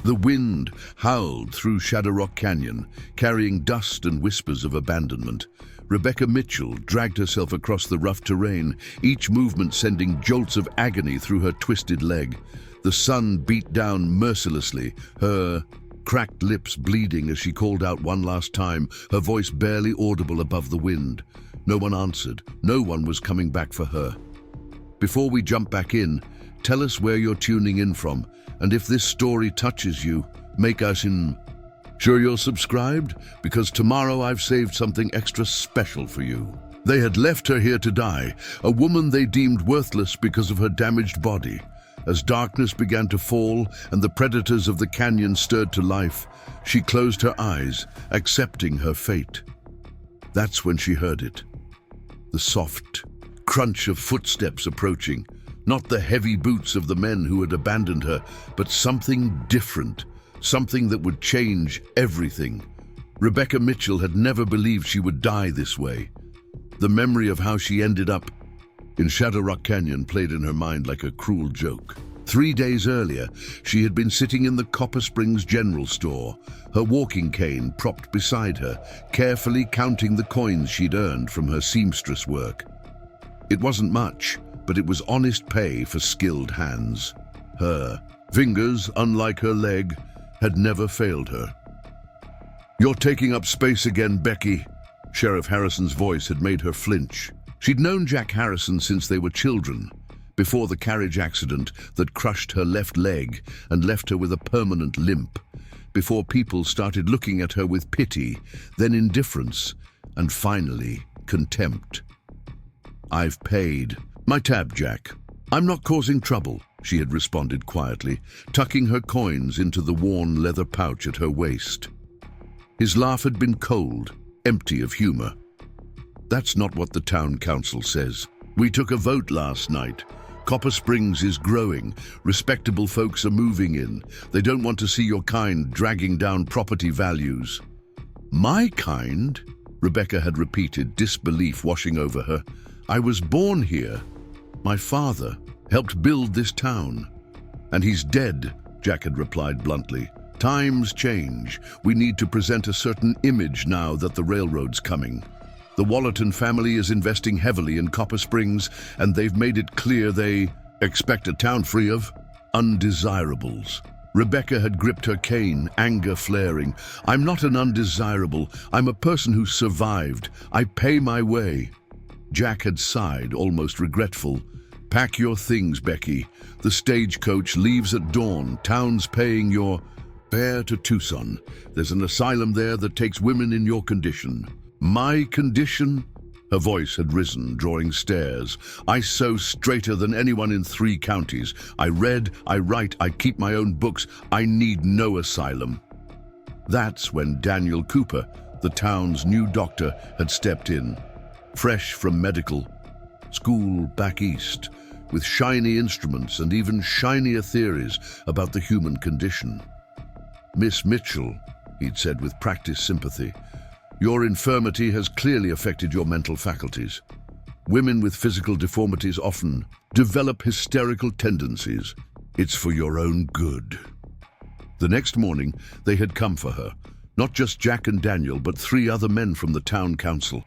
The wind howled through Shadowrock Canyon, carrying dust and whispers of abandonment. Rebecca Mitchell dragged herself across the rough terrain, each movement sending jolts of agony through her twisted leg. The sun beat down mercilessly, her cracked lips bleeding as she called out one last time, her voice barely audible above the wind. No one answered. No one was coming back for her. Before we jump back in, tell us where you're tuning in from, and if this story touches you, make us in. Sure you're subscribed? Because tomorrow I've saved something extra special for you. They had left her here to die, a woman they deemed worthless because of her damaged body. As darkness began to fall and the predators of the canyon stirred to life, she closed her eyes, accepting her fate. That's when she heard it. The soft crunch of footsteps approaching. Not the heavy boots of the men who had abandoned her, but something different, something that would change everything. Rebecca Mitchell had never believed she would die this way. The memory of how she ended up in Shadowrock Canyon played in her mind like a cruel joke. 3 days earlier, she had been sitting in the Copper Springs General Store, her walking cane propped beside her, carefully counting the coins she'd earned from her seamstress work. It wasn't much, but it was honest pay for skilled hands. Her fingers, unlike her leg, had never failed her. "You're taking up space again, Becky." Sheriff Harrison's voice had made her flinch. She'd known Jack Harrison since they were children, before the carriage accident that crushed her left leg and left her with a permanent limp, before people started looking at her with pity, then indifference, and finally contempt. "I've paid my tab, Jack. I'm not causing trouble," she had responded quietly, tucking her coins into the worn leather pouch at her waist. His laugh had been cold, empty of humor. "That's not what the town council says. We took a vote last night. Copper Springs is growing. Respectable folks are moving in. They don't want to see your kind dragging down property values." "My kind?" Rebecca had repeated, disbelief washing over her. "I was born here. My father helped build this town." "And he's dead," Jack had replied bluntly. "Times change. We need to present a certain image now that the railroad's coming. The Wallerton family is investing heavily in Copper Springs, and they've made it clear they expect a town free of undesirables." Rebecca had gripped her cane, anger flaring. "I'm not an undesirable. I'm a person who survived. I pay my way." Jack had sighed, almost regretful. "Pack your things, Becky. The stagecoach leaves at dawn. Town's paying your fare to Tucson. There's an asylum there that takes women in your condition." "My condition?" Her voice had risen, drawing stares. "I sew straighter than anyone in 3 counties. I read, I write, I keep my own books. I need no asylum." That's when Daniel Cooper, the town's new doctor, had stepped in. Fresh from medical school back east, with shiny instruments and even shinier theories about the human condition. "Miss Mitchell," he'd said with practiced sympathy, "your infirmity has clearly affected your mental faculties. Women with physical deformities often develop hysterical tendencies. It's for your own good." The next morning, they had come for her. Not just Jack and Daniel, but 3 other men from the town council.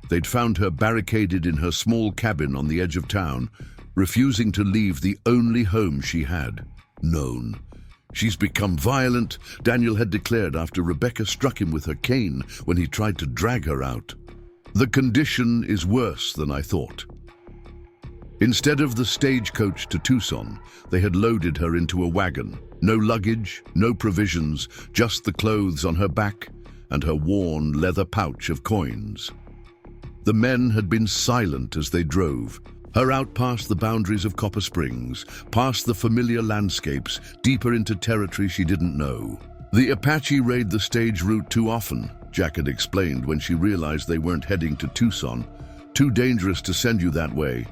They'd found her barricaded in her small cabin on the edge of town, refusing to leave the only home she had known. "She's become violent," Daniel had declared after Rebecca struck him with her cane when he tried to drag her out. "The condition is worse than I thought." Instead of the stagecoach to Tucson, they had loaded her into a wagon. No luggage, no provisions, just the clothes on her back and her worn leather pouch of coins. The men had been silent as they drove, her out past the boundaries of Copper Springs, past the familiar landscapes, deeper into territory she didn't know. "The Apache raid the stage route too often," Jack had explained when she realized they weren't heading to Tucson. "Too dangerous to send you that way."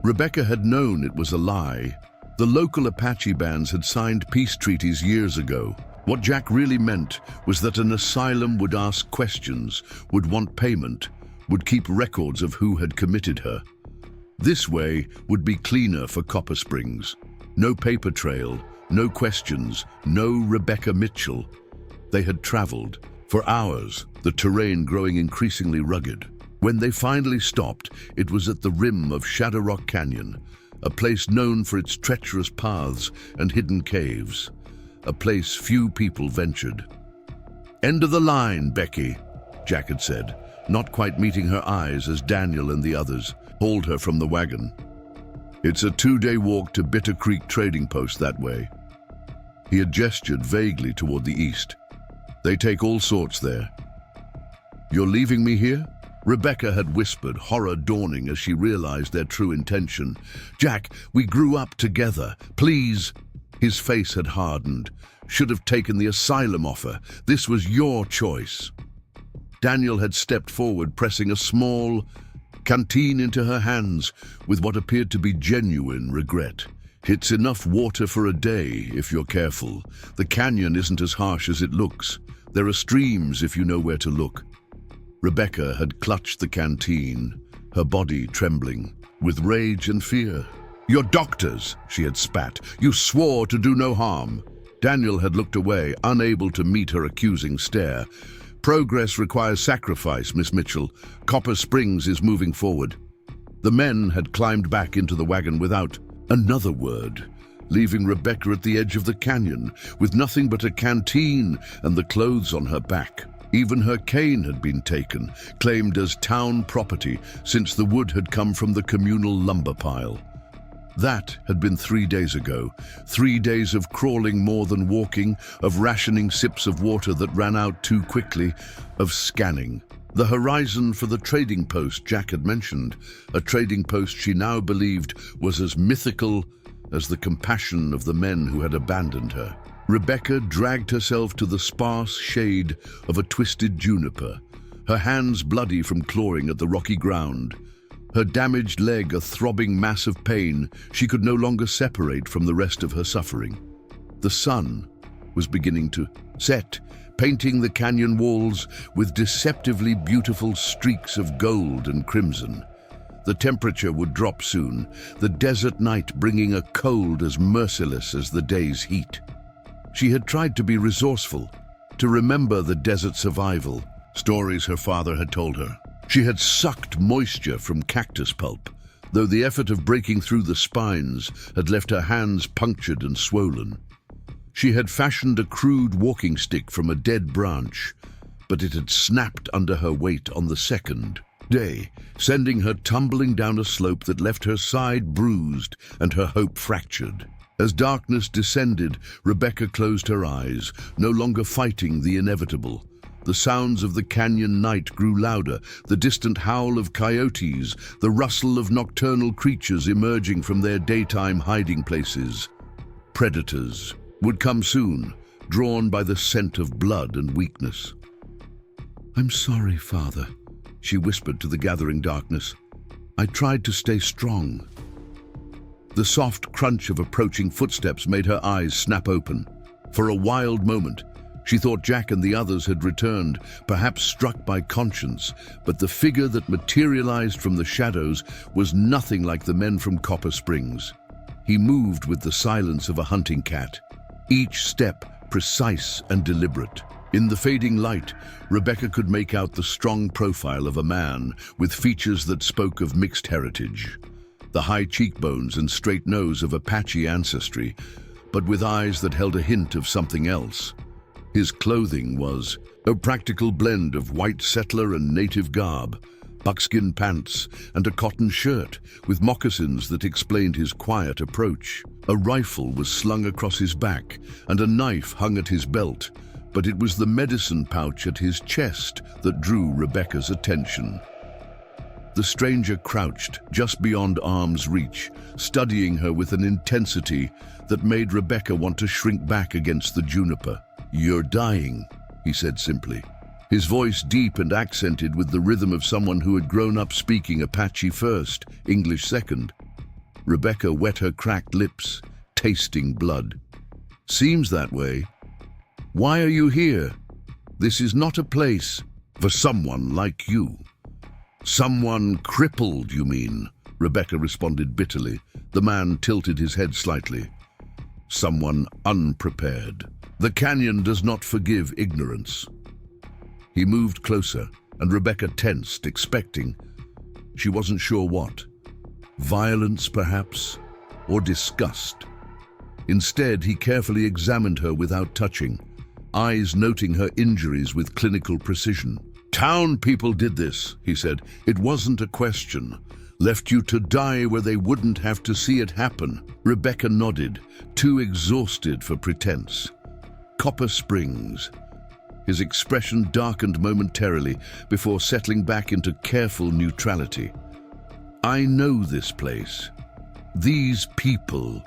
Rebecca had known it was a lie. The local Apache bands had signed peace treaties years ago. What Jack really meant was that an asylum would ask questions, would want payment, would keep records of who had committed her. This way would be cleaner for Copper Springs. No paper trail, No questions, no Rebecca Mitchell. They had traveled. For hours, the terrain growing increasingly rugged. When they finally stopped, it was at the rim of Shadowrock Canyon, a place known for its treacherous paths and hidden caves, a place few people ventured. "End of the line, Becky," Jack had said, not quite meeting her eyes as Daniel and the others hauled her from the wagon. "It's a 2-day walk to Bitter Creek trading post that way." He had gestured vaguely toward the east. "They take all sorts there." "You're leaving me here?" Rebecca had whispered, horror dawning as she realized their true intention. "Jack, we grew up together. Please." His face had hardened. "Should have taken the asylum offer. This was your choice." Daniel had stepped forward, pressing a small canteen into her hands with what appeared to be genuine regret. "It's enough water for a day, if you're careful. The canyon isn't as harsh as it looks. There are streams if you know where to look." Rebecca had clutched the canteen, her body trembling with rage and fear. "You're doctors," she had spat. "You swore to do no harm." Daniel had looked away, unable to meet her accusing stare. "Progress requires sacrifice, Miss Mitchell. Copper Springs is moving forward." The men had climbed back into the wagon without another word, leaving Rebecca at the edge of the canyon with nothing but a canteen and the clothes on her back. Even her cane had been taken, claimed as town property since the wood had come from the communal lumber pile. That had been 3 days ago. 3 days of crawling more than walking, of rationing sips of water that ran out too quickly, of scanning. The horizon for the trading post Jack had mentioned, a trading post she now believed was as mythical as the compassion of the men who had abandoned her. Rebecca dragged herself to the sparse shade of a twisted juniper, her hands bloody from clawing at the rocky ground, her damaged leg a throbbing mass of pain she could no longer separate from the rest of her suffering. The sun was beginning to set, painting the canyon walls with deceptively beautiful streaks of gold and crimson. The temperature would drop soon, the desert night bringing a cold as merciless as the day's heat. She had tried to be resourceful, to remember the desert survival, stories her father had told her. She had sucked moisture from cactus pulp, though the effort of breaking through the spines had left her hands punctured and swollen. She had fashioned a crude walking stick from a dead branch, but it had snapped under her weight on the second day, sending her tumbling down a slope that left her side bruised and her hope fractured. As darkness descended, Rebecca closed her eyes, no longer fighting the inevitable. The sounds of the canyon night grew louder, the distant howl of coyotes, the rustle of nocturnal creatures emerging from their daytime hiding places. Predators would come soon, drawn by the scent of blood and weakness. "I'm sorry, Father," she whispered to the gathering darkness. "I tried to stay strong." The soft crunch of approaching footsteps made her eyes snap open. For a wild moment, she thought Jack and the others had returned, perhaps struck by conscience, but the figure that materialized from the shadows was nothing like the men from Copper Springs. He moved with the silence of a hunting cat, each step precise and deliberate. In the fading light, Rebecca could make out the strong profile of a man with features that spoke of mixed heritage. The high cheekbones and straight nose of Apache ancestry, but with eyes that held a hint of something else. His clothing was a practical blend of white settler and native garb, buckskin pants and a cotton shirt with moccasins that explained his quiet approach. A rifle was slung across his back and a knife hung at his belt, but it was the medicine pouch at his chest that drew Rebecca's attention. The stranger crouched just beyond arm's reach, studying her with an intensity that made Rebecca want to shrink back against the juniper. "You're dying," he said simply, his voice deep and accented with the rhythm of someone who had grown up speaking Apache first, English second. Rebecca wet her cracked lips, tasting blood. "Seems that way. Why are you here? This is not a place for someone like you." "Someone crippled, you mean?" Rebecca responded bitterly. The man tilted his head slightly. someone unprepared. The canyon does not forgive ignorance. He moved closer, and Rebecca tensed, expecting. She wasn't sure what. Violence, perhaps, or disgust. Instead, he carefully examined her without touching, eyes noting her injuries with clinical precision. "Town people did this," he said. "It wasn't a question. Left you to die where they wouldn't have to see it happen." Rebecca nodded, too exhausted for pretense. Copper Springs. His expression darkened momentarily before settling back into careful neutrality. "I know this place. These people."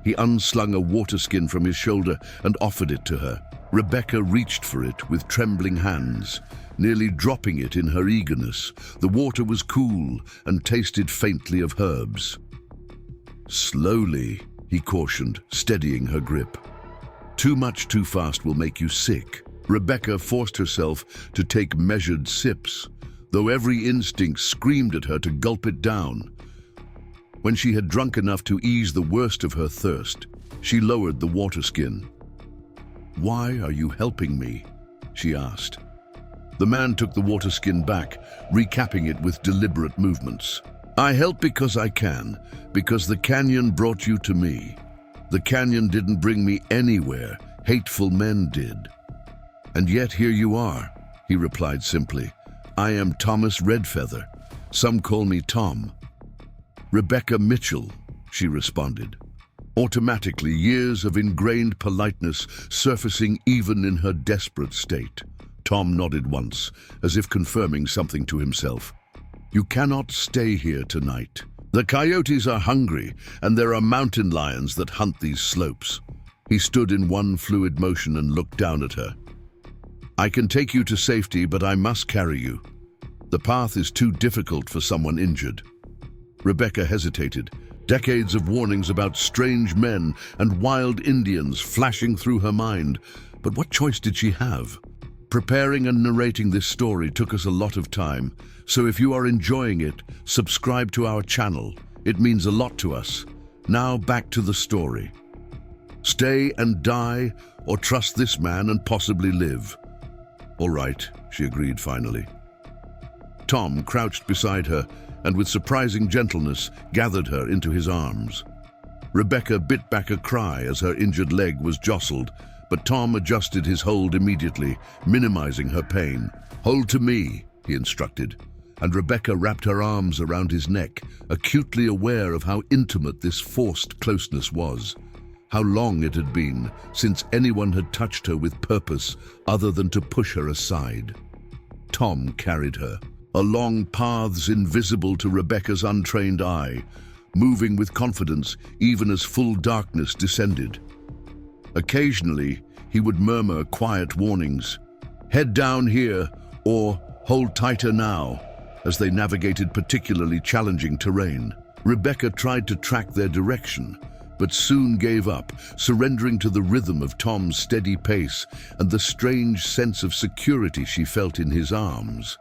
He unslung a water skin from his shoulder and offered it to her. Rebecca reached for it with trembling hands, nearly dropping it in her eagerness. The water was cool and tasted faintly of herbs. "Slowly," he cautioned, steadying her grip. "Too much too fast will make you sick." Rebecca forced herself to take measured sips, though every instinct screamed at her to gulp it down. When she had drunk enough to ease the worst of her thirst, she lowered the water skin. "Why are you helping me?" she asked. The man took the water skin back, recapping it with deliberate movements. "I help because I can, because the canyon brought you to me. The canyon didn't bring me anywhere, hateful men did. And yet here you are," he replied simply. "I am Thomas Redfeather. Some call me Tom." "Rebecca Mitchell," she responded. Automatically, years of ingrained politeness surfacing even in her desperate state. Tom nodded once, as if confirming something to himself. "You cannot stay here tonight. The coyotes are hungry, and there are mountain lions that hunt these slopes." He stood in one fluid motion and looked down at her. "I can take you to safety, but I must carry you. The path is too difficult for someone injured." Rebecca hesitated, decades of warnings about strange men and wild Indians flashing through her mind. But what choice did she have? Preparing and narrating this story took us a lot of time, so if you are enjoying it, subscribe to our channel. It means a lot to us. Now back to the story. Stay and die, or trust this man and possibly live? "All right," she agreed finally. Tom crouched beside her and with surprising gentleness gathered her into his arms. Rebecca bit back a cry as her injured leg was jostled, but Tom adjusted his hold immediately, minimizing her pain. "Hold to me," he instructed, and Rebecca wrapped her arms around his neck, acutely aware of how intimate this forced closeness was. How long it had been since anyone had touched her with purpose other than to push her aside. Tom carried her, along paths invisible to Rebecca's untrained eye, moving with confidence even as full darkness descended. Occasionally, he would murmur quiet warnings, "Head down here," or "Hold tighter now," as they navigated particularly challenging terrain. Rebecca tried to track their direction, but soon gave up, surrendering to the rhythm of Tom's steady pace and the strange sense of security she felt in his arms.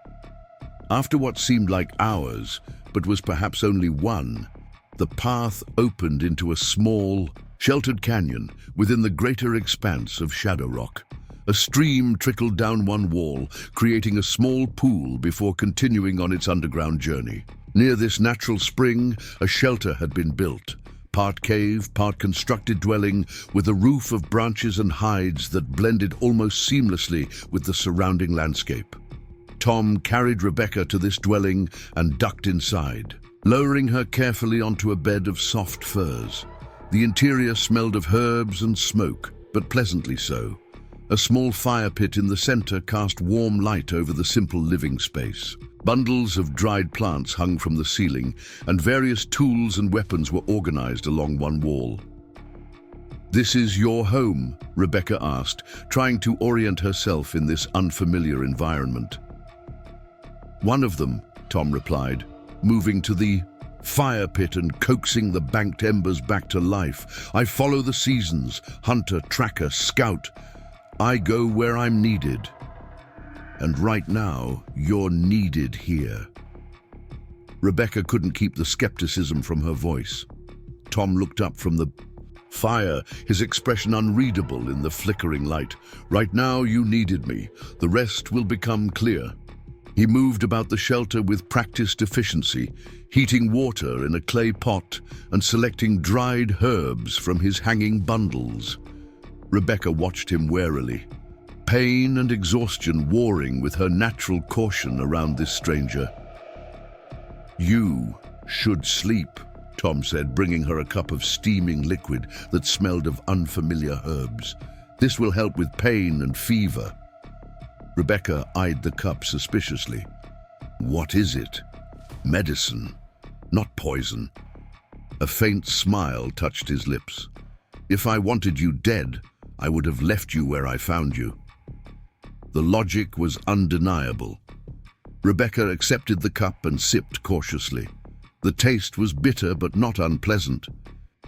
After what seemed like hours, but was perhaps only one, the path opened into a small, sheltered canyon within the greater expanse of Shadowrock. A stream trickled down one wall, creating a small pool before continuing on its underground journey. Near this natural spring, a shelter had been built, part cave, part constructed dwelling, with a roof of branches and hides that blended almost seamlessly with the surrounding landscape. Tom carried Rebecca to this dwelling and ducked inside, lowering her carefully onto a bed of soft furs. The interior smelled of herbs and smoke, but pleasantly so. A small fire pit in the center cast warm light over the simple living space. Bundles of dried plants hung from the ceiling, and various tools and weapons were organized along one wall. "This is your home?" Rebecca asked, trying to orient herself in this unfamiliar environment. "One of them," Tom replied, moving to the fire pit and coaxing the banked embers back to life. "I follow the seasons, hunter, tracker, scout. I go where I'm needed. And right now, you're needed here." Rebecca couldn't keep the skepticism from her voice. Tom looked up from the Fire, his expression unreadable in the flickering light. Right now you needed me. The rest will become clear. He moved about the shelter with practiced efficiency, heating water in a clay pot and selecting dried herbs from his hanging bundles. Rebecca watched him warily, pain and exhaustion warring with her natural caution around this stranger. "You should sleep," Tom said, bringing her a cup of steaming liquid that smelled of unfamiliar herbs. "This will help with pain and fever." Rebecca eyed the cup suspiciously. "What is it?" "Medicine, not poison." A faint smile touched his lips. "If I wanted you dead, I would have left you where I found you." The logic was undeniable. Rebecca accepted the cup and sipped cautiously. The taste was bitter but not unpleasant,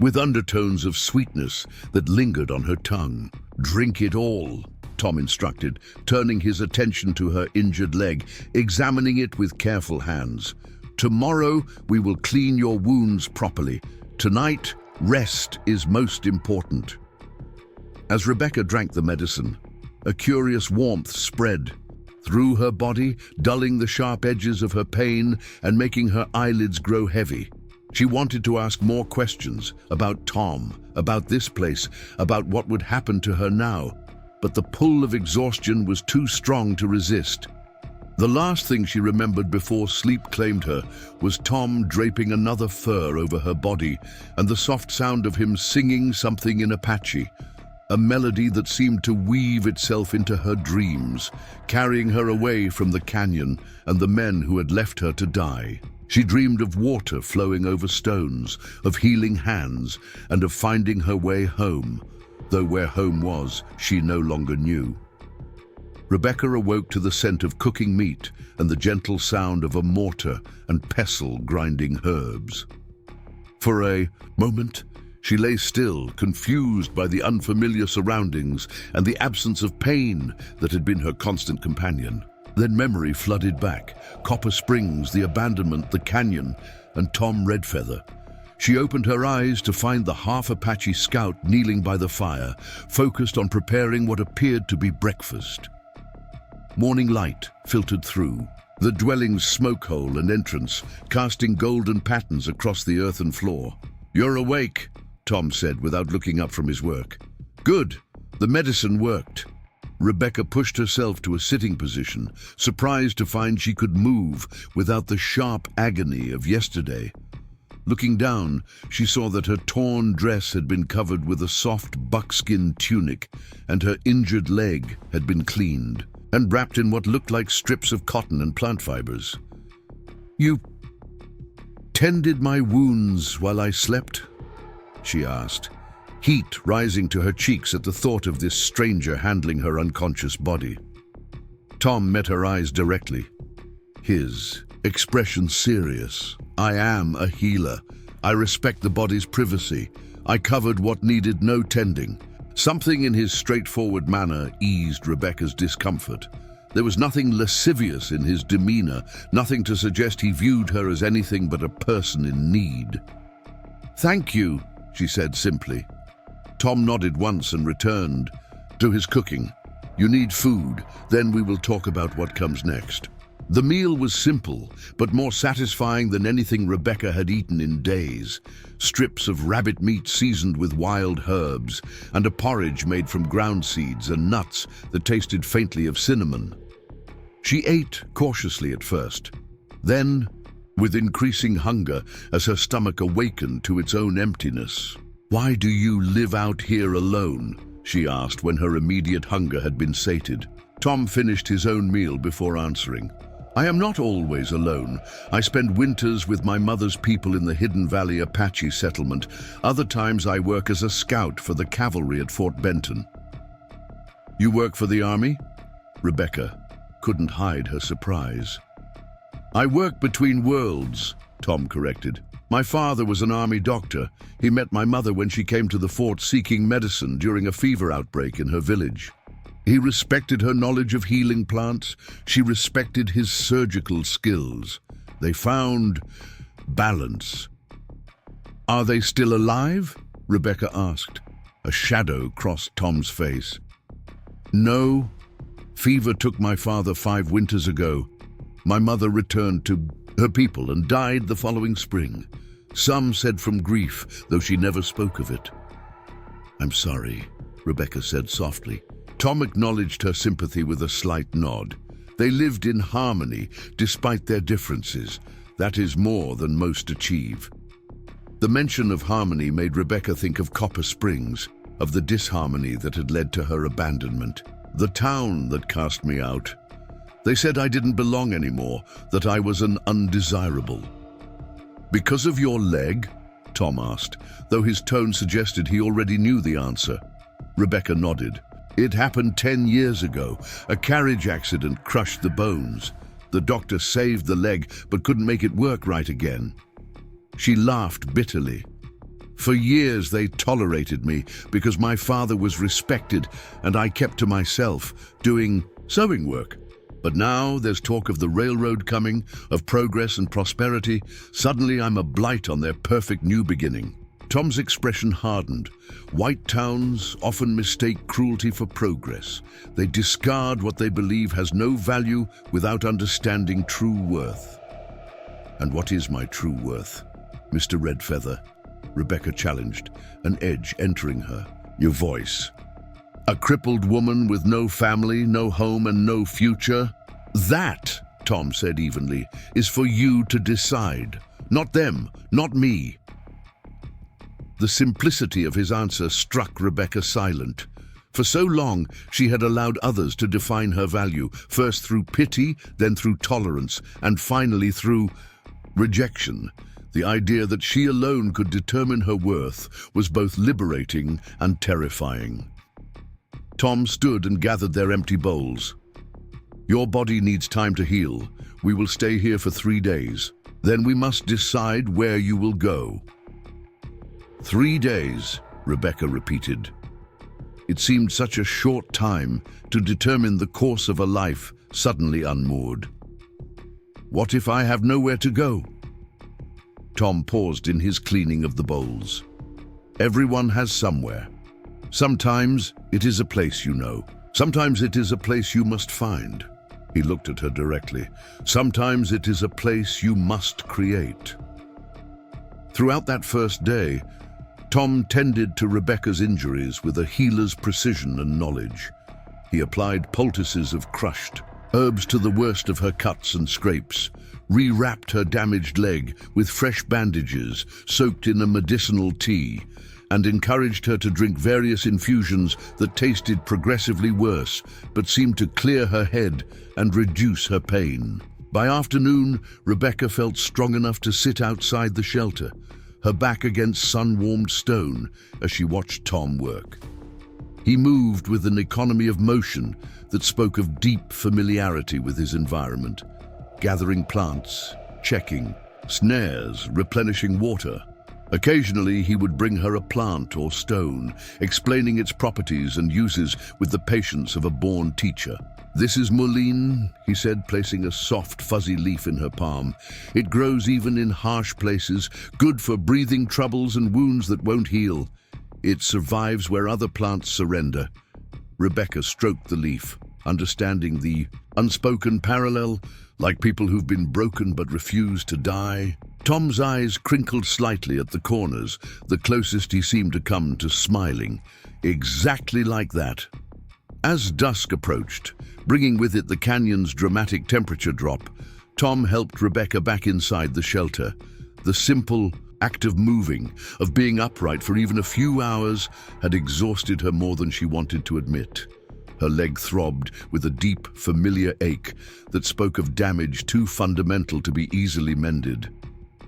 with undertones of sweetness that lingered on her tongue. "Drink it all," Tom instructed, turning his attention to her injured leg, examining it with careful hands. "Tomorrow we will clean your wounds properly. Tonight, rest is most important." As Rebecca drank the medicine, a curious warmth spread through her body, dulling the sharp edges of her pain and making her eyelids grow heavy. She wanted to ask more questions about Tom, about this place, about what would happen to her now, but the pull of exhaustion was too strong to resist. The last thing she remembered before sleep claimed her was Tom draping another fur over her body and the soft sound of him singing something in Apache, a melody that seemed to weave itself into her dreams, carrying her away from the canyon and the men who had left her to die. She dreamed of water flowing over stones, of healing hands, and of finding her way home, though where home was, she no longer knew. Rebecca awoke to the scent of cooking meat and the gentle sound of a mortar and pestle grinding herbs. For a moment, she lay still, confused by the unfamiliar surroundings and the absence of pain that had been her constant companion. Then memory flooded back: Copper Springs, the abandonment, the canyon, and Tom Redfeather. She opened her eyes to find the Half-Apache scout kneeling by the fire, focused on preparing what appeared to be breakfast. Morning light filtered through the dwelling's smoke hole and entrance, casting golden patterns across the earthen floor. "You're awake," Tom said without looking up from his work. "Good. The medicine worked." Rebecca pushed herself to a sitting position, surprised to find she could move without the sharp agony of yesterday. Looking down, she saw that her torn dress had been covered with a soft buckskin tunic, and her injured leg had been cleaned and wrapped in what looked like strips of cotton and plant fibers. "You tended my wounds while I slept?" she asked, heat rising to her cheeks at the thought of this stranger handling her unconscious body. Tom met her eyes directly, his expression serious. "I am a healer. I respect the body's privacy. I covered what needed no tending." Something in his straightforward manner eased Rebecca's discomfort. There was nothing lascivious in his demeanor, nothing to suggest he viewed her as anything but a person in need. "Thank you," she said simply. Tom nodded once and returned to his cooking. "You need food, then we will talk about what comes next." The meal was simple, but more satisfying than anything Rebecca had eaten in days. Strips of rabbit meat seasoned with wild herbs, and a porridge made from ground seeds and nuts that tasted faintly of cinnamon. She ate cautiously at first, then with increasing hunger as her stomach awakened to its own emptiness. "Why do you live out here alone?" she asked when her immediate hunger had been sated. Tom finished his own meal before answering. "I am not always alone. I spend winters with my mother's people in the Hidden Valley Apache settlement. Other times I work as a scout for the cavalry at Fort Benton." "You work for the army?" Rebecca couldn't hide her surprise. "I work between worlds," Tom corrected. "My father was an army doctor. He met my mother when she came to the fort seeking medicine during a fever outbreak in her village. He respected her knowledge of healing plants. She respected his surgical skills. They found balance." "Are they still alive?" Rebecca asked. A shadow crossed Tom's face. No. Fever took my father 5 winters ago. My mother returned to her people and died the following spring. Some said from grief, though she never spoke of it. I'm sorry, Rebecca said softly. Tom acknowledged her sympathy with a slight nod. They lived in harmony, despite their differences. That is more than most achieve. The mention of harmony made Rebecca think of Copper Springs, of the disharmony that had led to her abandonment. The town that cast me out. They said I didn't belong anymore, that I was an undesirable. Because of your leg? Tom asked, though his tone suggested he already knew the answer. Rebecca nodded. It happened 10 years ago. A carriage accident crushed the bones. The doctor saved the leg, but couldn't make it work right again. She laughed bitterly. For years they tolerated me because my father was respected and I kept to myself, doing sewing work. But now there's talk of the railroad coming, of progress and prosperity. Suddenly I'm a blight on their perfect new beginning. Tom's expression hardened. White towns often mistake cruelty for progress. They discard what they believe has no value without understanding true worth. And what is my true worth, Mr. Redfeather? Rebecca challenged, an edge entering her. Your voice. A crippled woman with no family, no home, and no future? That, Tom said evenly, is for you to decide. Not them, not me. The simplicity of his answer struck Rebecca silent. For so long, she had allowed others to define her value, first through pity, then through tolerance, and finally through rejection. The idea that she alone could determine her worth was both liberating and terrifying. Tom stood and gathered their empty bowls. Your body needs time to heal. We will stay here for 3 days. Then we must decide where you will go. 3 days, Rebecca repeated. It seemed such a short time to determine the course of a life suddenly unmoored. What if I have nowhere to go? Tom paused in his cleaning of the bowls. Everyone has somewhere. Sometimes it is a place you know. Sometimes it is a place you must find. He looked at her directly. Sometimes it is a place you must create. Throughout that first day, Tom tended to Rebecca's injuries with a healer's precision and knowledge. He applied poultices of crushed herbs to the worst of her cuts and scrapes, rewrapped her damaged leg with fresh bandages soaked in a medicinal tea, and encouraged her to drink various infusions that tasted progressively worse but seemed to clear her head and reduce her pain. By afternoon, Rebecca felt strong enough to sit outside the shelter, her back against sun-warmed stone as she watched Tom work. He moved with an economy of motion that spoke of deep familiarity with his environment, gathering plants, checking, snares, replenishing water. Occasionally, he would bring her a plant or stone, explaining its properties and uses with the patience of a born teacher. This is mullein, he said, placing a soft, fuzzy leaf in her palm. It grows even in harsh places, good for breathing troubles and wounds that won't heal. It survives where other plants surrender. Rebecca stroked the leaf, understanding the unspoken parallel, like people who've been broken but refuse to die. Tom's eyes crinkled slightly at the corners, the closest he seemed to come to smiling. Exactly like that. As dusk approached, bringing with it the canyon's dramatic temperature drop, Tom helped Rebecca back inside the shelter. The simple act of moving, of being upright for even a few hours, had exhausted her more than she wanted to admit. Her leg throbbed with a deep, familiar ache that spoke of damage too fundamental to be easily mended.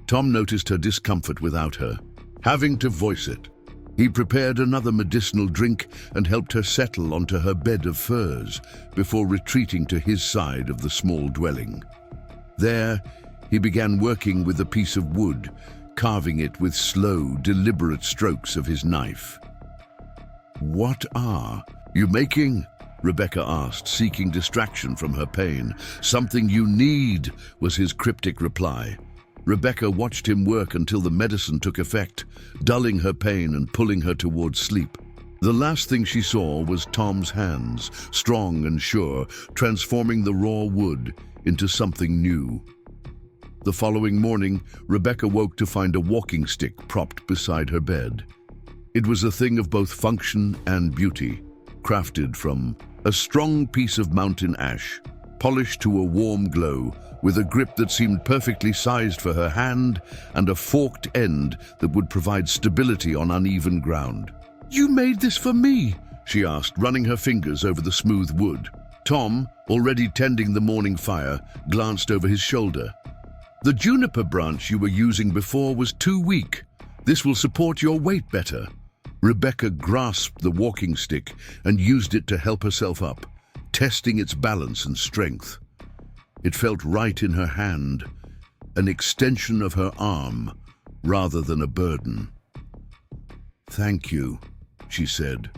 Tom noticed her discomfort without her, having to voice it. He prepared another medicinal drink and helped her settle onto her bed of furs before retreating to his side of the small dwelling. There, he began working with a piece of wood, carving it with slow, deliberate strokes of his knife. "What are you making?" Rebecca asked, seeking distraction from her pain. "Something you need," was his cryptic reply. Rebecca watched him work until the medicine took effect, dulling her pain and pulling her towards sleep. The last thing she saw was Tom's hands, strong and sure, transforming the raw wood into something new. The following morning, Rebecca woke to find a walking stick propped beside her bed. It was a thing of both function and beauty, crafted from a strong piece of mountain ash, polished to a warm glow, with a grip that seemed perfectly sized for her hand and a forked end that would provide stability on uneven ground. "You made this for me?" she asked, running her fingers over the smooth wood. Tom, already tending the morning fire, glanced over his shoulder. "The juniper branch you were using before was too weak. This will support your weight better." Rebecca grasped the walking stick and used it to help herself up, testing its balance and strength. It felt right in her hand, an extension of her arm rather than a burden. "Thank you," she said,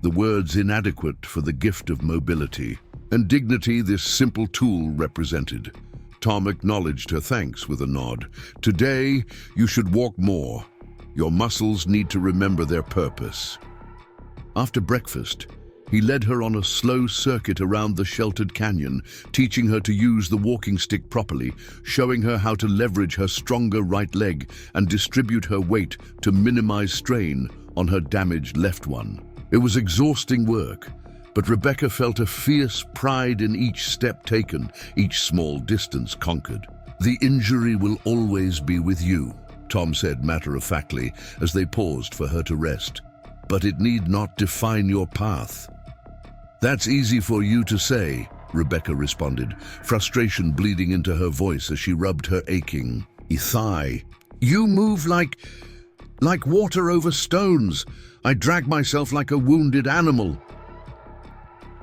the words inadequate for the gift of mobility and dignity this simple tool represented. Tom acknowledged her thanks with a nod. "Today, you should walk more. Your muscles need to remember their purpose." After breakfast, he led her on a slow circuit around the sheltered canyon, teaching her to use the walking stick properly, showing her how to leverage her stronger right leg and distribute her weight to minimize strain on her damaged left one. It was exhausting work, but Rebecca felt a fierce pride in each step taken, each small distance conquered. "The injury will always be with you," Tom said matter-of-factly as they paused for her to rest. "But it need not define your path." "That's easy for you to say," Rebecca responded, frustration bleeding into her voice as she rubbed her aching thigh. "You move like water over stones. I drag myself like a wounded animal."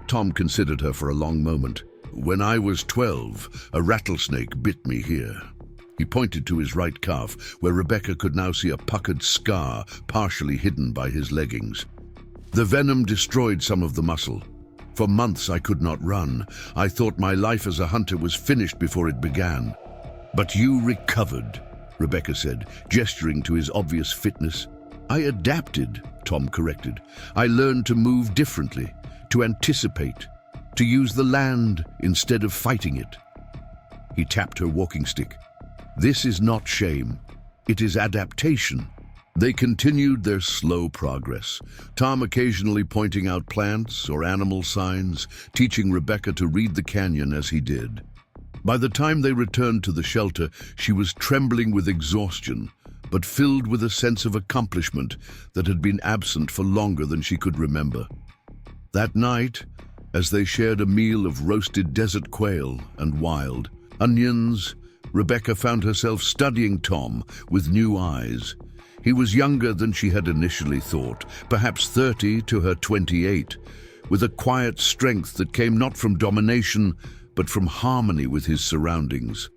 Tom considered her for a long moment. "When I was 12, a rattlesnake bit me here." He pointed to his right calf, where Rebecca could now see a puckered scar partially hidden by his leggings. "The venom destroyed some of the muscle. For months I could not run. I thought my life as a hunter was finished before it began." "But you recovered," Rebecca said, gesturing to his obvious fitness. "I adapted," Tom corrected. "I learned to move differently, to anticipate, to use the land instead of fighting it." He tapped her walking stick. "This is not shame. It is adaptation." They continued their slow progress, Tom occasionally pointing out plants or animal signs, teaching Rebecca to read the canyon as he did. By the time they returned to the shelter, she was trembling with exhaustion, but filled with a sense of accomplishment that had been absent for longer than she could remember. That night, as they shared a meal of roasted desert quail and wild onions, Rebecca found herself studying Tom with new eyes. He was younger than she had initially thought, perhaps 30 to her 28, with a quiet strength that came not from domination, but from harmony with his surroundings.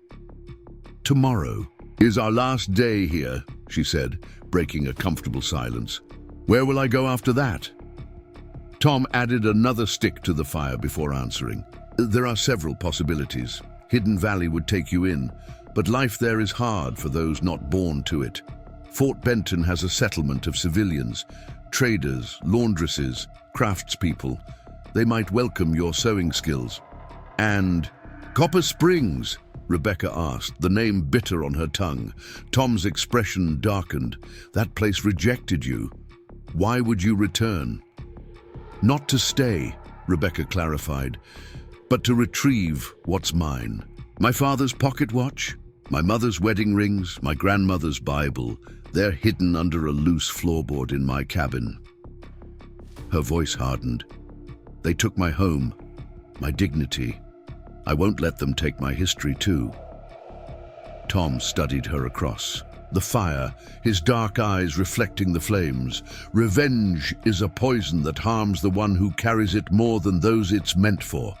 "Tomorrow is our last day here," she said, breaking a comfortable silence. "Where will I go after that?" Tom added another stick to the fire before answering. "There are several possibilities. Hidden Valley would take you in, but life there is hard for those not born to it. Fort Benton has a settlement of civilians, traders, laundresses, craftspeople. They might welcome your sewing skills." "And Copper Springs?" Rebecca asked, the name bitter on her tongue. Tom's expression darkened. "That place rejected you. Why would you return?" "Not to stay," Rebecca clarified, "but to retrieve what's mine. My father's pocket watch, my mother's wedding rings, my grandmother's Bible, they're hidden under a loose floorboard in my cabin." Her voice hardened. "They took my home, my dignity. I won't let them take my history too." Tom studied her across the fire, his dark eyes reflecting the flames. "Revenge is a poison that harms the one who carries it more than those it's meant for."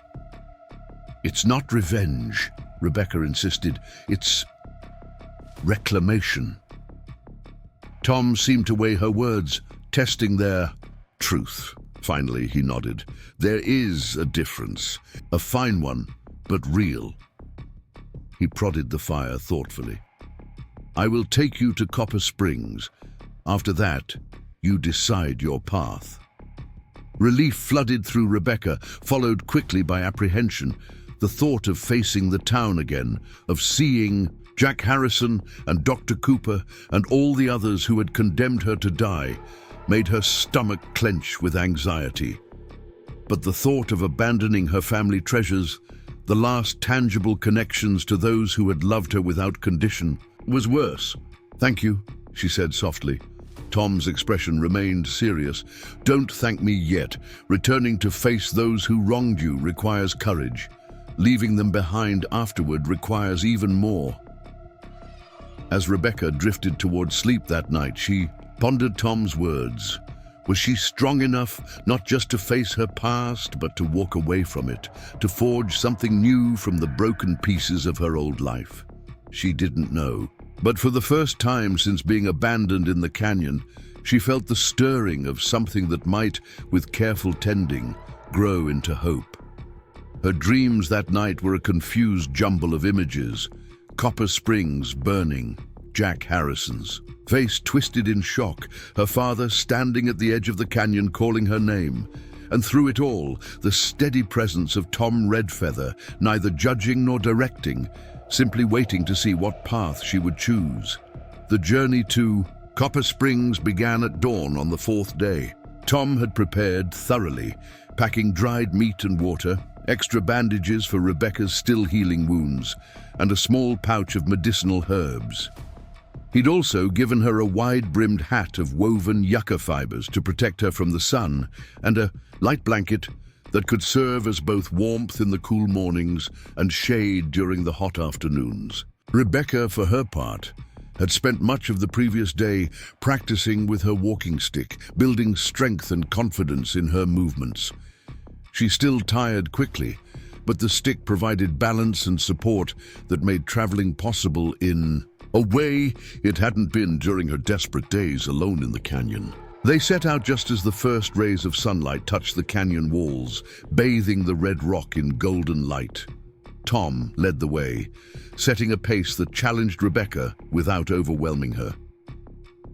"It's not revenge," Rebecca insisted. "It's reclamation." Tom seemed to weigh her words, testing their truth. Finally, he nodded. "There is a difference, a fine one, but real." He prodded the fire thoughtfully. I will take you to Copper Springs. After that, you decide your path." Relief flooded through Rebecca, followed quickly by apprehension. The thought of facing the town again, of seeing Jack Harrison and Dr. Cooper and all the others who had condemned her to die, made her stomach clench with anxiety. But the thought of abandoning her family treasures, the last tangible connections to those who had loved her without condition, was worse. "Thank you," she said softly. Tom's expression remained serious. "Don't thank me yet. Returning to face those who wronged you requires courage. Leaving them behind afterward requires even more." As Rebecca drifted toward sleep that night, she pondered Tom's words. Was she strong enough not just to face her past, but to walk away from it, to forge something new from the broken pieces of her old life? She didn't know. But for the first time since being abandoned in the canyon, she felt the stirring of something that might, with careful tending, grow into hope. Her dreams that night were a confused jumble of images: Copper Springs burning, Jack Harrison's face twisted in shock, her father standing at the edge of the canyon calling her name, and through it all, the steady presence of Tom Redfeather, neither judging nor directing, simply waiting to see what path she would choose. The journey to Copper Springs began at dawn on the fourth day. Tom had prepared thoroughly, packing dried meat and water, extra bandages for Rebecca's still healing wounds, and a small pouch of medicinal herbs. He'd also given her a wide-brimmed hat of woven yucca fibers to protect her from the sun, and a light blanket that could serve as both warmth in the cool mornings and shade during the hot afternoons. Rebecca, for her part, had spent much of the previous day practicing with her walking stick, building strength and confidence in her movements. She still tired quickly, but the stick provided balance and support that made traveling possible in a way it hadn't been during her desperate days alone in the canyon. They set out just as the first rays of sunlight touched the canyon walls, bathing the red rock in golden light. Tom led the way, setting a pace that challenged Rebecca without overwhelming her.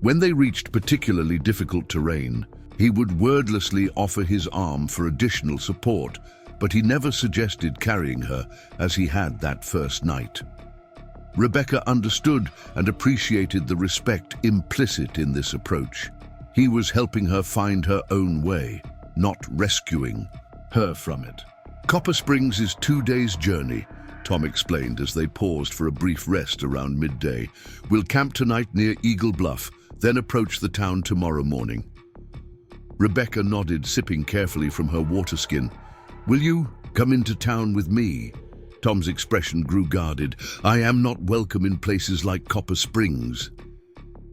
When they reached particularly difficult terrain, he would wordlessly offer his arm for additional support, but he never suggested carrying her as he had that first night. Rebecca understood and appreciated the respect implicit in this approach. He was helping her find her own way, not rescuing her from it. "Copper Springs is 2 days' journey," Tom explained as they paused for a brief rest around midday. "We'll camp tonight near Eagle Bluff, then approach the town tomorrow morning." Rebecca nodded, sipping carefully from her water skin. "Will you come into town with me?" Tom's expression grew guarded. "I am not welcome in places like Copper Springs."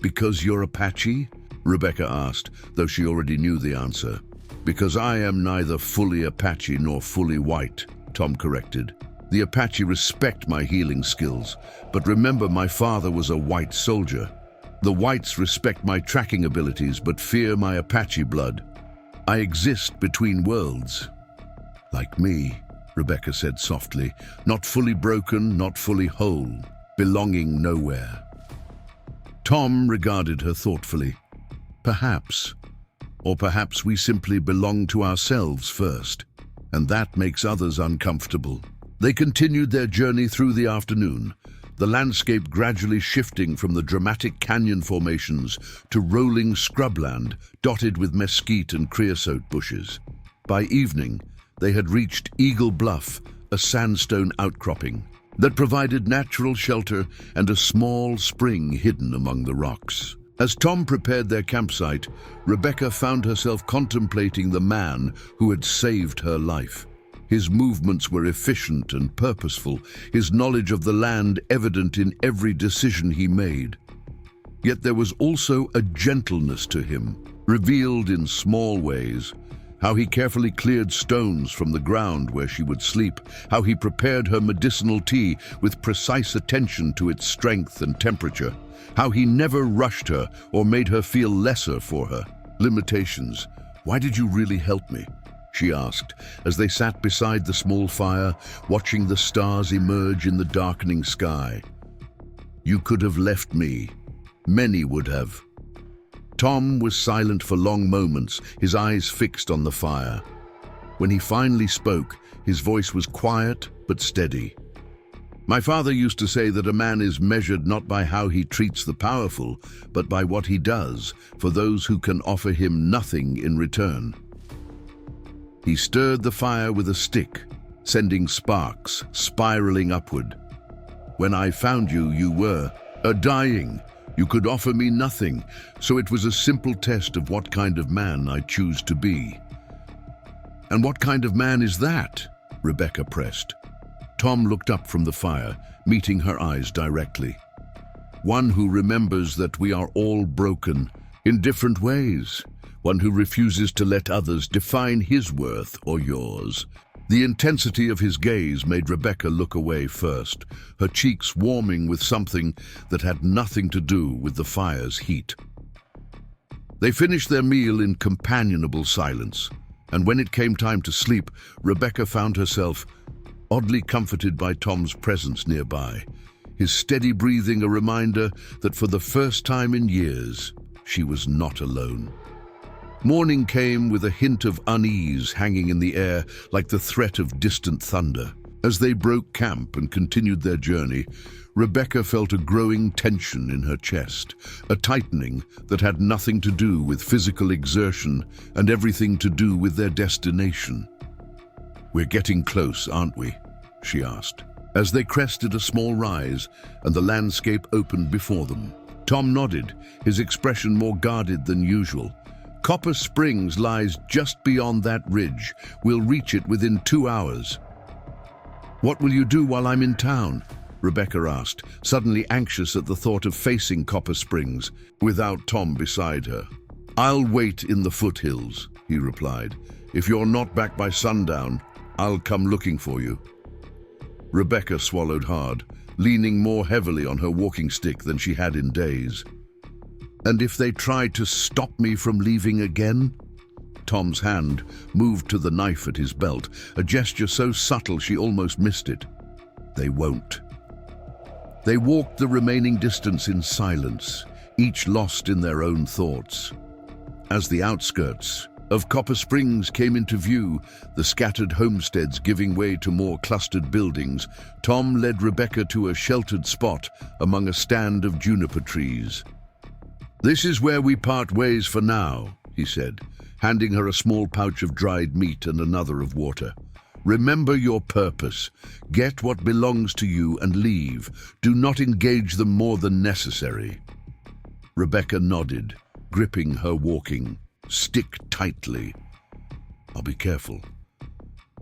"Because you're Apache?" Rebecca asked, though she already knew the answer. "Because I am neither fully Apache nor fully white," Tom corrected. "The Apache respect my healing skills, but remember my father was a white soldier. The whites respect my tracking abilities, but fear my Apache blood. I exist between worlds." "Like me," Rebecca said softly, "not fully broken, not fully whole, belonging nowhere." Tom regarded her thoughtfully. "Perhaps. Or perhaps we simply belong to ourselves first, and that makes others uncomfortable." They continued their journey through the afternoon, the landscape gradually shifting from the dramatic canyon formations to rolling scrubland dotted with mesquite and creosote bushes. By evening, they had reached Eagle Bluff, a sandstone outcropping that provided natural shelter and a small spring hidden among the rocks. As Tom prepared their campsite, Rebecca found herself contemplating the man who had saved her life. His movements were efficient and purposeful, his knowledge of the land evident in every decision he made. Yet there was also a gentleness to him, revealed in small ways. How he carefully cleared stones from the ground where she would sleep, how he prepared her medicinal tea with precise attention to its strength and temperature, how he never rushed her or made her feel lesser for her limitations. "Why did you really help me?" she asked, as they sat beside the small fire, watching the stars emerge in the darkening sky. You could have left me. Many would have. Tom was silent for long moments, his eyes fixed on the fire. When he finally spoke, his voice was quiet but steady. My father used to say that a man is measured not by how he treats the powerful, but by what he does for those who can offer him nothing in return. He stirred the fire with a stick, sending sparks spiraling upward. When I found you, you were dying. You could offer me nothing, so it was a simple test of what kind of man I choose to be. And what kind of man is that? Rebecca pressed. Tom looked up from the fire, meeting her eyes directly. One who remembers that we are all broken in different ways. One who refuses to let others define his worth or yours. The intensity of his gaze made Rebecca look away first, her cheeks warming with something that had nothing to do with the fire's heat. They finished their meal in companionable silence, and when it came time to sleep, Rebecca found herself oddly comforted by Tom's presence nearby, his steady breathing a reminder that for the first time in years, she was not alone. Morning came with a hint of unease hanging in the air like the threat of distant thunder. As they broke camp and continued their journey, Rebecca felt a growing tension in her chest, a tightening that had nothing to do with physical exertion and everything to do with their destination. "We're getting close, aren't we?" she asked, as they crested a small rise and the landscape opened before them. Tom nodded, his expression more guarded than usual. "Copper Springs lies just beyond that ridge. We'll reach it within 2 hours." "What will you do while I'm in town?" Rebecca asked, suddenly anxious at the thought of facing Copper Springs without Tom beside her. "I'll wait in the foothills," he replied. "If you're not back by sundown, I'll come looking for you." Rebecca swallowed hard, leaning more heavily on her walking stick than she had in days. "And if they try to stop me from leaving again?" Tom's hand moved to the knife at his belt, a gesture so subtle she almost missed it. "They won't." They walked the remaining distance in silence, each lost in their own thoughts. As the outskirts of Copper Springs came into view, the scattered homesteads giving way to more clustered buildings, Tom led Rebecca to a sheltered spot among a stand of juniper trees. "This is where we part ways for now," he said, handing her a small pouch of dried meat and another of water. "Remember your purpose. Get what belongs to you and leave. Do not engage them more than necessary." Rebecca nodded, gripping her walking stick tightly. "I'll be careful."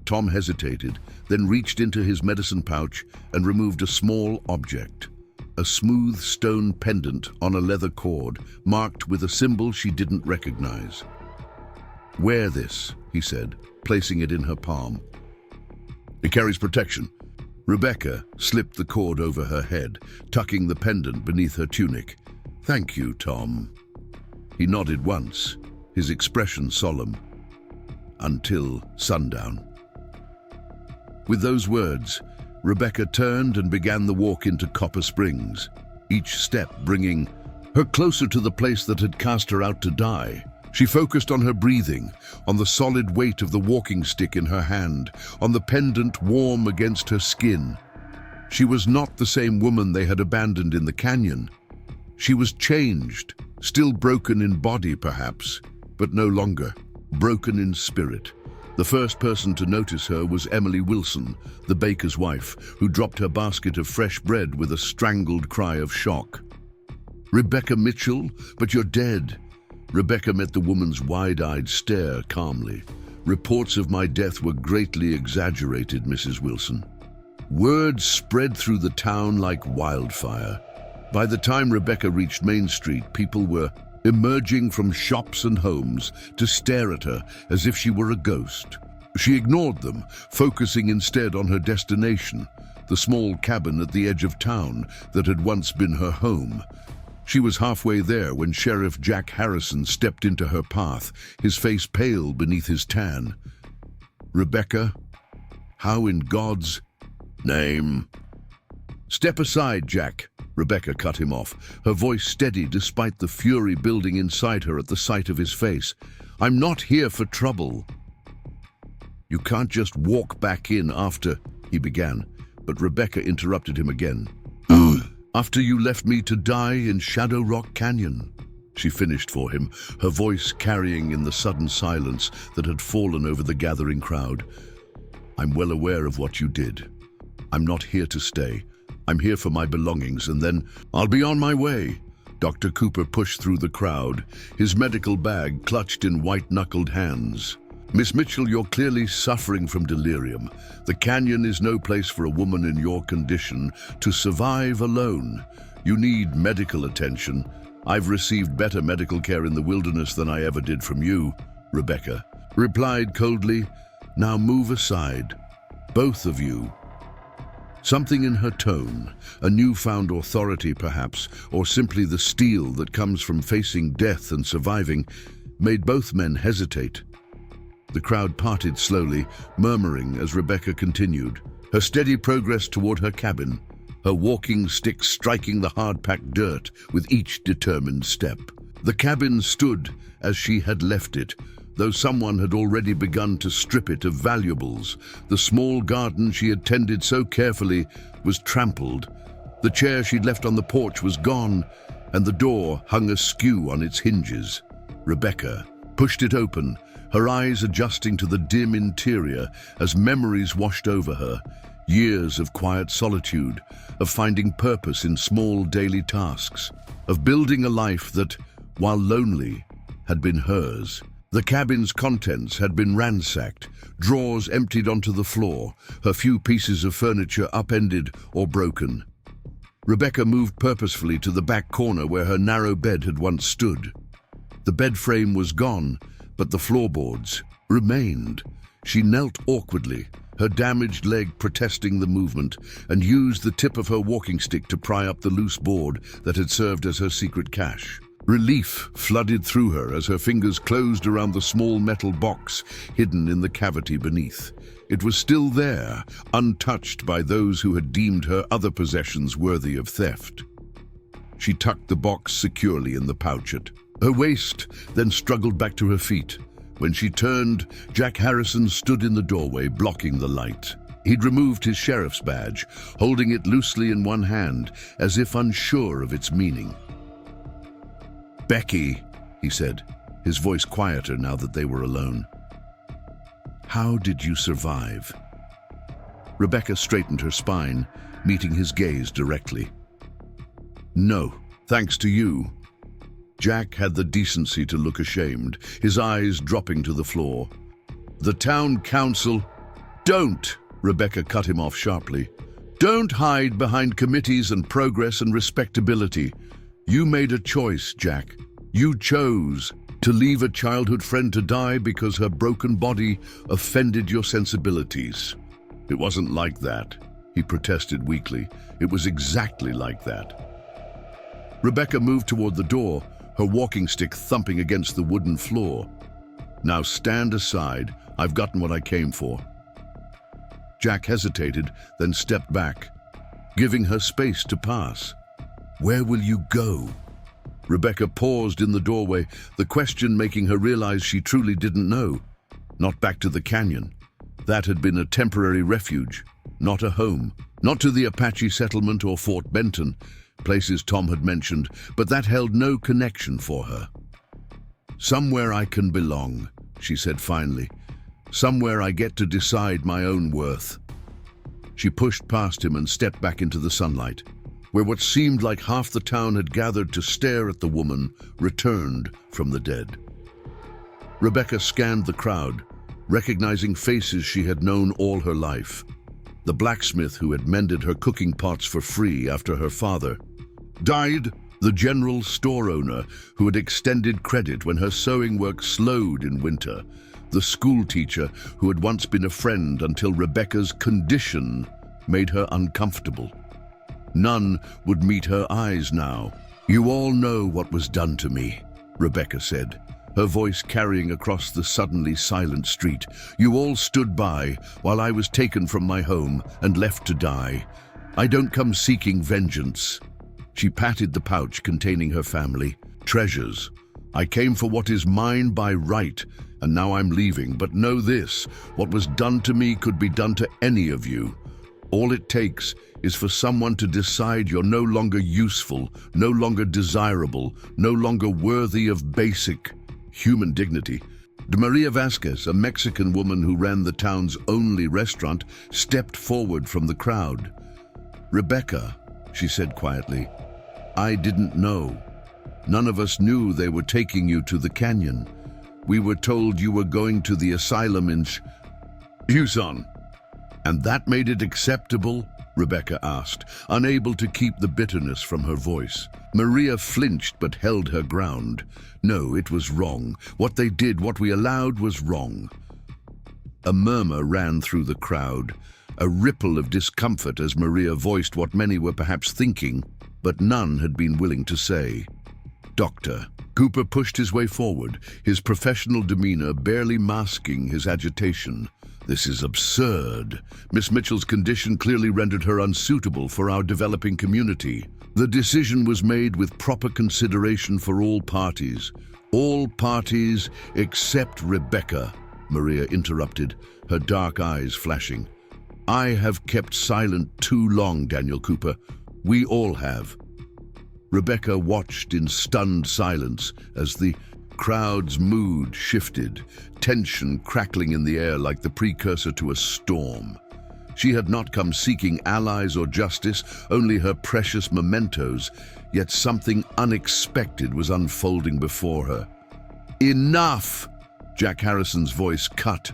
Tom hesitated, then reached into his medicine pouch and removed a small object. A smooth stone pendant on a leather cord, marked with a symbol she didn't recognize. "Wear this," he said, placing it in her palm. "It carries protection." Rebecca slipped the cord over her head, tucking the pendant beneath her tunic. "Thank you, Tom." He nodded once, his expression solemn. "Until sundown." With those words, Rebecca turned and began the walk into Copper Springs, each step bringing her closer to the place that had cast her out to die. She focused on her breathing, on the solid weight of the walking stick in her hand, on the pendant warm against her skin. She was not the same woman they had abandoned in the canyon. She was changed, still broken in body perhaps, but no longer broken in spirit. The first person to notice her was Emily Wilson, the baker's wife, who dropped her basket of fresh bread with a strangled cry of shock. "Rebecca Mitchell, but you're dead." Rebecca met the woman's wide-eyed stare calmly. "Reports of my death were greatly exaggerated, Mrs. Wilson." Word spread through the town like wildfire. By the time Rebecca reached Main Street, people were emerging from shops and homes to stare at her as if she were a ghost. She ignored them, focusing instead on her destination, the small cabin at the edge of town that had once been her home. She was halfway there when Sheriff Jack Harrison stepped into her path, his face pale beneath his tan. "Rebecca, how in God's name?" "Step aside, Jack," Rebecca cut him off, her voice steady despite the fury building inside her at the sight of his face. "I'm not here for trouble." "You can't just walk back in after," he began, but Rebecca interrupted him again. "After you left me to die in Shadowrock Canyon," she finished for him, her voice carrying in the sudden silence that had fallen over the gathering crowd. "I'm well aware of what you did. I'm not here to stay. I'm here for my belongings, and then I'll be on my way." Dr. Cooper pushed through the crowd, his medical bag clutched in white-knuckled hands. "Miss Mitchell, you're clearly suffering from delirium. The canyon is no place for a woman in your condition to survive alone. You need medical attention. I've received better medical care in the wilderness than I ever did from you," Rebecca replied coldly. "Now move aside, both of you." Something in her tone, a newfound authority perhaps, or simply the steel that comes from facing death and surviving, made both men hesitate. The crowd parted slowly, murmuring as Rebecca continued, her steady progress toward her cabin, her walking stick striking the hard-packed dirt with each determined step. The cabin stood as she had left it, though someone had already begun to strip it of valuables. The small garden she had tended so carefully was trampled. The chair she'd left on the porch was gone, and the door hung askew on its hinges. Rebecca pushed it open, her eyes adjusting to the dim interior as memories washed over her. Years of quiet solitude, of finding purpose in small daily tasks, of building a life that, while lonely, had been hers. The cabin's contents had been ransacked, drawers emptied onto the floor, her few pieces of furniture upended or broken. Rebecca moved purposefully to the back corner where her narrow bed had once stood. The bed frame was gone, but the floorboards remained. She knelt awkwardly, her damaged leg protesting the movement, and used the tip of her walking stick to pry up the loose board that had served as her secret cache. Relief flooded through her as her fingers closed around the small metal box hidden in the cavity beneath. It was still there, untouched by those who had deemed her other possessions worthy of theft. She tucked the box securely in the pouch at her waist, then struggled back to her feet. When she turned, Jack Harrison stood in the doorway, blocking the light. He'd removed his sheriff's badge, holding it loosely in one hand, as if unsure of its meaning. "Becky," he said, his voice quieter now that they were alone. "How did you survive?" Rebecca straightened her spine, meeting his gaze directly. "No, thanks to you." Jack had the decency to look ashamed, his eyes dropping to the floor. "The town council—" "Don't!" Rebecca cut him off sharply. "Don't hide behind committees and progress and respectability. You made a choice, Jack. You chose to leave a childhood friend to die because her broken body offended your sensibilities." "It wasn't like that," he protested weakly. "It was exactly like that." Rebecca moved toward the door, her walking stick thumping against the wooden floor. "Now stand aside. I've gotten what I came for." Jack hesitated, then stepped back, giving her space to pass. "Where will you go?" Rebecca paused in the doorway, the question making her realize she truly didn't know. Not back to the canyon. That had been a temporary refuge, not a home. Not to the Apache settlement or Fort Benton, places Tom had mentioned, but that held no connection for her. "Somewhere I can belong," she said finally. "Somewhere I get to decide my own worth." She pushed past him and stepped back into the sunlight, where what seemed like half the town had gathered to stare at the woman returned from the dead. Rebecca scanned the crowd, recognizing faces she had known all her life. The blacksmith who had mended her cooking pots for free after her father died, the general store owner who had extended credit when her sewing work slowed in winter, the school teacher who had once been a friend until Rebecca's condition made her uncomfortable. None would meet her eyes now. "You all know what was done to me," Rebecca said, her voice carrying across the suddenly silent street. "You all stood by while I was taken from my home and left to die. I don't come seeking vengeance." She patted the pouch containing her family. Treasures. I came for what is mine by right, and now I'm leaving. But know this, what was done to me could be done to any of you. All it takes is for someone to decide you're no longer useful, no longer desirable, no longer worthy of basic human dignity. Maria Vasquez, a Mexican woman who ran the town's only restaurant, stepped forward from the crowd. "Rebecca," she said quietly, "I didn't know. None of us knew they were taking you to the canyon. We were told you were going to the asylum in Tucson." "And that made it acceptable?" Rebecca asked, unable to keep the bitterness from her voice. Maria flinched but held her ground. No, it was wrong. What they did, what we allowed, was wrong. A murmur ran through the crowd, a ripple of discomfort as Maria voiced what many were perhaps thinking, but none had been willing to say. "Doctor." Cooper pushed his way forward, his professional demeanor barely masking his agitation. "This is absurd. Miss Mitchell's condition clearly rendered her unsuitable for our developing community. The decision was made with proper consideration for all parties. All parties except Rebecca," Maria interrupted, her dark eyes flashing. "I have kept silent too long, Daniel Cooper. We all have." Rebecca watched in stunned silence as the crowd's mood shifted, tension crackling in the air like the precursor to a storm. She had not come seeking allies or justice, only her precious mementos, yet something unexpected was unfolding before her. "Enough!" Jack Harrison's voice cut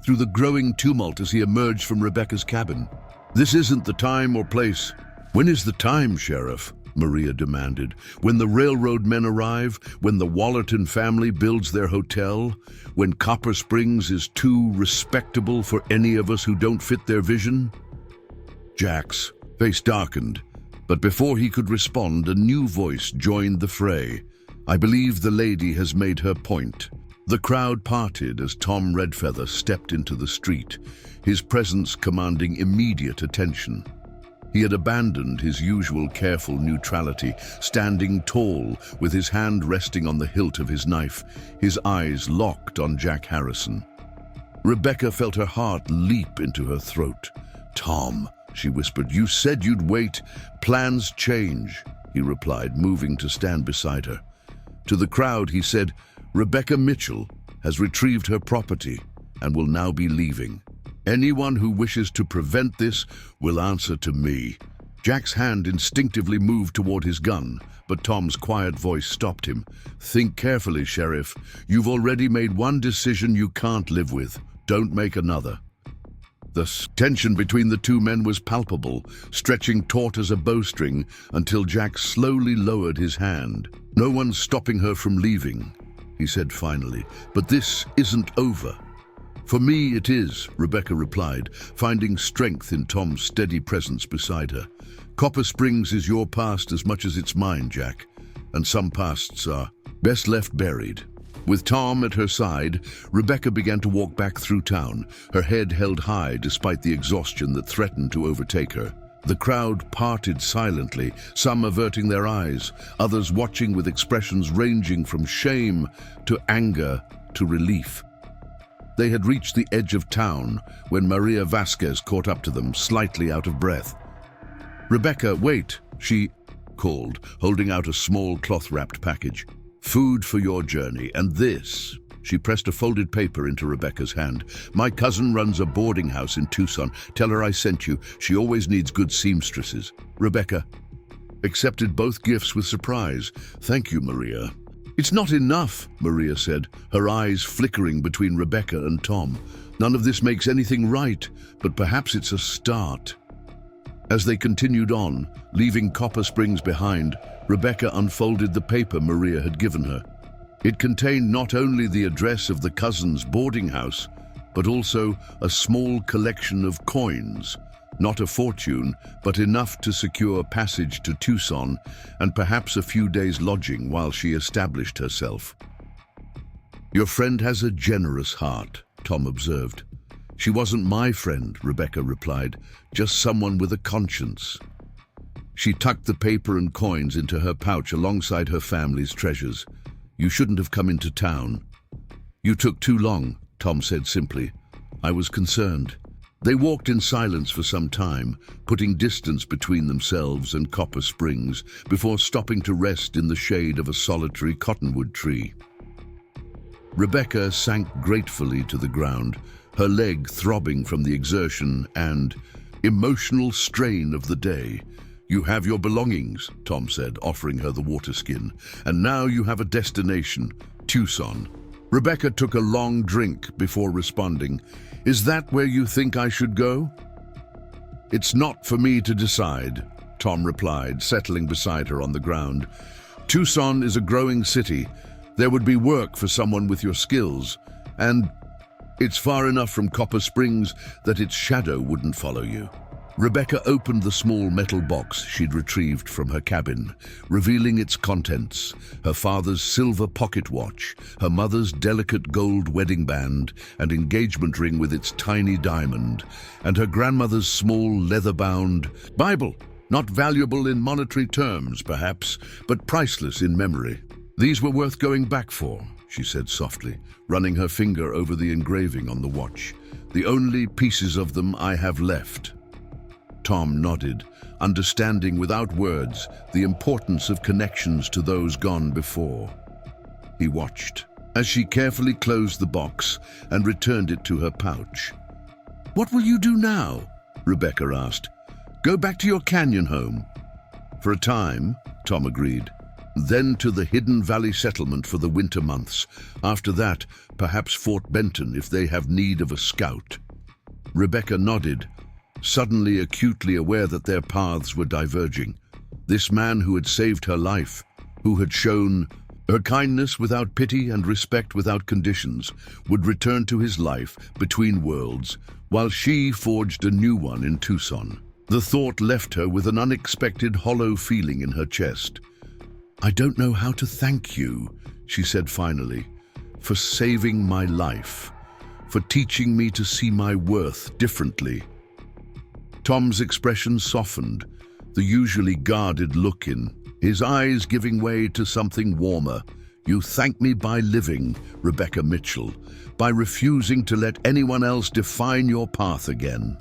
through the growing tumult as he emerged from Rebecca's cabin. "This isn't the time or place." "When is the time, Sheriff?" Maria demanded. "When the railroad men arrive? When the Wallerton family builds their hotel? When Copper Springs is too respectable for any of us who don't fit their vision?" Jack's face darkened, but before he could respond, a new voice joined the fray. "I believe the lady has made her point." The crowd parted as Tom Redfeather stepped into the street, his presence commanding immediate attention. He had abandoned his usual careful neutrality, standing tall with his hand resting on the hilt of his knife, his eyes locked on Jack Harrison. Rebecca felt her heart leap into her throat. "Tom," she whispered, "you said you'd wait. Plans change," he replied, moving to stand beside her. To the crowd, he said, "Rebecca Mitchell has retrieved her property and will now be leaving. Anyone who wishes to prevent this will answer to me." Jack's hand instinctively moved toward his gun, but Tom's quiet voice stopped him. "Think carefully, Sheriff. You've already made one decision you can't live with. Don't make another." The tension between the two men was palpable, stretching taut as a bowstring until Jack slowly lowered his hand. "No one's stopping her from leaving," he said finally, "but this isn't over." "For me it is," Rebecca replied, finding strength in Tom's steady presence beside her. "Copper Springs is your past as much as it's mine, Jack, and some pasts are best left buried." With Tom at her side, Rebecca began to walk back through town, her head held high despite the exhaustion that threatened to overtake her. The crowd parted silently, some averting their eyes, others watching with expressions ranging from shame to anger to relief. They had reached the edge of town when Maria Vasquez caught up to them, slightly out of breath. "Rebecca, wait," she called, holding out a small cloth-wrapped package. "Food for your journey, and this." She pressed a folded paper into Rebecca's hand. "My cousin runs a boarding house in Tucson. Tell her I sent you. She always needs good seamstresses." Rebecca accepted both gifts with surprise. "Thank you, Maria." "It's not enough," Maria said, her eyes flickering between Rebecca and Tom. "None of this makes anything right, but perhaps it's a start." As they continued on, leaving Copper Springs behind, Rebecca unfolded the paper Maria had given her. It contained not only the address of the cousins' boarding house, but also a small collection of coins. Not a fortune, but enough to secure passage to Tucson and perhaps a few days' lodging while she established herself. "Your friend has a generous heart," Tom observed. "She wasn't my friend," Rebecca replied, "just someone with a conscience." She tucked the paper and coins into her pouch alongside her family's treasures. "You shouldn't have come into town." "You took too long," Tom said simply. "I was concerned." They walked in silence for some time, putting distance between themselves and Copper Springs before stopping to rest in the shade of a solitary cottonwood tree. Rebecca sank gratefully to the ground, her leg throbbing from the exertion and emotional strain of the day. "You have your belongings," Tom said, offering her the water skin. "And now you have a destination, Tucson." Rebecca took a long drink before responding. "Is that where you think I should go?" "It's not for me to decide," Tom replied, settling beside her on the ground. "Tucson is a growing city. There would be work for someone with your skills, and it's far enough from Copper Springs that its shadow wouldn't follow you." Rebecca opened the small metal box she'd retrieved from her cabin, revealing its contents: her father's silver pocket watch, her mother's delicate gold wedding band and engagement ring with its tiny diamond, and her grandmother's small leather-bound Bible, not valuable in monetary terms, perhaps, but priceless in memory. "These were worth going back for," she said softly, running her finger over the engraving on the watch. "The only pieces of them I have left." Tom nodded, understanding without words the importance of connections to those gone before. He watched as she carefully closed the box and returned it to her pouch. "What will you do now?" Rebecca asked. "Go back to your canyon home?" "For a time," Tom agreed. "Then to the Hidden Valley settlement for the winter months. After that, perhaps Fort Benton if they have need of a scout." Rebecca nodded, suddenly acutely aware that their paths were diverging. This man who had saved her life, who had shown her kindness without pity and respect without conditions, would return to his life between worlds, while she forged a new one in Tucson. The thought left her with an unexpected hollow feeling in her chest. "I don't know how to thank you," she said finally, "for saving my life, for teaching me to see my worth differently." Tom's expression softened, the usually guarded look in his eyes giving way to something warmer. "You thank me by living, Rebecca Mitchell, by refusing to let anyone else define your path again."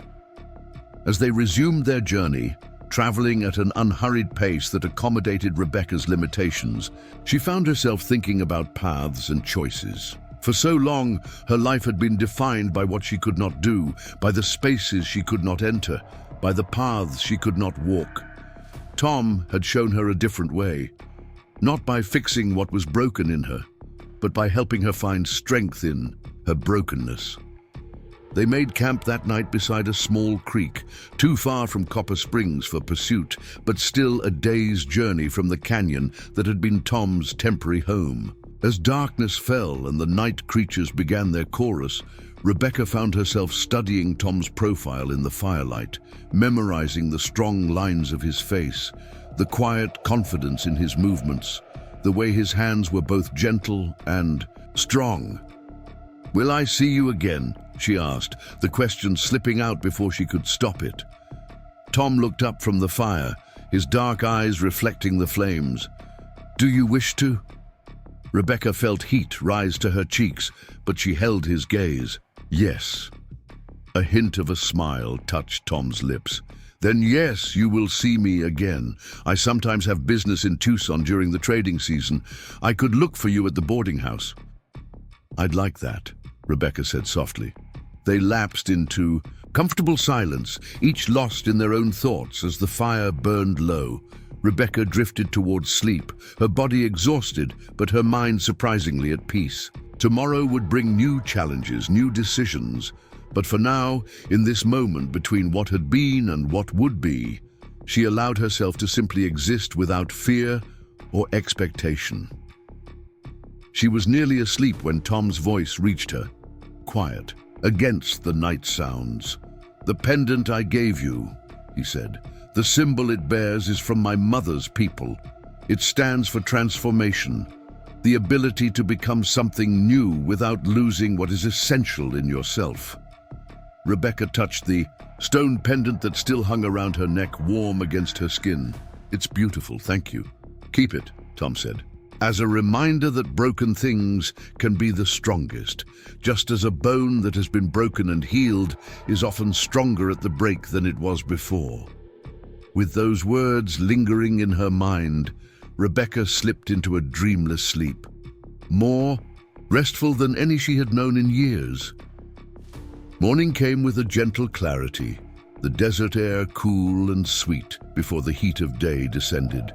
As they resumed their journey, traveling at an unhurried pace that accommodated Rebecca's limitations, she found herself thinking about paths and choices. For so long, her life had been defined by what she could not do, by the spaces she could not enter, by the paths she could not walk. Tom had shown her a different way, not by fixing what was broken in her, but by helping her find strength in her brokenness. They made camp that night beside a small creek, too far from Copper Springs for pursuit, but still a day's journey from the canyon that had been Tom's temporary home. As darkness fell and the night creatures began their chorus, Rebecca found herself studying Tom's profile in the firelight, memorizing the strong lines of his face, the quiet confidence in his movements, the way his hands were both gentle and strong. "Will I see you again?" she asked, the question slipping out before she could stop it. Tom looked up from the fire, his dark eyes reflecting the flames. "Do you wish to?" Rebecca felt heat rise to her cheeks, but she held his gaze. "Yes." A hint of a smile touched Tom's lips. "Then yes, you will see me again. I sometimes have business in Tucson during the trading season. I could look for you at the boarding house." "I'd like that," Rebecca said softly. They lapsed into comfortable silence, each lost in their own thoughts as the fire burned low. Rebecca drifted towards sleep, her body exhausted, but her mind surprisingly at peace. Tomorrow would bring new challenges, new decisions, but for now, in this moment between what had been and what would be, she allowed herself to simply exist without fear or expectation. She was nearly asleep when Tom's voice reached her, quiet, against the night sounds. "The pendant I gave you," he said. "The symbol it bears is from my mother's people. It stands for transformation, the ability to become something new without losing what is essential in yourself." Rebecca touched the stone pendant that still hung around her neck, warm against her skin. "It's beautiful, thank you." "Keep it," Tom said, "as a reminder that broken things can be the strongest, just as a bone that has been broken and healed is often stronger at the break than it was before." With those words lingering in her mind, Rebecca slipped into a dreamless sleep, more restful than any she had known in years. Morning came with a gentle clarity, the desert air cool and sweet before the heat of day descended.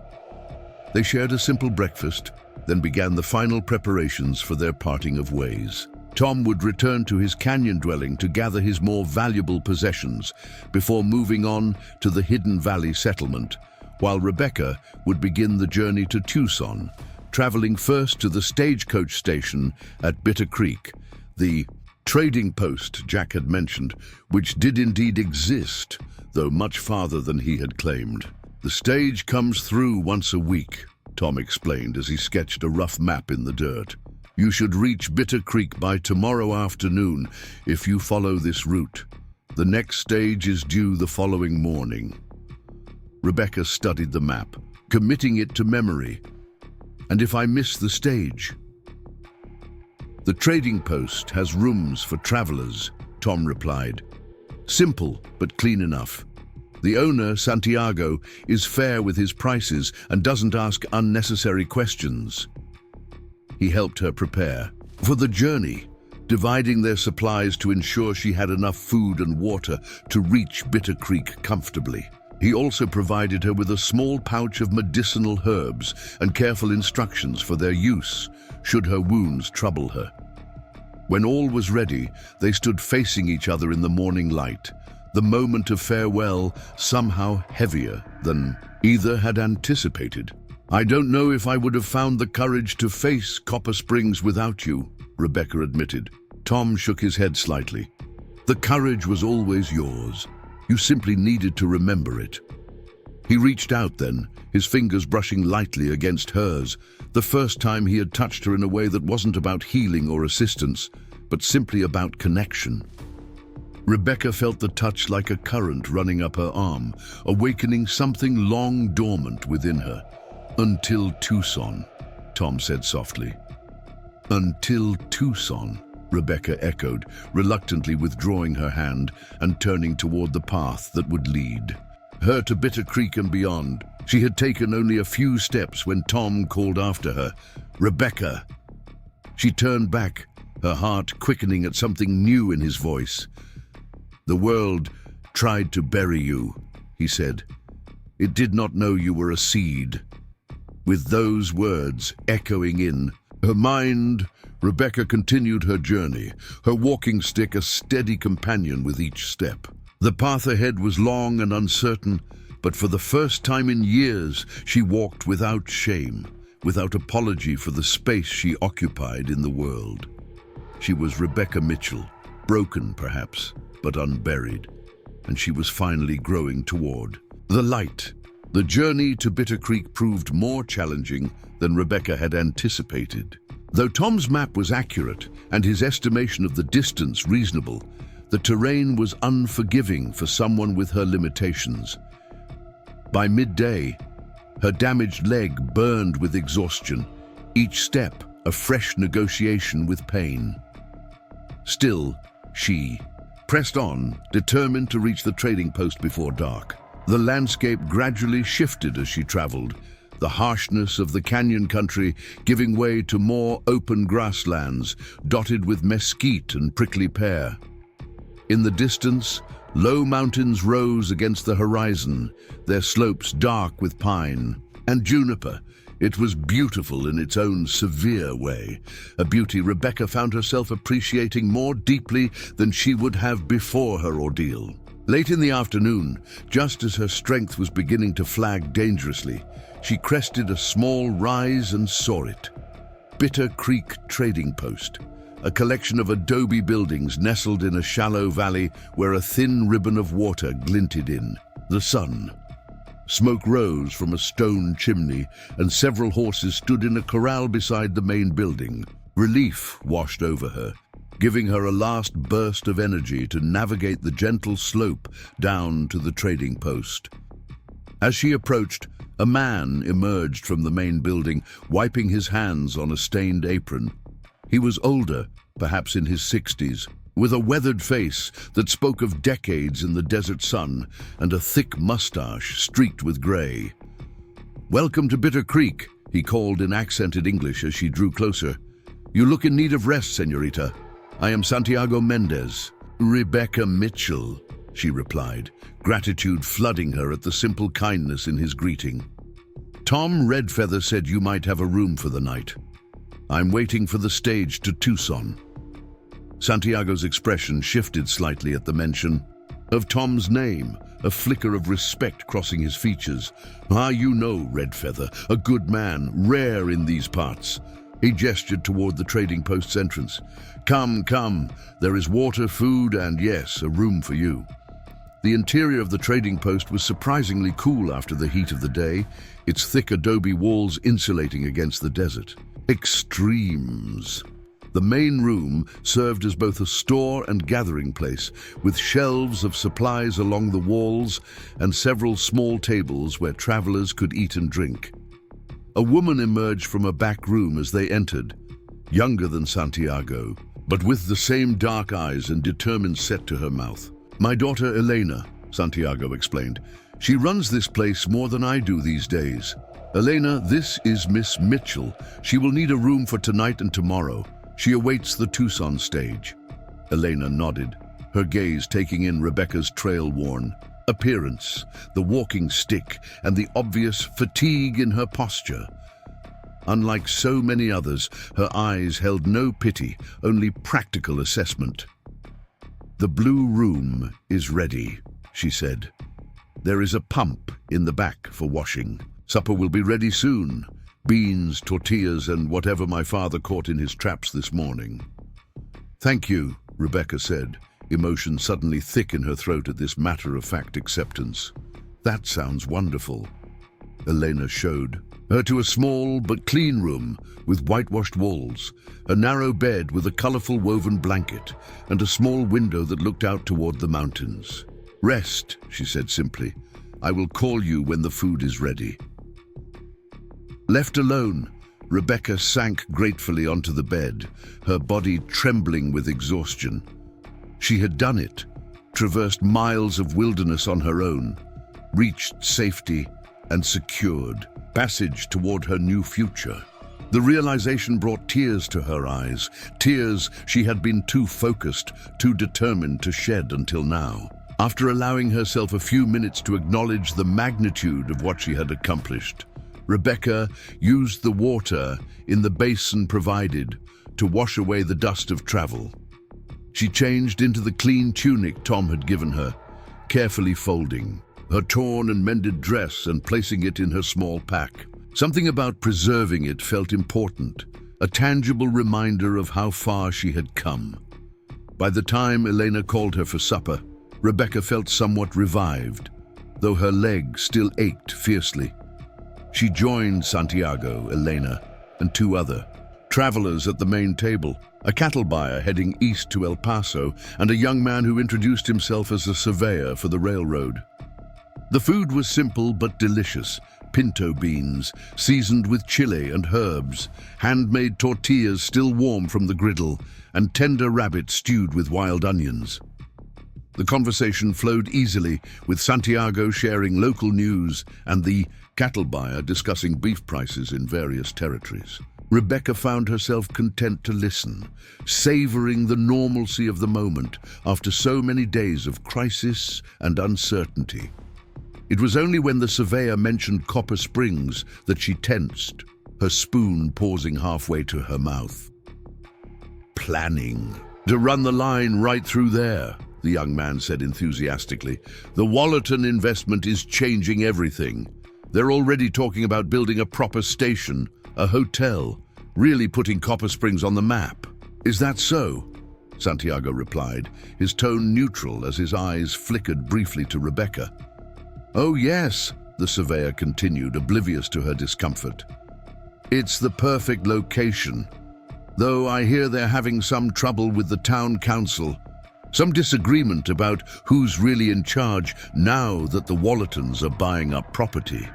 They shared a simple breakfast, then began the final preparations for their parting of ways. Tom would return to his canyon dwelling to gather his more valuable possessions before moving on to the Hidden Valley settlement, while Rebecca would begin the journey to Tucson, traveling first to the stagecoach station at Bitter Creek, the trading post Jack had mentioned, which did indeed exist, though much farther than he had claimed. "The stage comes through once a week," Tom explained as he sketched a rough map in the dirt. "You should reach Bitter Creek by tomorrow afternoon if you follow this route. The next stage is due the following morning." Rebecca studied the map, committing it to memory. "And if I miss the stage?" "The trading post has rooms for travelers," Tom replied. "Simple, but clean enough. The owner, Santiago, is fair with his prices and doesn't ask unnecessary questions." He helped her prepare for the journey, dividing their supplies to ensure she had enough food and water to reach Bitter Creek comfortably. He also provided her with a small pouch of medicinal herbs and careful instructions for their use, should her wounds trouble her. When all was ready, they stood facing each other in the morning light, the moment of farewell somehow heavier than either had anticipated. "I don't know if I would have found the courage to face Copper Springs without you," Rebecca admitted. Tom shook his head slightly. "The courage was always yours. You simply needed to remember it." He reached out then, his fingers brushing lightly against hers, the first time he had touched her in a way that wasn't about healing or assistance, but simply about connection. Rebecca felt the touch like a current running up her arm, awakening something long dormant within her. "Until Tucson," Tom said softly. "Until Tucson," Rebecca echoed, reluctantly withdrawing her hand and turning toward the path that would lead her to Bitter Creek and beyond. She had taken only a few steps when Tom called after her, "Rebecca!" She turned back, her heart quickening at something new in his voice. "The world tried to bury you," he said. "It did not know you were a seed." With those words echoing in her mind, Rebecca continued her journey, her walking stick a steady companion with each step. The path ahead was long and uncertain, but for the first time in years, she walked without shame, without apology for the space she occupied in the world. She was Rebecca Mitchell, broken perhaps, but unburied, and she was finally growing toward the light. The journey to Bitter Creek proved more challenging than Rebecca had anticipated. Though Tom's map was accurate and his estimation of the distance reasonable, the terrain was unforgiving for someone with her limitations. By midday, her damaged leg burned with exhaustion, each step a fresh negotiation with pain. Still, she pressed on, determined to reach the trading post before dark. The landscape gradually shifted as she traveled, the harshness of the canyon country giving way to more open grasslands dotted with mesquite and prickly pear. In the distance, low mountains rose against the horizon, their slopes dark with pine and juniper. It was beautiful in its own severe way, a beauty Rebecca found herself appreciating more deeply than she would have before her ordeal. Late in the afternoon, just as her strength was beginning to flag dangerously, she crested a small rise and saw it. Bitter Creek Trading Post, a collection of adobe buildings nestled in a shallow valley where a thin ribbon of water glinted in the sun. Smoke rose from a stone chimney, and several horses stood in a corral beside the main building. Relief washed over her. giving her a last burst of energy to navigate the gentle slope down to the trading post. As she approached, a man emerged from the main building, wiping his hands on a stained apron. He was older, perhaps in his 60s, with a weathered face that spoke of decades in the desert sun and a thick mustache streaked with gray. "Welcome to Bitter Creek," he called in accented English as she drew closer. "You look in need of rest, señorita. I am Santiago Mendez." "Rebecca Mitchell," she replied, gratitude flooding her at the simple kindness in his greeting. "Tom Redfeather said you might have a room for the night. I'm waiting for the stage to Tucson." Santiago's expression shifted slightly at the mention of Tom's name, a flicker of respect crossing his features. "Ah, you know, Redfeather, a good man, rare in these parts." He gestured toward the trading post's entrance. "Come, come, there is water, food, and yes, a room for you." The interior of the trading post was surprisingly cool after the heat of the day, its thick adobe walls insulating against the desert. Extremes. The main room served as both a store and gathering place, with shelves of supplies along the walls and several small tables where travelers could eat and drink. A woman emerged from a back room as they entered, younger than Santiago, but with the same dark eyes and determined set to her mouth. "My daughter Elena," Santiago explained. "She runs this place more than I do these days. Elena, this is Miss Mitchell. She will need a room for tonight and tomorrow. She awaits the Tucson stage." Elena nodded, her gaze taking in Rebecca's trail-worn appearance, the walking stick, and the obvious fatigue in her posture. Unlike so many others, her eyes held no pity, only practical assessment. "The blue room is ready," she said. "There is a pump in the back for washing. Supper will be ready soon. Beans, tortillas, and whatever my father caught in his traps this morning." "Thank you," Rebecca said, emotion suddenly thick in her throat at this matter-of-fact acceptance. "That sounds wonderful." Elena showed her to a small but clean room with whitewashed walls, a narrow bed with a colorful woven blanket, and a small window that looked out toward the mountains. "Rest," she said simply. "I will call you when the food is ready." Left alone, Rebecca sank gratefully onto the bed, her body trembling with exhaustion. She had done it, traversed miles of wilderness on her own, reached safety and secured passage toward her new future. The realization brought tears to her eyes, tears she had been too focused, too determined to shed until now. After allowing herself a few minutes to acknowledge the magnitude of what she had accomplished, Rebecca used the water in the basin provided to wash away the dust of travel. She changed into the clean tunic Tom had given her, carefully folding her torn and mended dress and placing it in her small pack. Something about preserving it felt important, a tangible reminder of how far she had come. By the time Elena called her for supper, Rebecca felt somewhat revived, though her leg still ached fiercely. She joined Santiago, Elena, and two other travelers at the main table, a cattle buyer heading east to El Paso, and a young man who introduced himself as a surveyor for the railroad. The food was simple but delicious: pinto beans, seasoned with chili and herbs, handmade tortillas still warm from the griddle, and tender rabbit stewed with wild onions. The conversation flowed easily, with Santiago sharing local news and the cattle buyer discussing beef prices in various territories. Rebecca found herself content to listen, savoring the normalcy of the moment after so many days of crisis and uncertainty. It was only when the surveyor mentioned Copper Springs that she tensed, her spoon pausing halfway to her mouth. "Planning to run the line right through there," the young man said enthusiastically. "The Wallerton investment is changing everything. They're already talking about building a proper station, a hotel, really putting Copper Springs on the map." "Is that so?" Santiago replied, his tone neutral as his eyes flickered briefly to Rebecca. "Oh yes," the surveyor continued, oblivious to her discomfort. "It's the perfect location. though I hear they're having some trouble with the town council. Some disagreement about who's really in charge now that the Walletons are buying up property.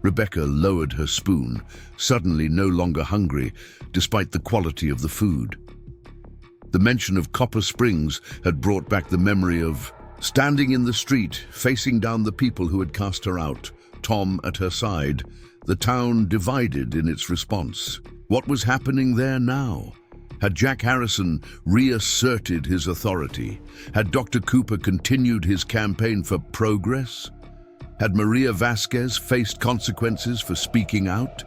Rebecca lowered her spoon, suddenly no longer hungry, despite the quality of the food. The mention of Copper Springs had brought back the memory of standing in the street, facing down the people who had cast her out, Tom at her side, the town divided in its response. What was happening there now? Had Jack Harrison reasserted his authority? Had Dr. Cooper continued his campaign for progress? Had Maria Vasquez faced consequences for speaking out?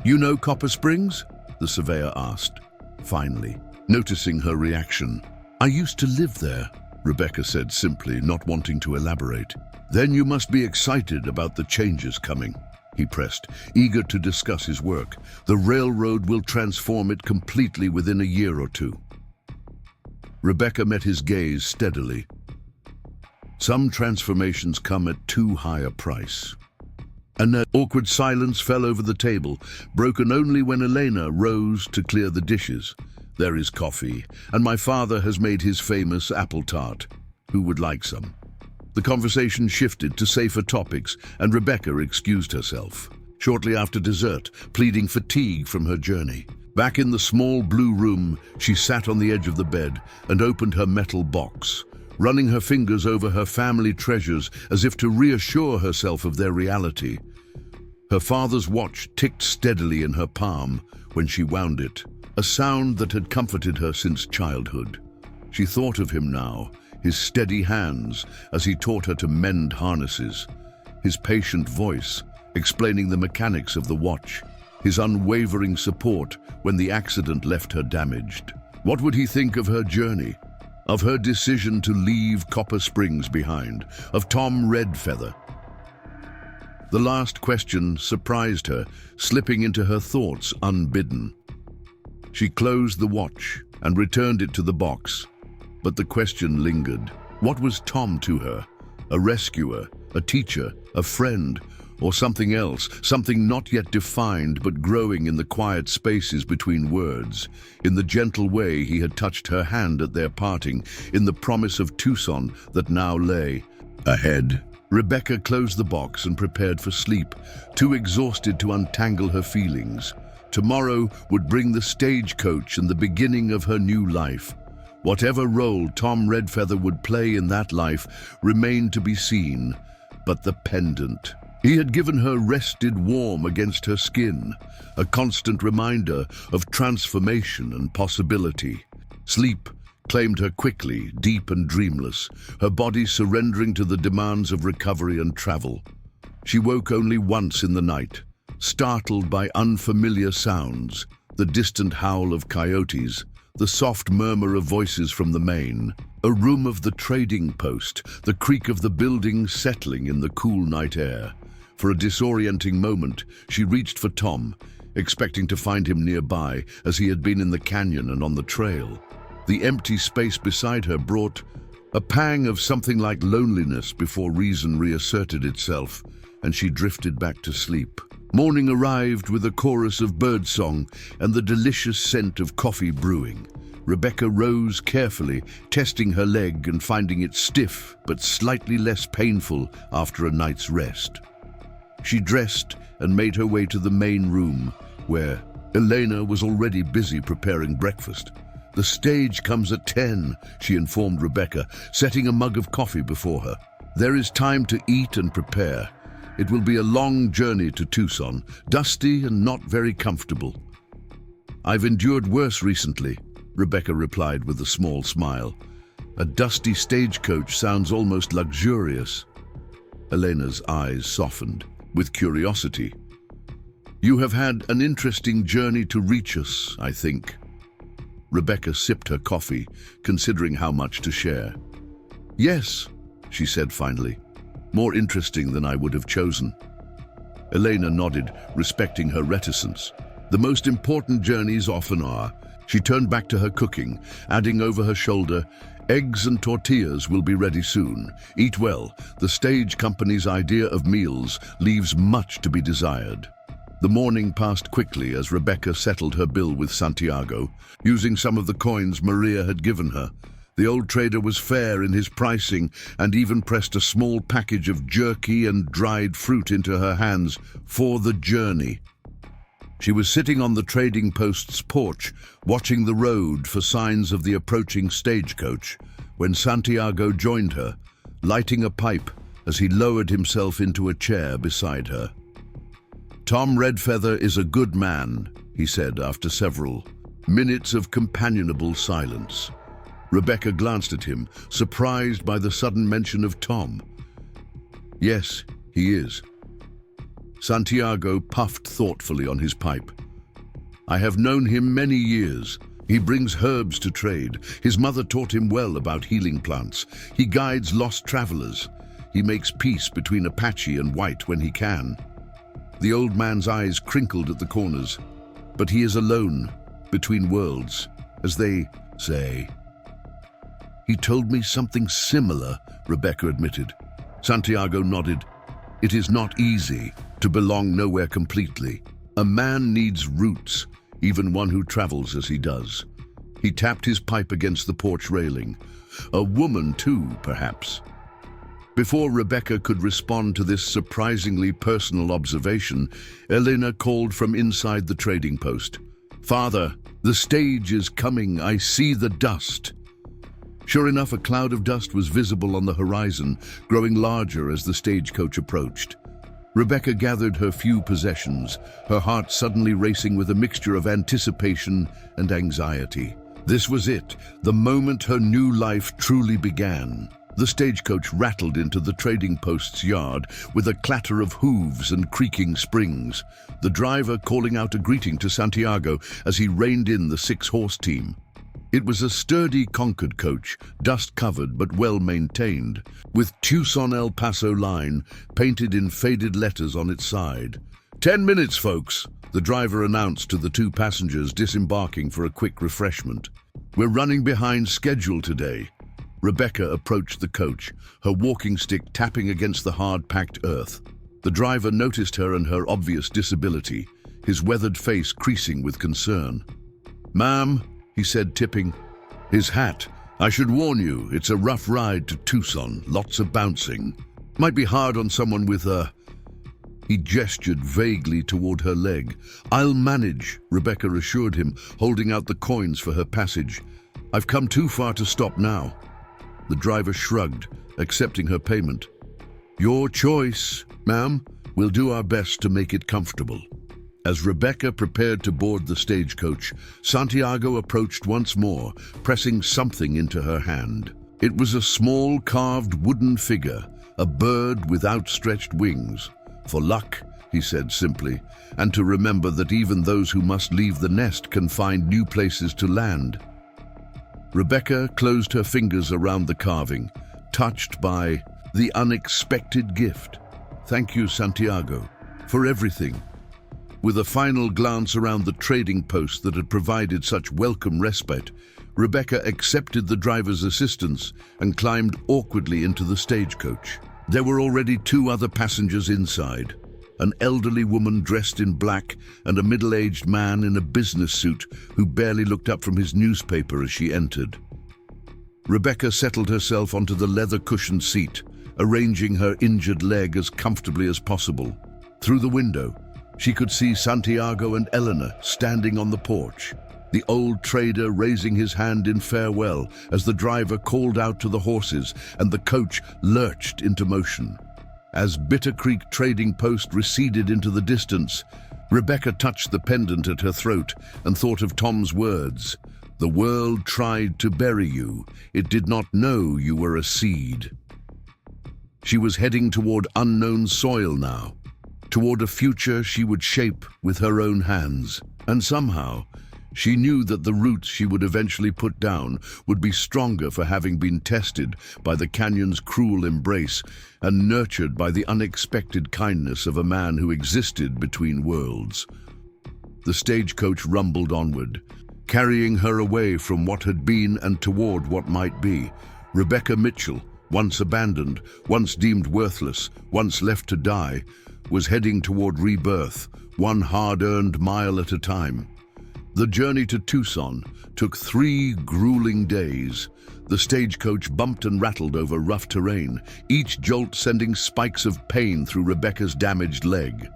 "You know Copper Springs?" the surveyor asked, finally, noticing her reaction. "I used to live there," Rebecca said simply, not wanting to elaborate. "Then you must be excited about the changes coming," he pressed, eager to discuss his work. "The railroad will transform it completely within a year or two." Rebecca met his gaze steadily. "Some transformations come at too high a price." An awkward silence fell over the table, broken only when Elena rose to clear the dishes. "There is coffee, and my father has made his famous apple tart. Who would like some?" The conversation shifted to safer topics, and Rebecca excused herself. Shortly after dessert, pleading fatigue from her journey. Back in the small blue room, she sat on the edge of the bed and opened her metal box, running her fingers over her family treasures as if to reassure herself of their reality. Her father's watch ticked steadily in her palm when she wound it, a sound that had comforted her since childhood. She thought of him now, his steady hands as he taught her to mend harnesses, his patient voice explaining the mechanics of the watch, his unwavering support when the accident left her damaged. What would he think of her journey? Of her decision to leave Copper Springs behind, of Tom Redfeather? The last question surprised her, slipping into her thoughts unbidden. She closed the watch and returned it to the box, but the question lingered. What was Tom to her? A rescuer, a teacher, a friend, or something else, something not yet defined but growing in the quiet spaces between words, in the gentle way he had touched her hand at their parting, in the promise of Tucson that now lay ahead. Rebecca closed the box and prepared for sleep, too exhausted to untangle her feelings. Tomorrow would bring the stagecoach and the beginning of her new life. Whatever role Tom Redfeather would play in that life remained to be seen, but the pendant. He had given her rested warm against her skin, a constant reminder of transformation and possibility. Sleep claimed her quickly, deep and dreamless, her body surrendering to the demands of recovery and travel. She woke only once in the night, startled by unfamiliar sounds, the distant howl of coyotes, the soft murmur of voices from the main, a room of the trading post, the creak of the building settling in the cool night air. For a disorienting moment, she reached for Tom, expecting to find him nearby as he had been in the canyon and on the trail. The empty space beside her brought a pang of something like loneliness before reason reasserted itself, and she drifted back to sleep. Morning arrived with a chorus of birdsong and the delicious scent of coffee brewing. Rebecca rose carefully, testing her leg and finding it stiff but slightly less painful after a night's rest. She dressed and made her way to the main room, where Elena was already busy preparing breakfast. "The stage comes at 10, she informed Rebecca, setting a mug of coffee before her. "There is time to eat and prepare. It will be a long journey to Tucson, dusty and not very comfortable." "I've endured worse recently," Rebecca replied with a small smile. "A dusty stagecoach sounds almost luxurious." Elena's eyes softened with curiosity. "You have had an interesting journey to reach us, I think." Rebecca sipped her coffee, considering how much to share. "Yes," she said finally. "More interesting than I would have chosen." Elena nodded, respecting her reticence. "The most important journeys often are." She turned back to her cooking, adding over her shoulder, "Eggs and tortillas will be ready soon. Eat well. The stage company's idea of meals leaves much to be desired." The morning passed quickly as Rebecca settled her bill with Santiago, using some of the coins Maria had given her. The old trader was fair in his pricing and even pressed a small package of jerky and dried fruit into her hands for the journey. She was sitting on the trading post's porch, watching the road for signs of the approaching stagecoach, when Santiago joined her, lighting a pipe as he lowered himself into a chair beside her. "Tom Redfeather is a good man," he said after several minutes of companionable silence. Rebecca glanced at him, surprised by the sudden mention of Tom. "Yes, he is." Santiago puffed thoughtfully on his pipe. "I have known him many years. He brings herbs to trade. His mother taught him well about healing plants. He guides lost travelers. He makes peace between Apache and white when he can." The old man's eyes crinkled at the corners. "But he is alone, between worlds, as they say." "He told me something similar," Rebecca admitted. Santiago nodded. "It is not easy to belong nowhere completely. A man needs roots, even one who travels as he does." He tapped his pipe against the porch railing. "A woman too, perhaps." Before Rebecca could respond to this surprisingly personal observation, Elena called from inside the trading post. "Father, the stage is coming. I see the dust." Sure enough, a cloud of dust was visible on the horizon, growing larger as the stagecoach approached. Rebecca gathered her few possessions, her heart suddenly racing with a mixture of anticipation and anxiety. This was it, the moment her new life truly began. The stagecoach rattled into the trading post's yard with a clatter of hooves and creaking springs, the driver calling out a greeting to Santiago as he reined in the 6-horse team. It was a sturdy Concord coach, dust-covered but well-maintained, with Tucson El Paso line painted in faded letters on its side. 10 minutes, folks," the driver announced to the 2 passengers disembarking for a quick refreshment. "We're running behind schedule today." Rebecca approached the coach, her walking stick tapping against the hard-packed earth. The driver noticed her and her obvious disability, his weathered face creasing with concern. "Ma'am," he said, tipping his hat, "I should warn you, it's a rough ride to Tucson, lots of bouncing. Might be hard on someone with a..." He gestured vaguely toward her leg. "I'll manage," Rebecca assured him, holding out the coins for her passage. "I've come too far to stop now." The driver shrugged, accepting her payment. "Your choice, ma'am. We'll do our best to make it comfortable." As Rebecca prepared to board the stagecoach, Santiago approached once more, pressing something into her hand. It was a small carved wooden figure, a bird with outstretched wings. "For luck," he said simply, "and to remember that even those who must leave the nest can find new places to land." Rebecca closed her fingers around the carving, touched by the unexpected gift. "Thank you, Santiago, for everything." With a final glance around the trading post that had provided such welcome respite, Rebecca accepted the driver's assistance and climbed awkwardly into the stagecoach. There were already 2 other passengers inside, an elderly woman dressed in black and a middle-aged man in a business suit who barely looked up from his newspaper as she entered. Rebecca settled herself onto the leather-cushioned seat, arranging her injured leg as comfortably as possible. Through the window, she could see Santiago and Elena standing on the porch, the old trader raising his hand in farewell as the driver called out to the horses and the coach lurched into motion. As Bitter Creek trading post receded into the distance, Rebecca touched the pendant at her throat and thought of Tom's words. "The world tried to bury you. It did not know you were a seed." She was heading toward unknown soil now, toward a future she would shape with her own hands. And somehow, she knew that the roots she would eventually put down would be stronger for having been tested by the canyon's cruel embrace and nurtured by the unexpected kindness of a man who existed between worlds. The stagecoach rumbled onward, carrying her away from what had been and toward what might be. Rebecca Mitchell, once abandoned, once deemed worthless, once left to die, was heading toward rebirth, one hard-earned mile at a time. The journey to Tucson took 3 grueling days. The stagecoach bumped and rattled over rough terrain, each jolt sending spikes of pain through Rebecca's damaged leg.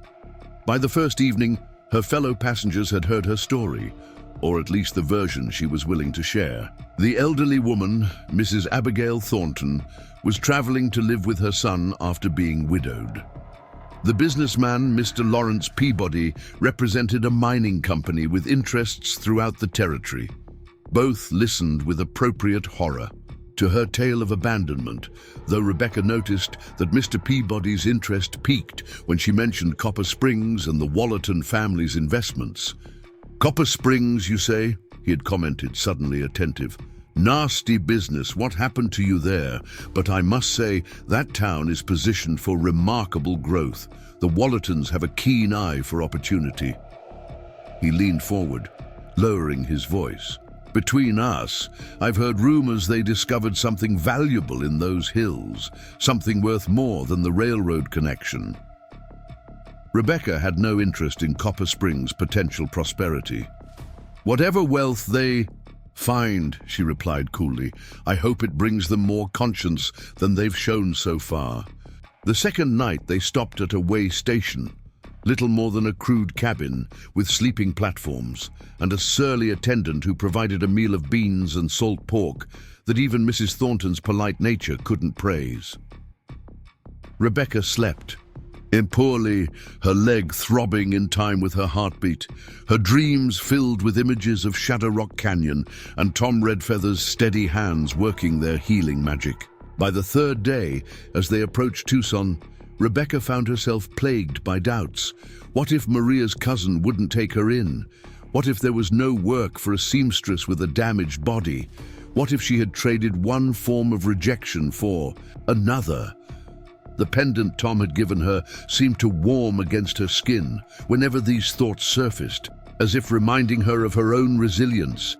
By the first evening, her fellow passengers had heard her story, or at least the version she was willing to share. The elderly woman, Mrs. Abigail Thornton, was traveling to live with her son after being widowed. The businessman, Mr. Lawrence Peabody, represented a mining company with interests throughout the territory. Both listened with appropriate horror to her tale of abandonment, though Rebecca noticed that Mr. Peabody's interest peaked when she mentioned Copper Springs and the Wallerton family's investments. "Copper Springs, you say?" he had commented, suddenly attentive. "Nasty business, what happened to you there? But I must say, that town is positioned for remarkable growth. The Wallertons have a keen eye for opportunity." He leaned forward, lowering his voice. "Between us, I've heard rumors they discovered something valuable in those hills, something worth more than the railroad connection." Rebecca had no interest in Copper Springs' potential prosperity. "Whatever wealth they find," she replied coolly, "I hope it brings them more conscience than they've shown so far." The second night they stopped at a way station, little more than a crude cabin with sleeping platforms and a surly attendant who provided a meal of beans and salt pork that even Mrs. Thornton's polite nature couldn't praise. Rebecca slept, poorly, her leg throbbing in time with her heartbeat, her dreams filled with images of Shadowrock Canyon and Tom Redfeather's steady hands working their healing magic. By the third day, as they approached Tucson, Rebecca found herself plagued by doubts. What if Maria's cousin wouldn't take her in? What if there was no work for a seamstress with a damaged body? What if she had traded one form of rejection for another? The pendant Tom had given her seemed to warm against her skin whenever these thoughts surfaced, as if reminding her of her own resilience.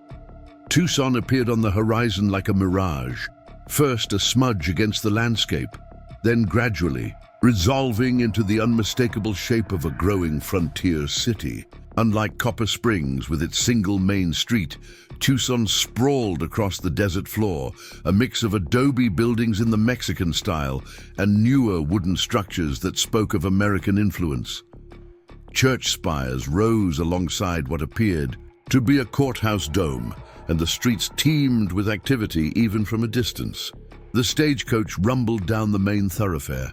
Tucson appeared on the horizon like a mirage, first a smudge against the landscape, then gradually resolving into the unmistakable shape of a growing frontier city. Unlike Copper Springs with its single main street, Tucson sprawled across the desert floor, a mix of adobe buildings in the Mexican style and newer wooden structures that spoke of American influence. Church spires rose alongside what appeared to be a courthouse dome, and the streets teemed with activity even from a distance. The stagecoach rumbled down the main thoroughfare,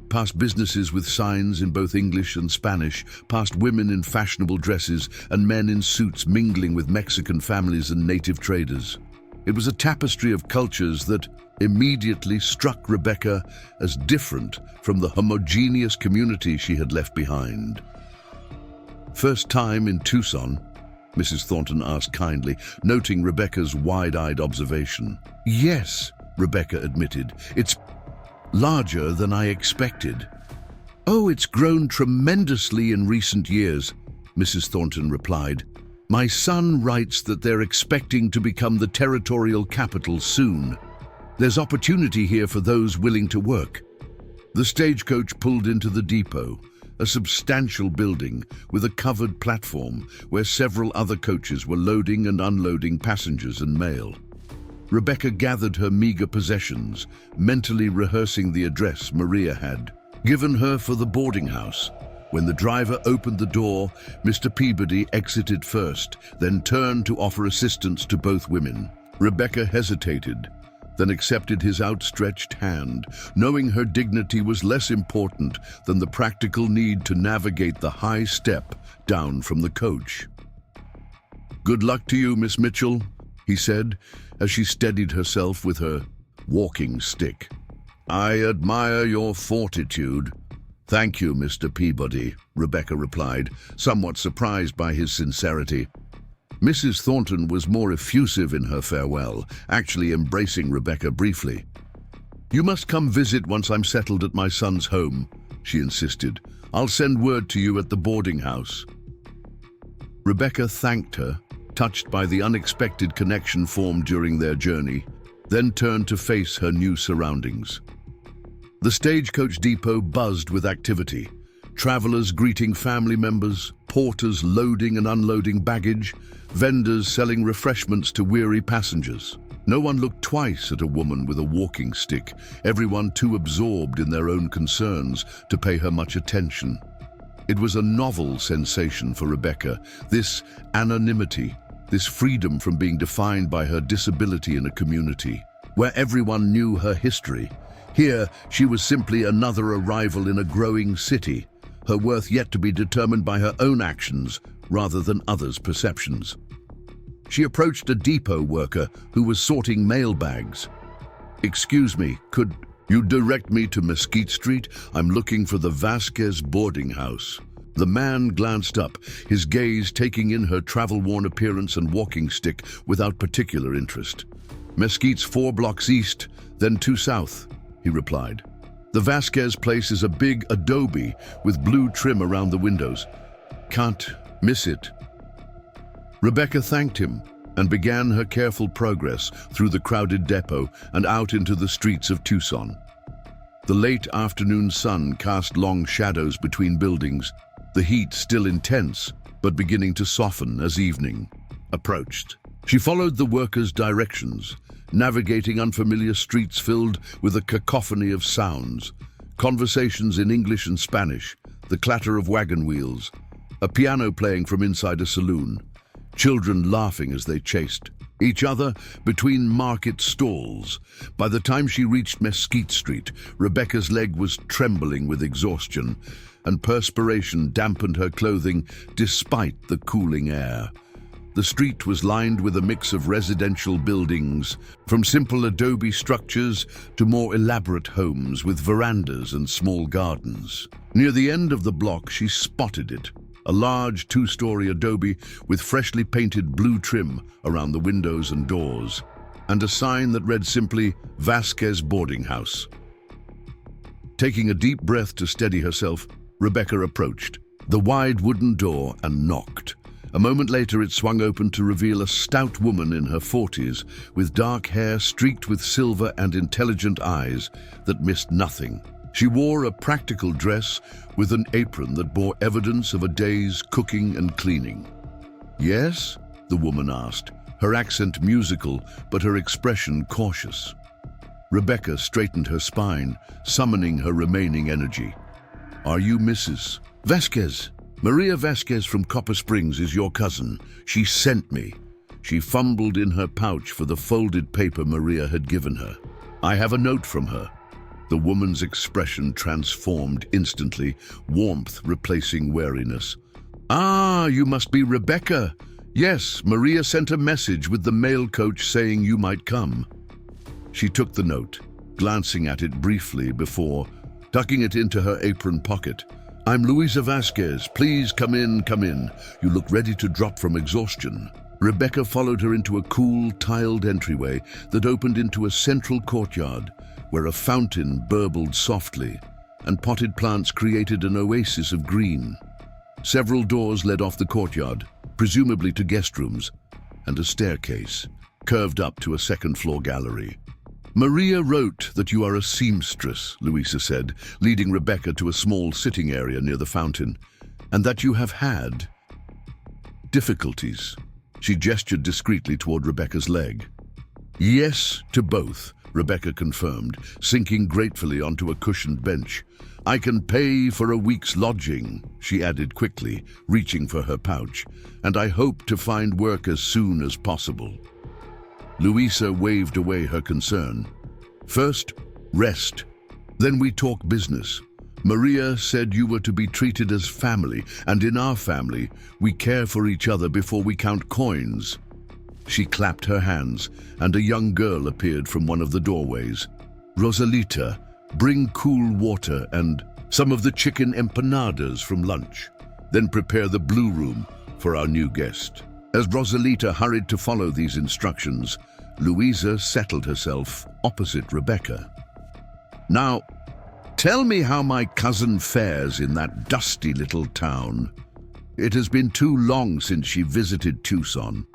past businesses with signs in both English and Spanish, past women in fashionable dresses and men in suits mingling with Mexican families and native traders. It was a tapestry of cultures that immediately struck Rebecca as different from the homogeneous community she had left behind. "First time in Tucson?" Mrs. Thornton asked kindly, noting Rebecca's wide-eyed observation. "Yes," Rebecca admitted. "It's larger than I expected." "Oh, it's grown tremendously in recent years," Mrs. Thornton replied. "My son writes that they're expecting to become the territorial capital soon. There's opportunity here for those willing to work." The stagecoach pulled into the depot, a substantial building with a covered platform where several other coaches were loading and unloading passengers and mail. Rebecca gathered her meager possessions, mentally rehearsing the address Maria had given her for the boarding house. When the driver opened the door, Mr. Peabody exited first, then turned to offer assistance to both women. Rebecca hesitated, then accepted his outstretched hand, knowing her dignity was less important than the practical need to navigate the high step down from the coach. "Good luck to you, Miss Mitchell," he said, as she steadied herself with her walking stick. "I admire your fortitude." "Thank you, Mr. Peabody," Rebecca replied, somewhat surprised by his sincerity. Mrs. Thornton was more effusive in her farewell, actually embracing Rebecca briefly. "You must come visit once I'm settled at my son's home," she insisted. "I'll send word to you at the boarding house." Rebecca thanked her, touched by the unexpected connection formed during their journey, then turned to face her new surroundings. The stagecoach depot buzzed with activity, travelers greeting family members, porters loading and unloading baggage, vendors selling refreshments to weary passengers. No one looked twice at a woman with a walking stick, everyone too absorbed in their own concerns to pay her much attention. It was a novel sensation for Rebecca, this anonymity, this freedom from being defined by her disability in a community, where everyone knew her history. Here, she was simply another arrival in a growing city, her worth yet to be determined by her own actions rather than others' perceptions. She approached a depot worker who was sorting mail bags. "Excuse me, could you direct me to Mesquite Street? I'm looking for the Vasquez boarding house." The man glanced up, his gaze taking in her travel-worn appearance and walking stick without particular interest. "Mesquite's 4 blocks east, then 2 south," he replied. "The Vasquez place is a big adobe with blue trim around the windows. Can't miss it." Rebecca thanked him and began her careful progress through the crowded depot and out into the streets of Tucson. The late afternoon sun cast long shadows between buildings, the heat still intense, but beginning to soften as evening approached. She followed the workers' directions, navigating unfamiliar streets filled with a cacophony of sounds, conversations in English and Spanish, the clatter of wagon wheels, a piano playing from inside a saloon, children laughing as they chased each other between market stalls. By the time she reached Mesquite Street, Rebecca's leg was trembling with exhaustion, and perspiration dampened her clothing despite the cooling air. The street was lined with a mix of residential buildings, from simple adobe structures to more elaborate homes with verandas and small gardens. Near the end of the block, she spotted it, a large 2-story adobe with freshly painted blue trim around the windows and doors, and a sign that read simply, "Vasquez Boarding House." Taking a deep breath to steady herself, Rebecca approached the wide wooden door and knocked. A moment later, it swung open to reveal a stout woman in her 40s, with dark hair streaked with silver and intelligent eyes that missed nothing. She wore a practical dress with an apron that bore evidence of a day's cooking and cleaning. "Yes?" the woman asked, her accent musical, but her expression cautious. Rebecca straightened her spine, summoning her remaining energy. "Are you Mrs. Vasquez? Maria Vasquez from Copper Springs is your cousin. She sent me." She fumbled in her pouch for the folded paper Maria had given her. "I have a note from her." The woman's expression transformed instantly, warmth replacing wariness. "Ah, you must be Rebecca. Yes, Maria sent a message with the mail coach saying you might come." She took the note, glancing at it briefly before tucking it into her apron pocket. "I'm Luisa Vasquez. Please come in, come in. You look ready to drop from exhaustion." Rebecca followed her into a cool, tiled entryway that opened into a central courtyard, where a fountain burbled softly, and potted plants created an oasis of green. Several doors led off the courtyard, presumably to guest rooms, and a staircase curved up to a second-floor gallery. "Maria wrote that you are a seamstress," Luisa said, leading Rebecca to a small sitting area near the fountain, "and that you have had difficulties." She gestured discreetly toward Rebecca's leg. "Yes to both," Rebecca confirmed, sinking gratefully onto a cushioned bench. "I can pay for a week's lodging," she added quickly, reaching for her pouch, "and I hope to find work as soon as possible." Luisa waved away her concern. "First, rest. Then we talk business. Maria said you were to be treated as family, and in our family, we care for each other before we count coins." She clapped her hands, and a young girl appeared from one of the doorways. "Rosalita, bring cool water and some of the chicken empanadas from lunch. Then prepare the blue room for our new guest." As Rosalita hurried to follow these instructions, Luisa settled herself opposite Rebecca. "Now, tell me how my cousin fares in that dusty little town. It has been too long since she visited Tucson."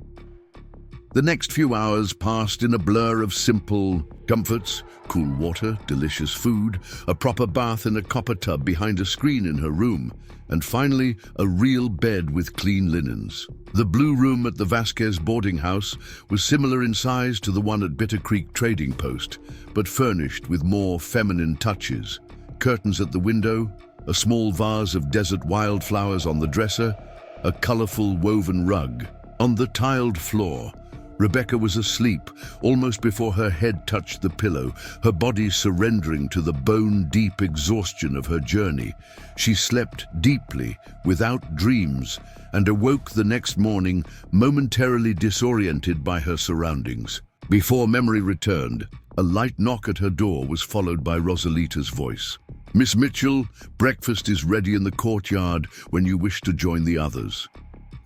The next few hours passed in a blur of simple comforts: cool water, delicious food, a proper bath in a copper tub behind a screen in her room, and finally, a real bed with clean linens. The blue room at the Vasquez boarding house was similar in size to the one at Bitter Creek Trading Post, but furnished with more feminine touches. Curtains at the window, a small vase of desert wildflowers on the dresser, a colorful woven rug. On the tiled floor, Rebecca was asleep almost before her head touched the pillow, her body surrendering to the bone-deep exhaustion of her journey. She slept deeply, without dreams, and awoke the next morning momentarily disoriented by her surroundings. Before memory returned, a light knock at her door was followed by Rosalita's voice. "Miss Mitchell, breakfast is ready in the courtyard when you wish to join the others."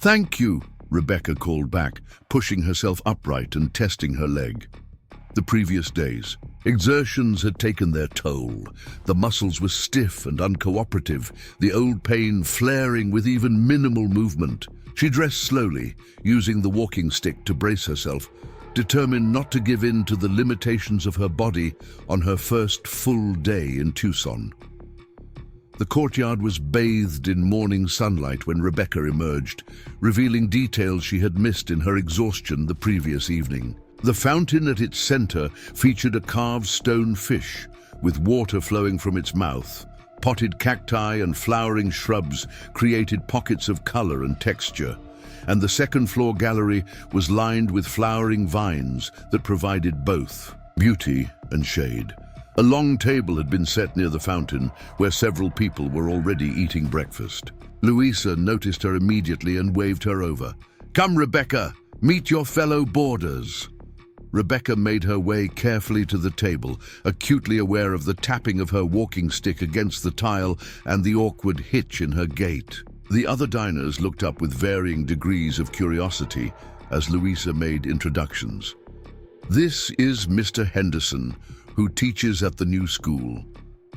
"Thank you," Rebecca called back, pushing herself upright and testing her leg. The previous days, exertions had taken their toll. The muscles were stiff and uncooperative, the old pain flaring with even minimal movement. She dressed slowly, using the walking stick to brace herself, determined not to give in to the limitations of her body on her first full day in Tucson. The courtyard was bathed in morning sunlight when Rebecca emerged, revealing details she had missed in her exhaustion the previous evening. The fountain at its center featured a carved stone fish, with water flowing from its mouth. Potted cacti and flowering shrubs created pockets of color and texture, and the second-floor gallery was lined with flowering vines that provided both beauty and shade. A long table had been set near the fountain, where several people were already eating breakfast. Louisa noticed her immediately and waved her over. "Come, Rebecca, meet your fellow boarders." Rebecca made her way carefully to the table, acutely aware of the tapping of her walking stick against the tile and the awkward hitch in her gait. The other diners looked up with varying degrees of curiosity as Louisa made introductions. "This is Mr. Henderson, who teaches at the new school,"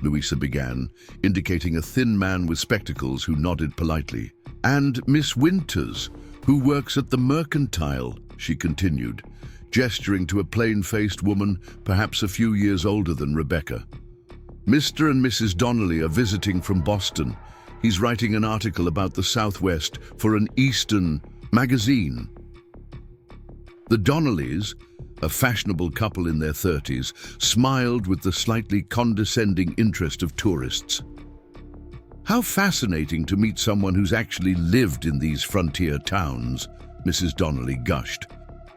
Louisa began, indicating a thin man with spectacles who nodded politely. "And Miss Winters, who works at the mercantile," she continued, gesturing to a plain-faced woman, perhaps a few years older than Rebecca. "Mr. and Mrs. Donnelly are visiting from Boston. He's writing an article about the Southwest for an Eastern magazine." The Donnellys, a fashionable couple in their 30s, smiled with the slightly condescending interest of tourists. "How fascinating to meet someone who's actually lived in these frontier towns," Mrs. Donnelly gushed.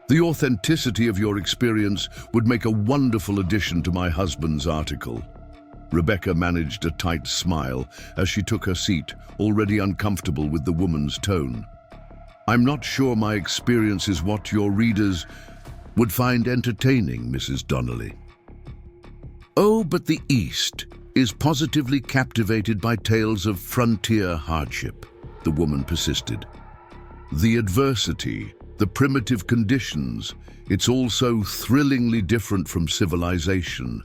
"The authenticity of your experience would make a wonderful addition to my husband's article." Rebecca managed a tight smile as she took her seat, already uncomfortable with the woman's tone. "I'm not sure my experience is what your readers would find entertaining, Mrs. Donnelly." "Oh, but the East is positively captivated by tales of frontier hardship," the woman persisted. "The adversity, the primitive conditions, it's all so thrillingly different from civilization."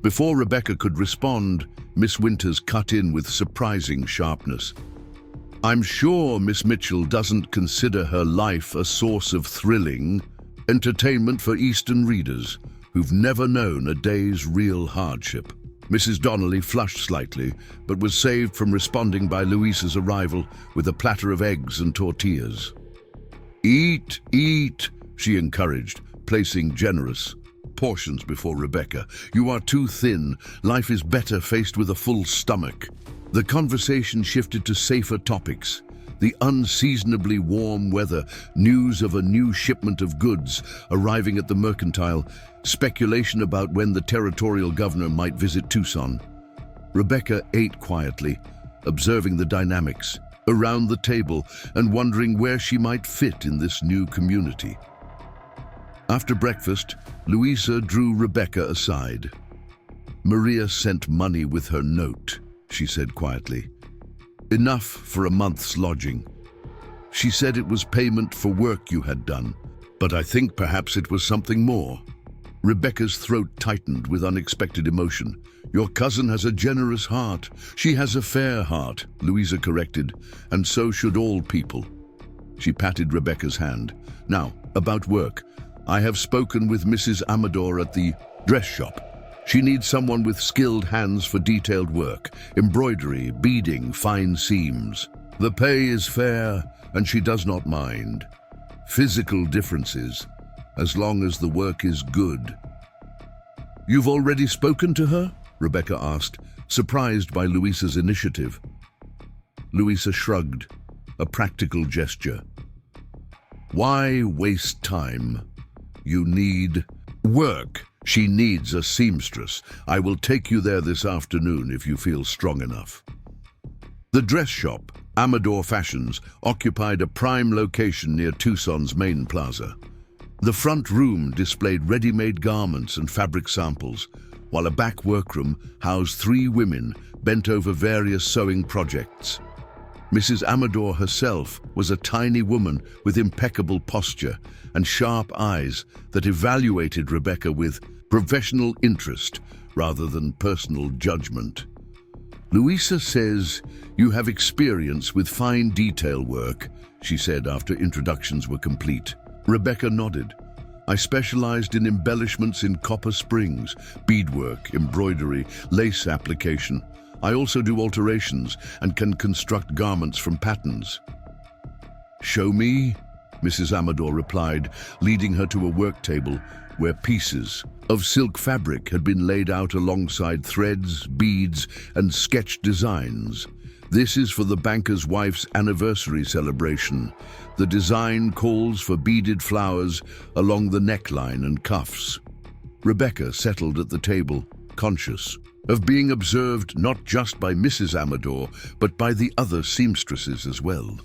Before Rebecca could respond, Miss Winters cut in with surprising sharpness. "I'm sure Miss Mitchell doesn't consider her life a source of thrilling entertainment for Eastern readers who've never known a day's real hardship." Mrs. Donnelly flushed slightly, but was saved from responding by Louisa's arrival with a platter of eggs and tortillas. "Eat, eat," she encouraged, placing generous portions before Rebecca. "You are too thin. Life is better faced with a full stomach." The conversation shifted to safer topics. The unseasonably warm weather, news of a new shipment of goods arriving at the mercantile, speculation about when the territorial governor might visit Tucson. Rebecca ate quietly, observing the dynamics around the table and wondering where she might fit in this new community. After breakfast, Louisa drew Rebecca aside. "Maria sent money with her note," she said quietly. "Enough for a month's lodging. She said it was payment for work you had done, but I think perhaps it was something more." Rebecca's throat tightened with unexpected emotion. "Your cousin has a generous heart." "She has a fair heart," Louisa corrected, "and so should all people." She patted Rebecca's hand. "Now, About work. I have spoken with Mrs. Amador at the dress shop. She needs someone with skilled hands for detailed work, embroidery, beading, fine seams. The pay is fair, and she does not mind. Physical differences, as long as the work is good. You've already spoken to her? Rebecca asked, surprised by Luisa's initiative. Luisa shrugged, a practical gesture. Why waste time? You need work. She needs a seamstress. I will take you there this afternoon if you feel strong enough. The dress shop, Amador Fashions, occupied a prime location near Tucson's main plaza. The front room displayed ready-made garments and fabric samples, while a back workroom housed 3 women bent over various sewing projects. Mrs. Amador herself was a tiny woman with impeccable posture and sharp eyes that evaluated Rebecca with professional interest rather than personal judgment. Luisa says, "You have experience with fine detail work," she said after introductions were complete. Rebecca nodded. I specialized in embellishments in copper springs, beadwork, embroidery, lace application. I also do alterations and can construct garments from patterns. Show me, Mrs. Amador replied, leading her to a work table where pieces of silk fabric had been laid out alongside threads, beads, and sketch designs. This is for the banker's wife's anniversary celebration. The design calls for beaded flowers along the neckline and cuffs. Rebecca settled at the table, conscious of being observed not just by Mrs. Amador, but by the other seamstresses as well.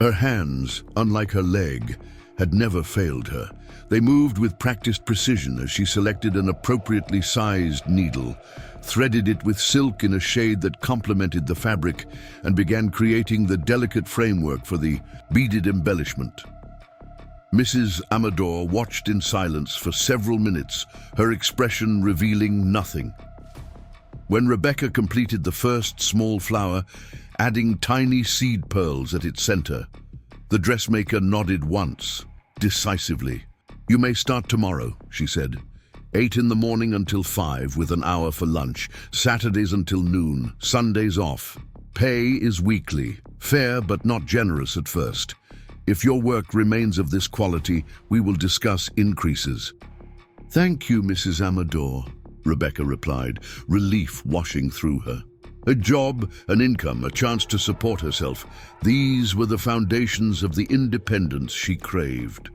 Her hands, unlike her leg, had never failed her. They moved with practiced precision as she selected an appropriately sized needle, threaded it with silk in a shade that complemented the fabric, and began creating the delicate framework for the beaded embellishment. Mrs. Amador watched in silence for several minutes, her expression revealing nothing. When Rebecca completed the first small flower, adding tiny seed pearls at its center, the dressmaker nodded once, decisively. "You may start tomorrow," she said. 8 in the morning until 5 with an hour for lunch, Saturdays until noon, Sundays off. Pay is weekly, fair but not generous at first. If your work remains of this quality, we will discuss increases. "Thank you, Mrs. Amador," Rebecca replied, relief washing through her. A job, an income, a chance to support herself. These were the foundations of the independence she craved.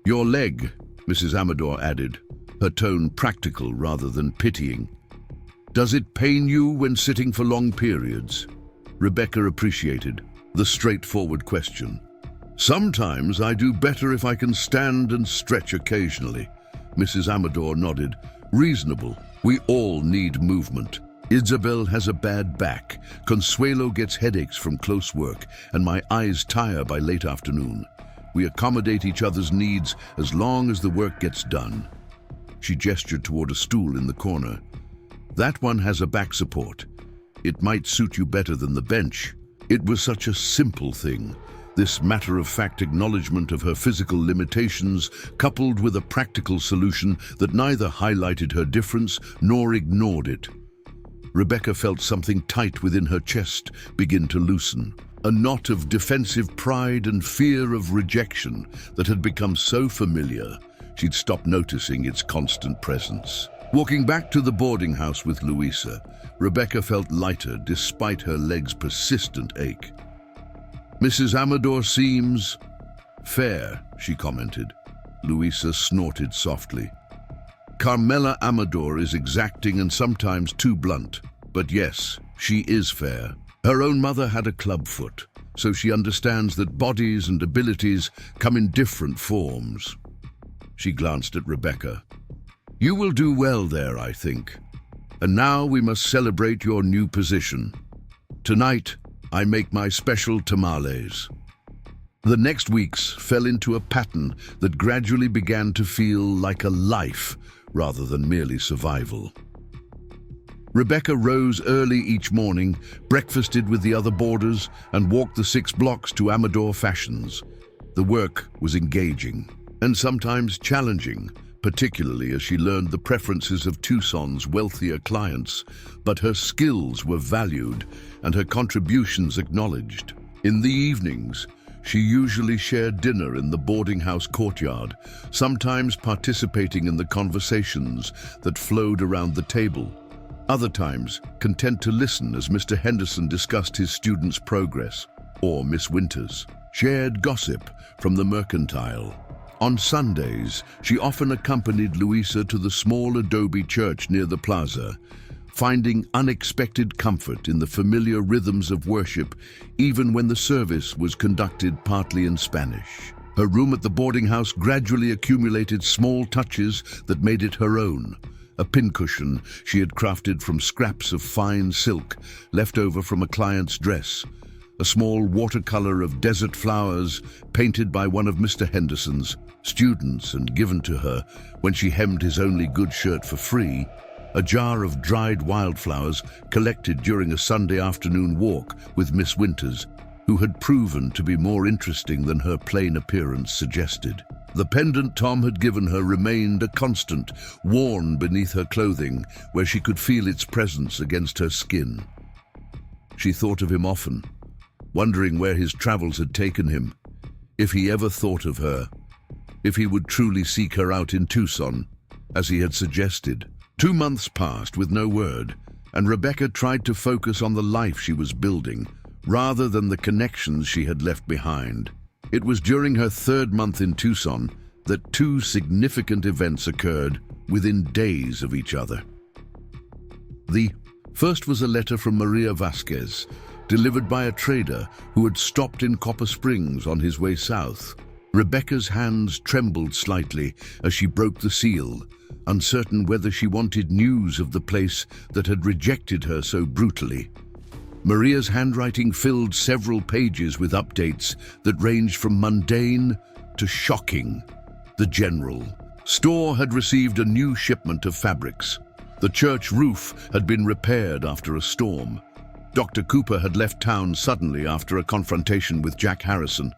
"Your leg," Mrs. Amador added, her tone practical rather than pitying. "Does it pain you when sitting for long periods?" Rebecca appreciated the straightforward question. "Sometimes I do better if I can stand and stretch occasionally." Mrs. Amador nodded. "Reasonable. We all need movement. Isabel has a bad back. Consuelo gets headaches from close work, and my eyes tire by late afternoon. We accommodate each other's needs as long as the work gets done." She gestured toward a stool in the corner. "That one has a back support. It might suit you better than the bench." It was such a simple thing, this matter-of-fact acknowledgement of her physical limitations, coupled with a practical solution that neither highlighted her difference nor ignored it. Rebecca felt something tight within her chest begin to loosen. A knot of defensive pride and fear of rejection that had become so familiar, she'd stopped noticing its constant presence. Walking back to the boarding house with Luisa, Rebecca felt lighter despite her leg's persistent ache. "Mrs. Amador seems fair," she commented. Luisa snorted softly. "Carmela Amador is exacting and sometimes too blunt, but yes, she is fair. Her own mother had a club foot, so she understands that bodies and abilities come in different forms." She glanced at Rebecca. "You will do well there, I think. And now we must celebrate your new position. Tonight, I make my special tamales." The next weeks fell into a pattern that gradually began to feel like a life rather than merely survival. Rebecca rose early each morning, breakfasted with the other boarders, and walked the 6 blocks to Amador Fashions. The work was engaging and sometimes challenging, particularly as she learned the preferences of Tucson's wealthier clients, but her skills were valued and her contributions acknowledged. In the evenings, she usually shared dinner in the boarding house courtyard, sometimes participating in the conversations that flowed around the table. Other times, content to listen as Mr. Henderson discussed his students' progress, or Miss Winters shared gossip from the mercantile. On Sundays, she often accompanied Louisa to the small adobe church near the plaza, finding unexpected comfort in the familiar rhythms of worship, even when the service was conducted partly in Spanish. Her room at the boarding house gradually accumulated small touches that made it her own. A pincushion she had crafted from scraps of fine silk left over from a client's dress. A small watercolor of desert flowers painted by one of Mr. Henderson's students and given to her when she hemmed his only good shirt for free. A jar of dried wildflowers collected during a Sunday afternoon walk with Miss Winters, who had proven to be more interesting than her plain appearance suggested. The pendant Tom had given her remained a constant, worn beneath her clothing, where she could feel its presence against her skin. She thought of him often, wondering where his travels had taken him, if he ever thought of her, if he would truly seek her out in Tucson, as he had suggested. 2 months passed with no word, and Rebecca tried to focus on the life she was building, rather than the connections she had left behind. It was during her 3rd month in Tucson that 2 significant events occurred within days of each other. The first was a letter from Maria Vasquez, delivered by a trader who had stopped in Copper Springs on his way south. Rebecca's hands trembled slightly as she broke the seal, uncertain whether she wanted news of the place that had rejected her so brutally. Maria's handwriting filled several pages with updates that ranged from mundane to shocking. The general store had received a new shipment of fabrics. The church roof had been repaired after a storm. Dr. Cooper had left town suddenly after a confrontation with Jack Harrison.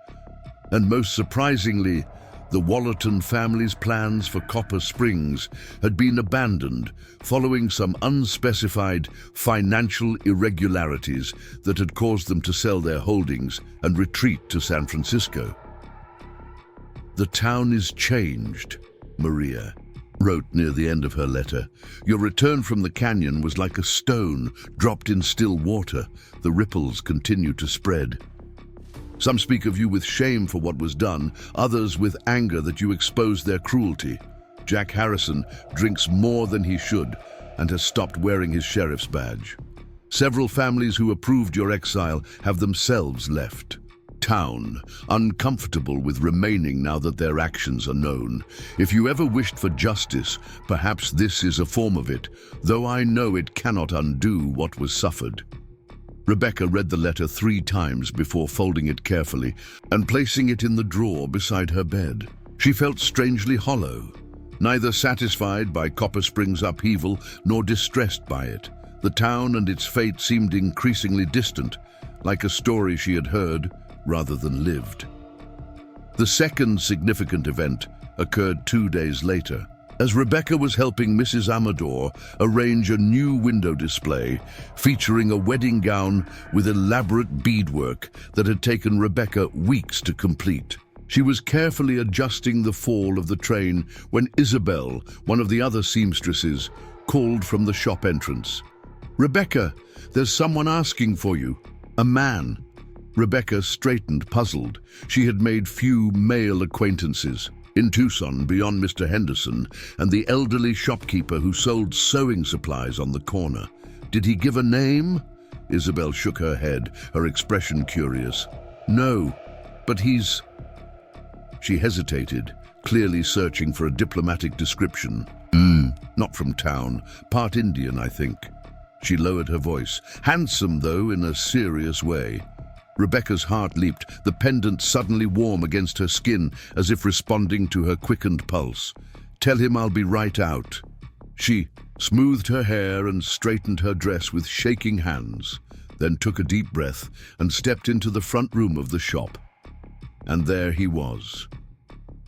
And most surprisingly, the Wallerton family's plans for Copper Springs had been abandoned following some unspecified financial irregularities that had caused them to sell their holdings and retreat to San Francisco. "The town is changed," Maria wrote near the end of her letter. "Your return from the canyon was like a stone dropped in still water. The ripples continue to spread. Some speak of you with shame for what was done, others with anger that you exposed their cruelty. Jack Harrison drinks more than he should and has stopped wearing his sheriff's badge. Several families who approved your exile have themselves left town, uncomfortable with remaining now that their actions are known. If you ever wished for justice, perhaps this is a form of it, though I know it cannot undo what was suffered." Rebecca read the letter 3 times before folding it carefully and placing it in the drawer beside her bed. She felt strangely hollow, neither satisfied by Copper Springs' upheaval nor distressed by it. The town and its fate seemed increasingly distant, like a story she had heard rather than lived. The second significant event occurred 2 days later. As Rebecca was helping Mrs. Amador arrange a new window display featuring a wedding gown with elaborate beadwork that had taken Rebecca weeks to complete. She was carefully adjusting the fall of the train when Isabel, one of the other seamstresses, called from the shop entrance. "Rebecca, there's someone asking for you. A man." Rebecca straightened, puzzled. She had made few male acquaintances in Tucson beyond Mr. Henderson and the elderly shopkeeper who sold sewing supplies on the corner. "Did he give a name?" Isabel shook her head, her expression curious. "No, but he's..." She hesitated, clearly searching for a diplomatic description. Not from town. Part Indian, I think." She lowered her voice. "Handsome, though, in a serious way." Rebecca's heart leaped, the pendant suddenly warm against her skin, as if responding to her quickened pulse. "Tell him I'll be right out." She smoothed her hair and straightened her dress with shaking hands, then took a deep breath and stepped into the front room of the shop. And there he was.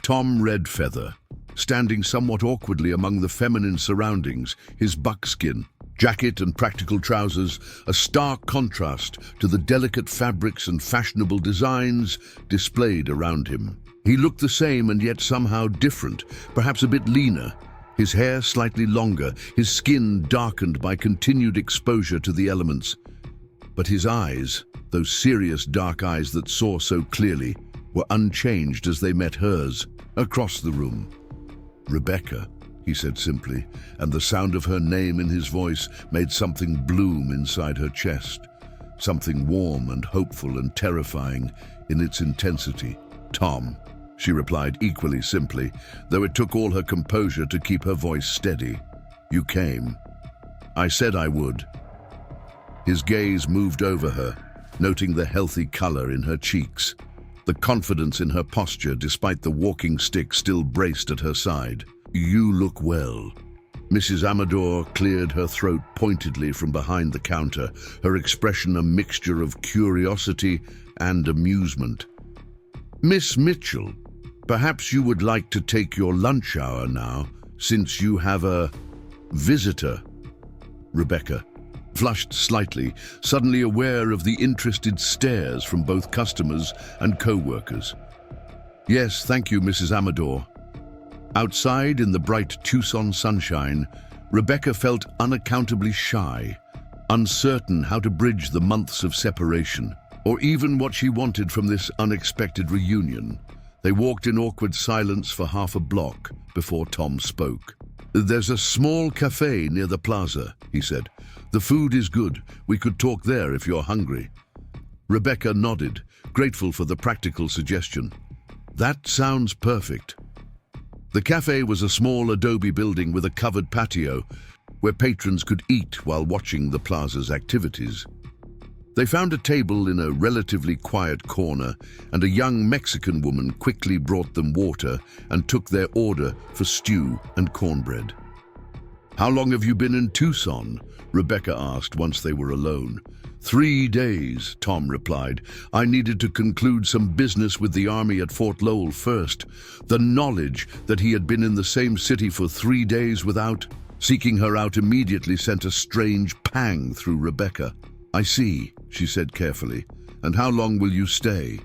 Tom Redfeather, standing somewhat awkwardly among the feminine surroundings, his buckskin jacket and practical trousers, a stark contrast to the delicate fabrics and fashionable designs displayed around him. He looked the same and yet somehow different, perhaps a bit leaner, his hair slightly longer, his skin darkened by continued exposure to the elements. But his eyes, those serious dark eyes that saw so clearly, were unchanged as they met hers across the room. "Rebecca," he said simply, and the sound of her name in his voice made something bloom inside her chest, something warm and hopeful and terrifying in its intensity. "Tom," she replied equally simply, though it took all her composure to keep her voice steady. "You came. I said I would." His gaze moved over her, noting the healthy color in her cheeks, the confidence in her posture despite the walking stick still braced at her side. "You look well." Mrs. Amador cleared her throat pointedly from behind the counter, her expression a mixture of curiosity and amusement. "Miss Mitchell, perhaps you would like to take your lunch hour now, since you have a visitor." Rebecca flushed slightly, suddenly aware of the interested stares from both customers and co-workers. "Yes, thank you, Mrs. Amador." Outside in the bright Tucson sunshine, Rebecca felt unaccountably shy, uncertain how to bridge the months of separation, or even what she wanted from this unexpected reunion. They walked in awkward silence for half a block before Tom spoke. "There's a small cafe near the plaza," he said. "The food is good. We could talk there if you're hungry." Rebecca nodded, grateful for the practical suggestion. "That sounds perfect." The cafe was a small adobe building with a covered patio where patrons could eat while watching the plaza's activities. They found a table in a relatively quiet corner, and a young Mexican woman quickly brought them water and took their order for stew and cornbread. "How long have you been in Tucson?" Rebecca asked once they were alone. 3 days, Tom replied. "I needed to conclude some business with the army at Fort Lowell first." The knowledge that he had been in the same city for 3 days without seeking her out immediately sent a strange pang through Rebecca. "I see," she said carefully. "And how long will you stay?"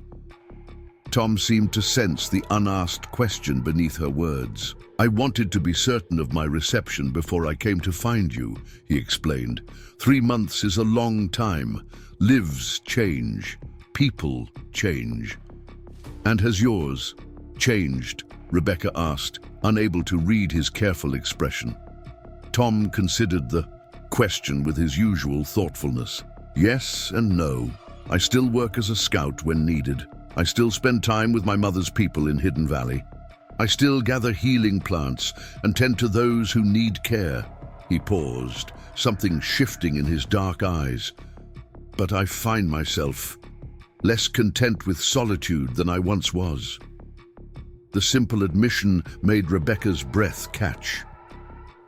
Tom seemed to sense the unasked question beneath her words. "I wanted to be certain of my reception before I came to find you," he explained. 3 months is a long time. Lives change. People change. "And has yours changed?" Rebecca asked, unable to read his careful expression. Tom considered the question with his usual thoughtfulness. "Yes and no. I still work as a scout when needed. I still spend time with my mother's people in Hidden Valley. I still gather healing plants and tend to those who need care." He paused, something shifting in his dark eyes. "But I find myself less content with solitude than I once was." The simple admission made Rebecca's breath catch.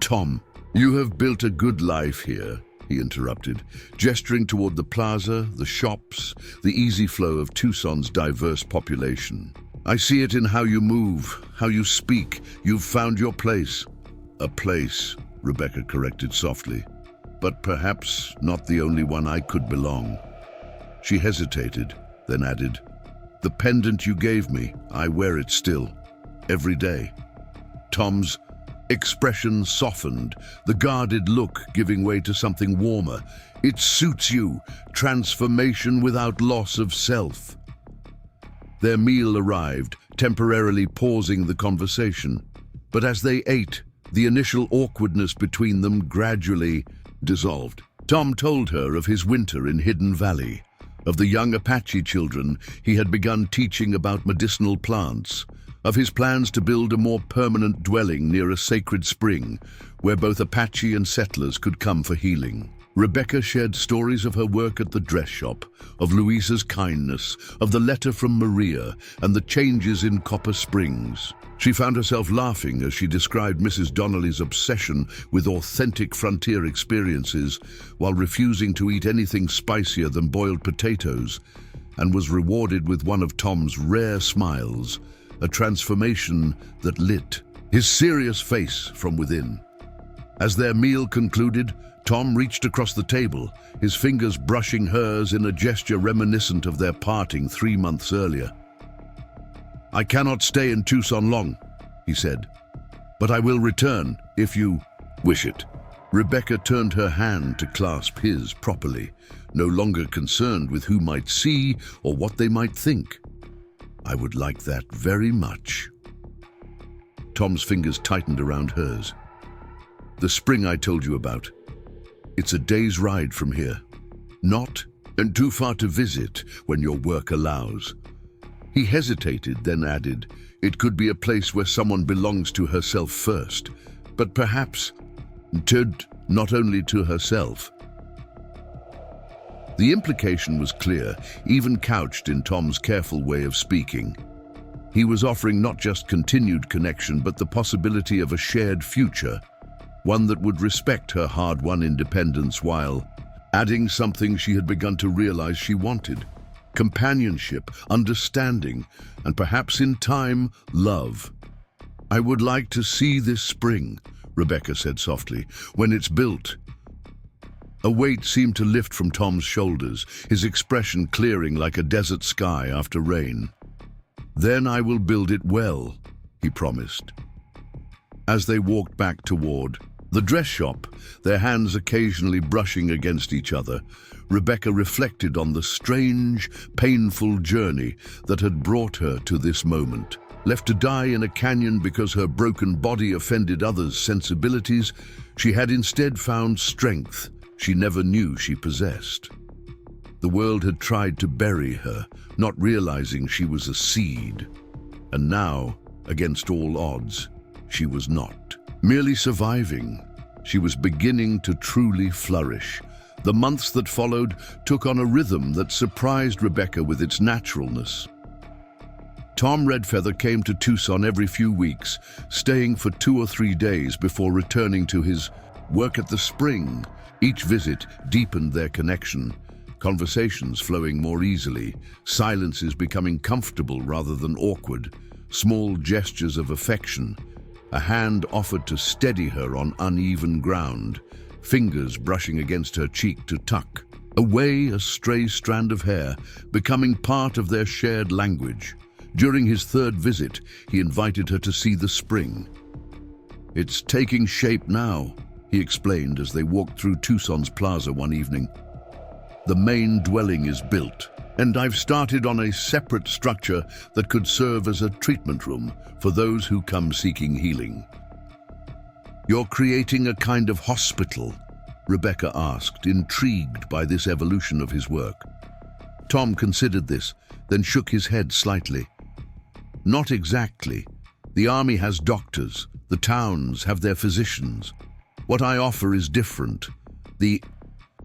"Tom, you have built a good life here," he interrupted, gesturing toward the plaza, the shops, the easy flow of Tucson's diverse population. "I see it in how you move, how you speak. You've found your place." "A place," Rebecca corrected softly, "but perhaps not the only one I could belong." She hesitated, then added, "The pendant you gave me, I wear it still, every day." Tom's expression softened, the guarded look giving way to something warmer. "It suits you, transformation without loss of self." Their meal arrived, temporarily pausing the conversation. But as they ate, the initial awkwardness between them gradually dissolved. Tom told her of his winter in Hidden Valley, of the young Apache children he had begun teaching about medicinal plants, of his plans to build a more permanent dwelling near a sacred spring where both Apache and settlers could come for healing. Rebecca shared stories of her work at the dress shop, of Louisa's kindness, of the letter from Maria, and the changes in Copper Springs. She found herself laughing as she described Mrs. Donnelly's obsession with authentic frontier experiences while refusing to eat anything spicier than boiled potatoes. and was rewarded with one of Tom's rare smiles, a transformation that lit his serious face from within. As their meal concluded, Tom reached across the table, his fingers brushing hers in a gesture reminiscent of their parting 3 months earlier. "I cannot stay in Tucson long," he said, "but I will return if you wish it." Rebecca turned her hand to clasp his properly, no longer concerned with who might see or what they might think. "I would like that very much." Tom's fingers tightened around hers. "The spring I told you about. It's a day's ride from here. Not and too far to visit when your work allows." He hesitated, then added, "It could be a place where someone belongs to herself first, but perhaps not only to herself." The implication was clear, even couched in Tom's careful way of speaking. He was offering not just continued connection, but the possibility of a shared future, one that would respect her hard-won independence while adding something she had begun to realize she wanted: companionship, understanding, and perhaps in time, love. "I would like to see this spring," Rebecca said softly, "when it's built." A weight seemed to lift from Tom's shoulders, his expression clearing like a desert sky after rain. "Then I will build it well," he promised. As they walked back toward the dress shop, their hands occasionally brushing against each other, Rebecca reflected on the strange, painful journey that had brought her to this moment. Left to die in a canyon because her broken body offended others' sensibilities, she had instead found strength she never knew she possessed. The world had tried to bury her, not realizing she was a seed. And now, against all odds, she was not merely surviving. She was beginning to truly flourish. The months that followed took on a rhythm that surprised Rebecca with its naturalness. Tom Redfeather came to Tucson every few weeks, staying for 2 or 3 days before returning to his work at the spring. Each visit deepened their connection, conversations flowing more easily, silences becoming comfortable rather than awkward, small gestures of affection, a hand offered to steady her on uneven ground, fingers brushing against her cheek to tuck away a stray strand of hair, becoming part of their shared language. During his 3rd visit, he invited her to see the spring. "It's taking shape now," he explained as they walked through Tucson's plaza one evening. "The main dwelling is built, and I've started on a separate structure that could serve as a treatment room for those who come seeking healing." "You're creating a kind of hospital?" Rebecca asked, intrigued by this evolution of his work. Tom considered this, then shook his head slightly. "Not exactly. The army has doctors, the towns have their physicians. What I offer is different. The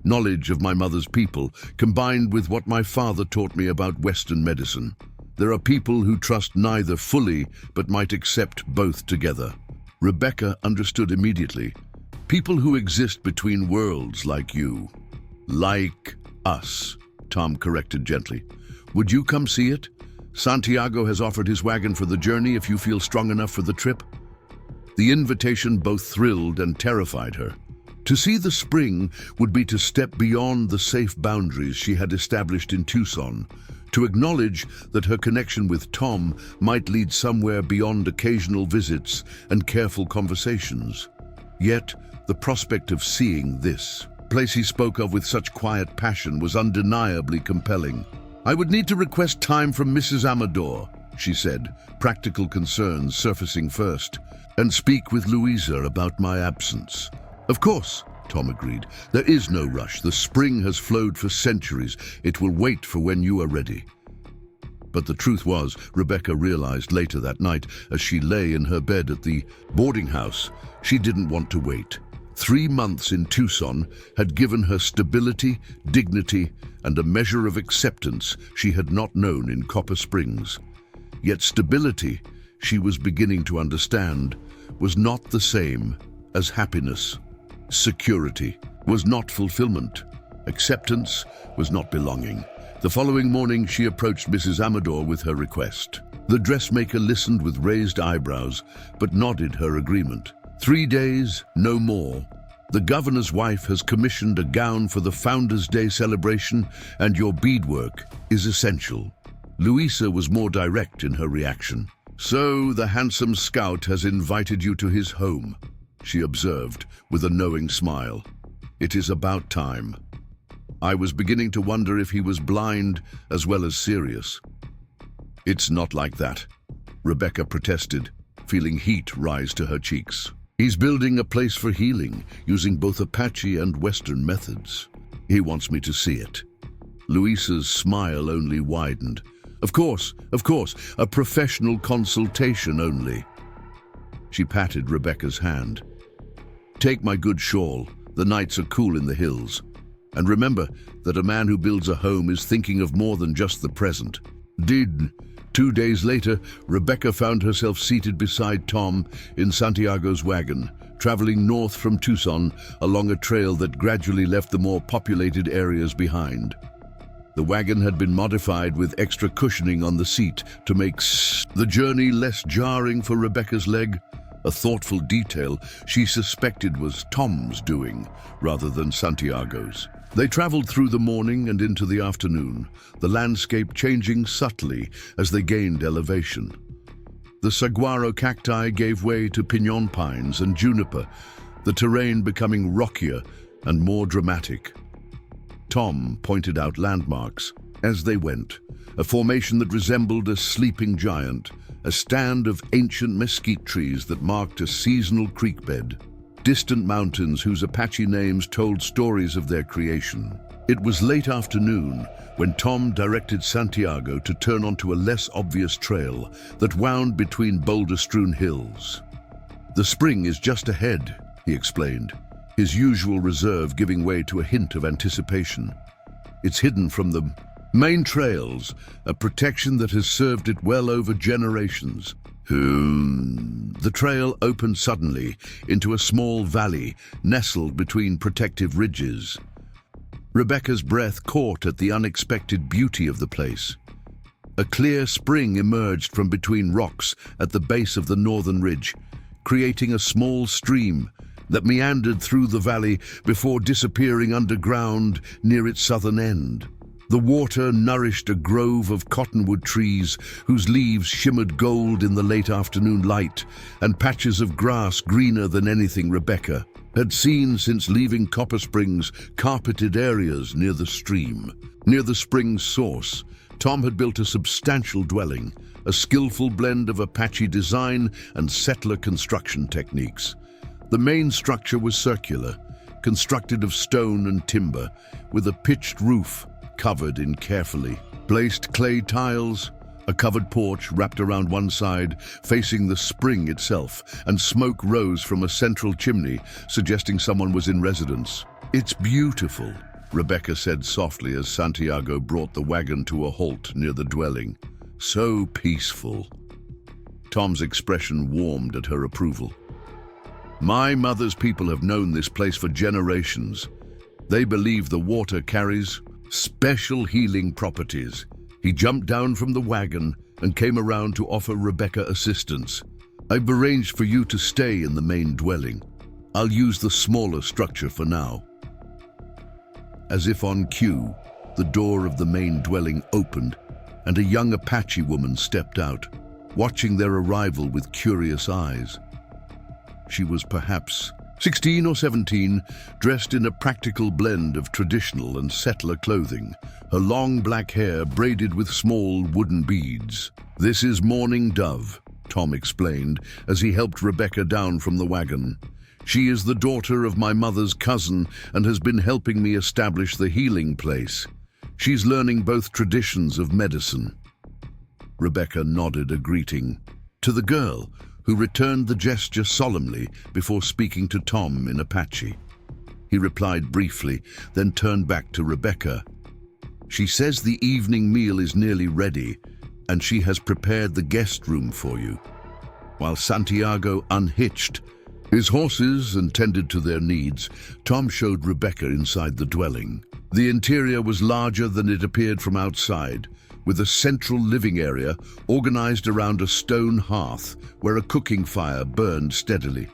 knowledge of my mother's people, combined with what my father taught me about Western medicine. There are people who trust neither fully, but might accept both together." Rebecca understood immediately. "People who exist between worlds like you." "Like us," Tom corrected gently. "Would you come see it? Santiago has offered his wagon for the journey if you feel strong enough for the trip." The invitation both thrilled and terrified her. To see the spring would be to step beyond the safe boundaries she had established in Tucson, to acknowledge that her connection with Tom might lead somewhere beyond occasional visits and careful conversations. Yet, the prospect of seeing this place he spoke of with such quiet passion was undeniably compelling. "I would need to request time from Mrs. Amador," she said, practical concerns surfacing first, "and speak with Louisa about my absence." "Of course," Tom agreed. "There is no rush. The spring has flowed for centuries. It will wait for when you are ready." But the truth was, Rebecca realized later that night, as she lay in her bed at the boarding house, she didn't want to wait. 3 months in Tucson had given her stability, dignity, and a measure of acceptance she had not known in Copper Springs. Yet stability, she was beginning to understand, was not the same as happiness. Security was not fulfillment. Acceptance was not belonging. The following morning, she approached Mrs. Amador with her request. The dressmaker listened with raised eyebrows, but nodded her agreement. 3 days, no more. The governor's wife has commissioned a gown for the Founders' Day celebration, and your beadwork is essential. Louisa was more direct in her reaction. So the handsome scout has invited you to his home, she observed with a knowing smile. It is about time. I was beginning to wonder if he was blind as well as serious. It's not like that, Rebecca protested, feeling heat rise to her cheeks. He's building a place for healing, using both Apache and Western methods. He wants me to see it. Louisa's smile only widened. Of course, a professional consultation only. She patted Rebecca's hand. Take my good shawl. The nights are cool in the hills. And remember that a man who builds a home is thinking of more than just the present. 2 days later, Rebecca found herself seated beside Tom in Santiago's wagon, traveling north from Tucson along a trail that gradually left the more populated areas behind. The wagon had been modified with extra cushioning on the seat to make the journey less jarring for Rebecca's leg, a thoughtful detail she suspected was Tom's doing rather than Santiago's. They traveled through the morning and into the afternoon, the landscape changing subtly as they gained elevation. The saguaro cacti gave way to piñon pines and juniper, the terrain becoming rockier and more dramatic. Tom pointed out landmarks as they went, a formation that resembled a sleeping giant, a stand of ancient mesquite trees that marked a seasonal creek bed, distant mountains whose Apache names told stories of their creation. It was late afternoon when Tom directed Santiago to turn onto a less obvious trail that wound between boulder-strewn hills. The spring is just ahead, he explained, his usual reserve giving way to a hint of anticipation. It's hidden from the main trails, a protection that has served it well over generations. The trail opened suddenly into a small valley nestled between protective ridges. Rebecca's breath caught at the unexpected beauty of the place. A clear spring emerged from between rocks at the base of the northern ridge, creating a small stream that meandered through the valley before disappearing underground near its southern end. The water nourished a grove of cottonwood trees whose leaves shimmered gold in the late afternoon light, and patches of grass greener than anything Rebecca had seen since leaving Copper Springs' carpeted areas near the stream. Near the spring's source, Tom had built a substantial dwelling, a skillful blend of Apache design and settler construction techniques. The main structure was circular, constructed of stone and timber, with a pitched roof covered in carefully placed clay tiles, a covered porch wrapped around one side, facing the spring itself, and smoke rose from a central chimney, suggesting someone was in residence. It's beautiful, Rebecca said softly as Santiago brought the wagon to a halt near the dwelling. So peaceful. Tom's expression warmed at her approval. My mother's people have known this place for generations. They believe the water carries special healing properties. He jumped down from the wagon and came around to offer Rebecca assistance. I've arranged for you to stay in the main dwelling. I'll use the smaller structure for now. As if on cue, the door of the main dwelling opened and a young Apache woman stepped out, watching their arrival with curious eyes. She was perhaps 16 or 17, dressed in a practical blend of traditional and settler clothing, her long black hair braided with small wooden beads. This is Mourning Dove, Tom explained as he helped Rebecca down from the wagon. She is the daughter of my mother's cousin and has been helping me establish the healing place. She's learning both traditions of medicine. Rebecca nodded a greeting to the girl, who returned the gesture solemnly before speaking to Tom in Apache. He replied briefly, then turned back to Rebecca. She says the evening meal is nearly ready, and she has prepared the guest room for you. While Santiago unhitched his horses and tended to their needs, Tom showed Rebecca inside the dwelling. The interior was larger than it appeared from outside, with a central living area organized around a stone hearth where a cooking fire burned steadily.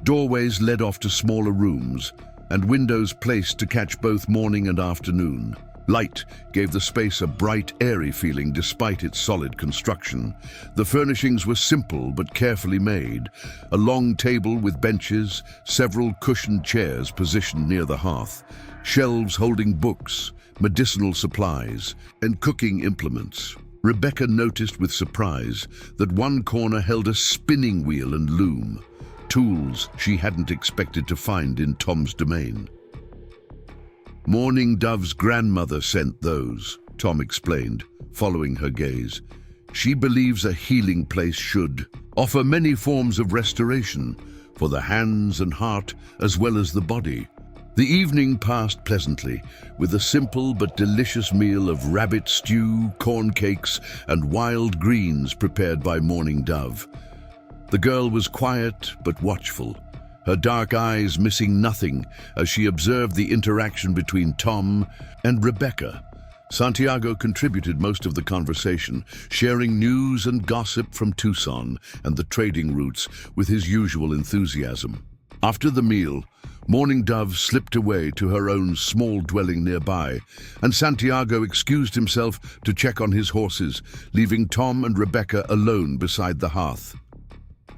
Doorways led off to smaller rooms, and windows placed to catch both morning and afternoon. Light gave the space a bright, airy feeling despite its solid construction. The furnishings were simple but carefully made. A long table with benches, several cushioned chairs positioned near the hearth, shelves holding books, medicinal supplies, and cooking implements. Rebecca noticed with surprise that one corner held a spinning wheel and loom, tools she hadn't expected to find in Tom's domain. Mourning Dove's grandmother sent those, Tom explained, following her gaze. She believes a healing place should offer many forms of restoration for the hands and heart as well as the body. The evening passed pleasantly, with a simple but delicious meal of rabbit stew, corn cakes, and wild greens prepared by Mourning Dove. The girl was quiet but watchful, her dark eyes missing nothing as she observed the interaction between Tom and Rebecca. Santiago contributed most of the conversation, sharing news and gossip from Tucson and the trading routes with his usual enthusiasm. After the meal, Mourning Dove slipped away to her own small dwelling nearby, and Santiago excused himself to check on his horses, leaving Tom and Rebecca alone beside the hearth.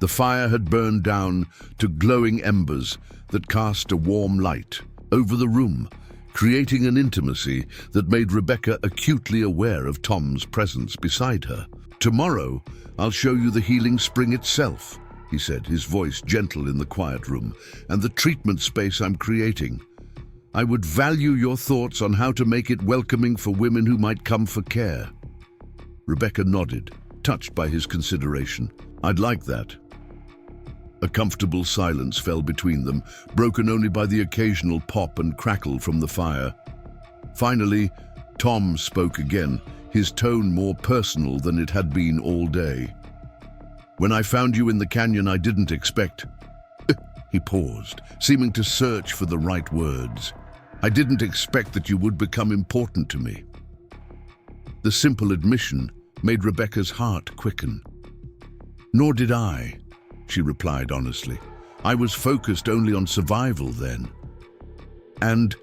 The fire had burned down to glowing embers that cast a warm light over the room, creating an intimacy that made Rebecca acutely aware of Tom's presence beside her. "Tomorrow, I'll show you the healing spring itself," he said, his voice gentle in the quiet room, "and the treatment space I'm creating. I would value your thoughts on how to make it welcoming for women who might come for care." Rebecca nodded, touched by his consideration. "I'd like that." A comfortable silence fell between them, broken only by the occasional pop and crackle from the fire. Finally, Tom spoke again, his tone more personal than it had been all day. "When I found you in the canyon, I didn't expect..." He paused, seeming to search for the right words. "I didn't expect that you would become important to me." The simple admission made Rebecca's heart quicken. "Nor did I," she replied honestly. "I was focused only on survival then." "And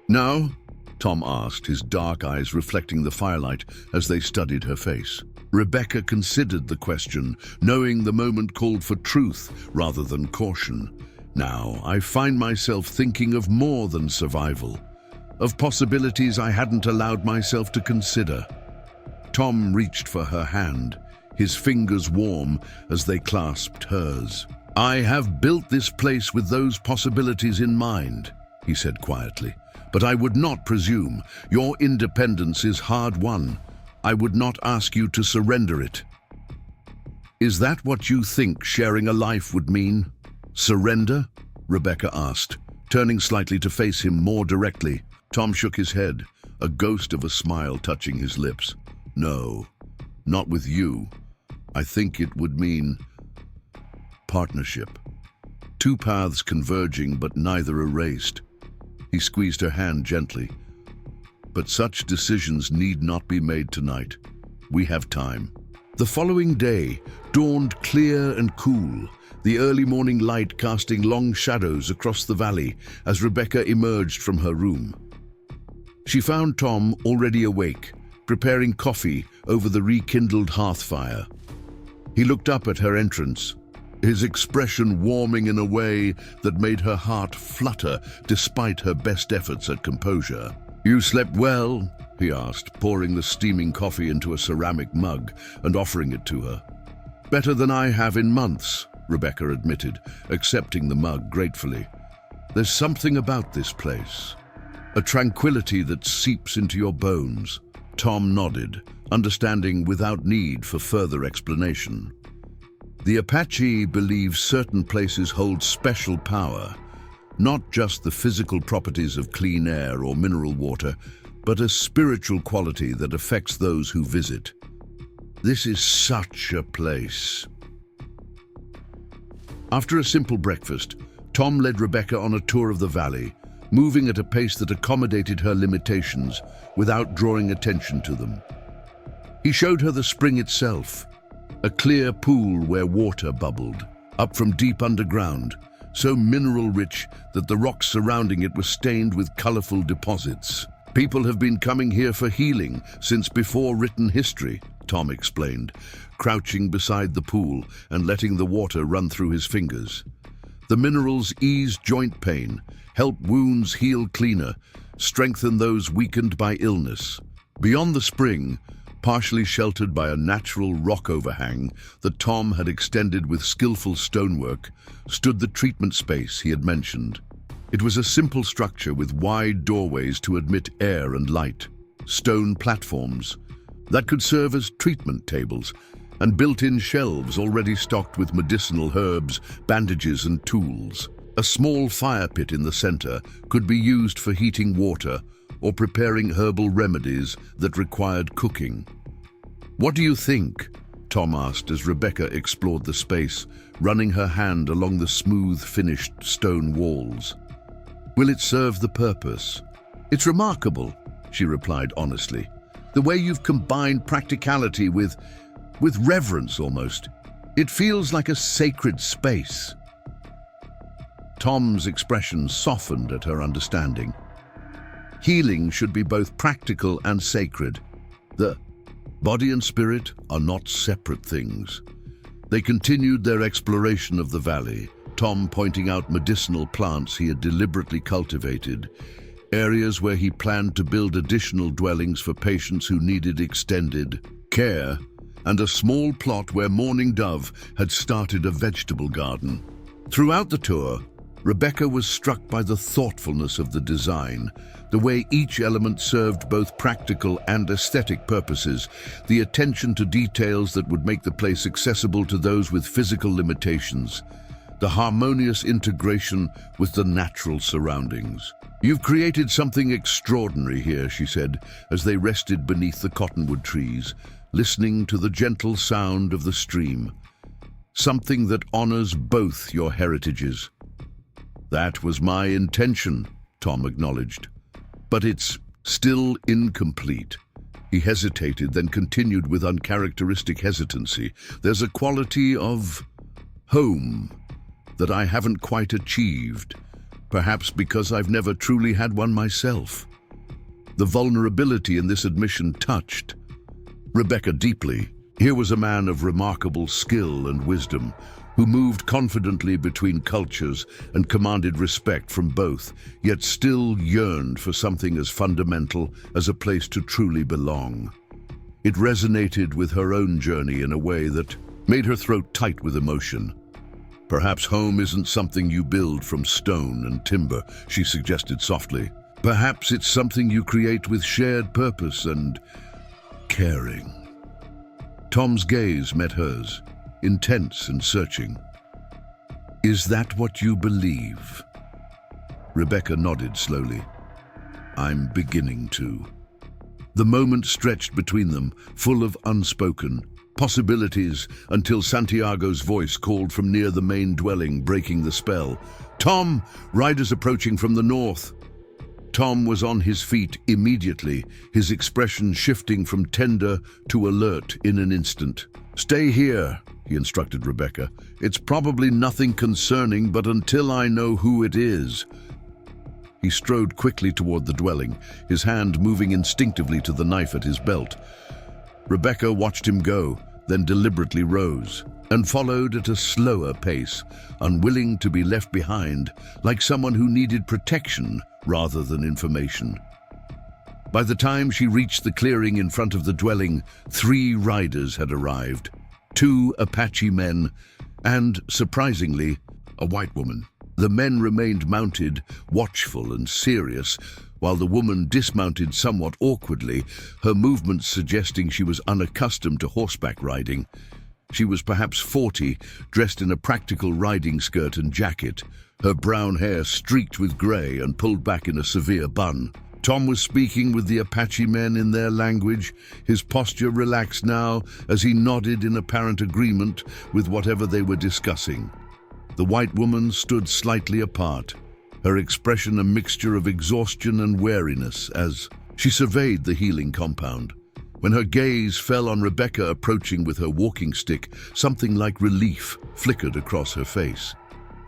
now?" Tom asked, his dark eyes reflecting the firelight as they studied her face. Rebecca considered the question, knowing the moment called for truth rather than caution. "Now, I find myself thinking of more than survival, of possibilities I hadn't allowed myself to consider." Tom reached for her hand, his fingers warm as they clasped hers. "I have built this place with those possibilities in mind," he said quietly. "But I would not presume. Your independence is hard-won. I would not ask you to surrender it." "Is that what you think sharing a life would mean? Surrender?" Rebecca asked, turning slightly to face him more directly. Tom shook his head, a ghost of a smile touching his lips. "No, not with you. I think it would mean partnership. Two paths converging but neither erased." He squeezed her hand gently. "But such decisions need not be made tonight. We have time." The following day dawned clear and cool, the early morning light casting long shadows across the valley as Rebecca emerged from her room. She found Tom already awake, preparing coffee over the rekindled hearth fire. He looked up at her entrance, his expression warming in a way that made her heart flutter despite her best efforts at composure. "You slept well?" he asked, pouring the steaming coffee into a ceramic mug and offering it to her. "Better than I have in months," Rebecca admitted, accepting the mug gratefully. "There's something about this place, a tranquility that seeps into your bones." Tom nodded, understanding without need for further explanation. The Apache believes certain places hold special power, not just the physical properties of clean air or mineral water, but a spiritual quality that affects those who visit. This is such a place. After a simple breakfast, Tom led Rebecca on a tour of the valley, moving at a pace that accommodated her limitations without drawing attention to them. He showed her the spring itself, a clear pool where water bubbled, up from deep underground, so mineral-rich that the rocks surrounding it were stained with colorful deposits. "People have been coming here for healing since before written history," Tom explained, crouching beside the pool and letting the water run through his fingers. "The minerals ease joint pain, help wounds heal cleaner, strengthen those weakened by illness." Beyond the spring, partially sheltered by a natural rock overhang that Tom had extended with skillful stonework, stood the treatment space he had mentioned. It was a simple structure with wide doorways to admit air and light, stone platforms that could serve as treatment tables, and built-in shelves already stocked with medicinal herbs, bandages and tools. A small fire pit in the center could be used for heating water or preparing herbal remedies that required cooking. "What do you think?" Tom asked as Rebecca explored the space, running her hand along the smooth, finished stone walls. "Will it serve the purpose?" "It's remarkable," she replied honestly. "The way you've combined practicality with reverence almost. It feels like a sacred space." Tom's expression softened at her understanding. Healing should be both practical and sacred. The body and spirit are not separate things. They continued their exploration of the valley, Tom pointing out medicinal plants he had deliberately cultivated, areas where he planned to build additional dwellings for patients who needed extended care, and a small plot where Mourning Dove had started a vegetable garden. Throughout the tour, Rebecca was struck by the thoughtfulness of the design, the way each element served both practical and aesthetic purposes, the attention to details that would make the place accessible to those with physical limitations, the harmonious integration with the natural surroundings. "You've created something extraordinary here," she said, as they rested beneath the cottonwood trees, listening to the gentle sound of the stream. "Something that honors both your heritages." "That was my intention," Tom acknowledged. "But it's still incomplete." He hesitated, then continued with uncharacteristic hesitancy. "There's a quality of home that I haven't quite achieved, perhaps because I've never truly had one myself." The vulnerability in this admission touched Rebecca deeply. Here was a man of remarkable skill and wisdom, who moved confidently between cultures and commanded respect from both, yet still yearned for something as fundamental as a place to truly belong. It resonated with her own journey in a way that made her throat tight with emotion. "Perhaps home isn't something you build from stone and timber," she suggested softly. "Perhaps it's something you create with shared purpose and caring." Tom's gaze met hers, intense and searching. "Is that what you believe?" Rebecca nodded slowly. "I'm beginning to." The moment stretched between them, full of unspoken possibilities, until Santiago's voice called from near the main dwelling, breaking the spell. "Tom, riders approaching from the north." Tom was on his feet immediately, his expression shifting from tender to alert in an instant. "Stay here," he instructed Rebecca. "It's probably nothing concerning, but until I know who it is." He strode quickly toward the dwelling, his hand moving instinctively to the knife at his belt. Rebecca watched him go, then deliberately rose, and followed at a slower pace, unwilling to be left behind, like someone who needed protection rather than information. By the time she reached the clearing in front of the dwelling, 3 riders had arrived, 2 Apache men, and, surprisingly, a white woman. The men remained mounted, watchful and serious, while the woman dismounted somewhat awkwardly, her movements suggesting she was unaccustomed to horseback riding. She was perhaps 40, dressed in a practical riding skirt and jacket, her brown hair streaked with gray and pulled back in a severe bun. Tom was speaking with the Apache men in their language, his posture relaxed now as he nodded in apparent agreement with whatever they were discussing. The white woman stood slightly apart, her expression a mixture of exhaustion and wariness as she surveyed the healing compound. When her gaze fell on Rebecca approaching with her walking stick, something like relief flickered across her face.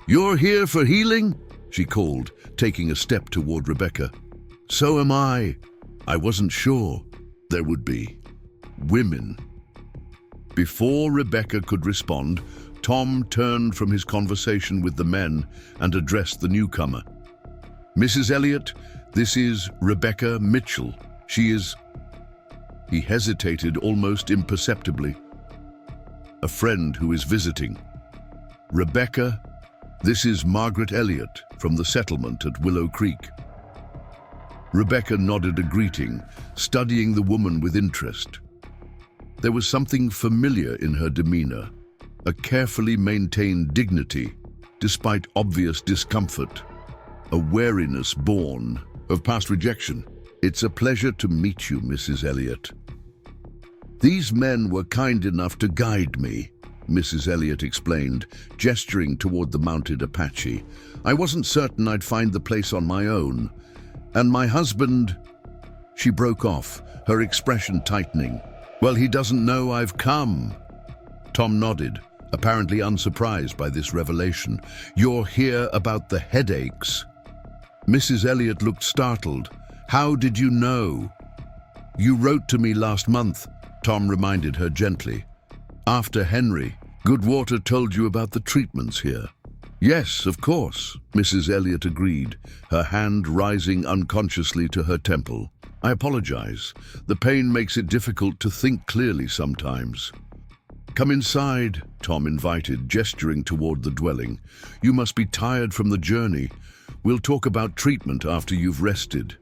"You're here for healing?" she called, taking a step toward Rebecca. "So am I. I wasn't sure there would be women." Before Rebecca could respond, Tom turned from his conversation with the men and addressed the newcomer. "Mrs. Elliott, this is Rebecca Mitchell. She is..." He hesitated almost imperceptibly. "A friend who is visiting. Rebecca, this is Margaret Elliott from the settlement at Willow Creek." Rebecca nodded a greeting, studying the woman with interest. There was something familiar in her demeanor, a carefully maintained dignity, despite obvious discomfort, a wariness born of past rejection. "It's a pleasure to meet you, Mrs. Elliott. These men were kind enough to guide me," Mrs. Elliott explained, gesturing toward the mounted Apache. "I wasn't certain I'd find the place on my own. And my husband..." She broke off, her expression tightening. "Well, he doesn't know I've come." Tom nodded, apparently unsurprised by this revelation. "You're here about the headaches." Mrs. Elliott looked startled. "How did you know?" "You wrote to me last month," Tom reminded her gently. "After Henry, Goodwater told you about the treatments here." "Yes, of course," Mrs. Elliott agreed, her hand rising unconsciously to her temple. "I apologize. The pain makes it difficult to think clearly sometimes." "Come inside," Tom invited, gesturing toward the dwelling. "You must be tired from the journey. We'll talk about treatment after you've rested."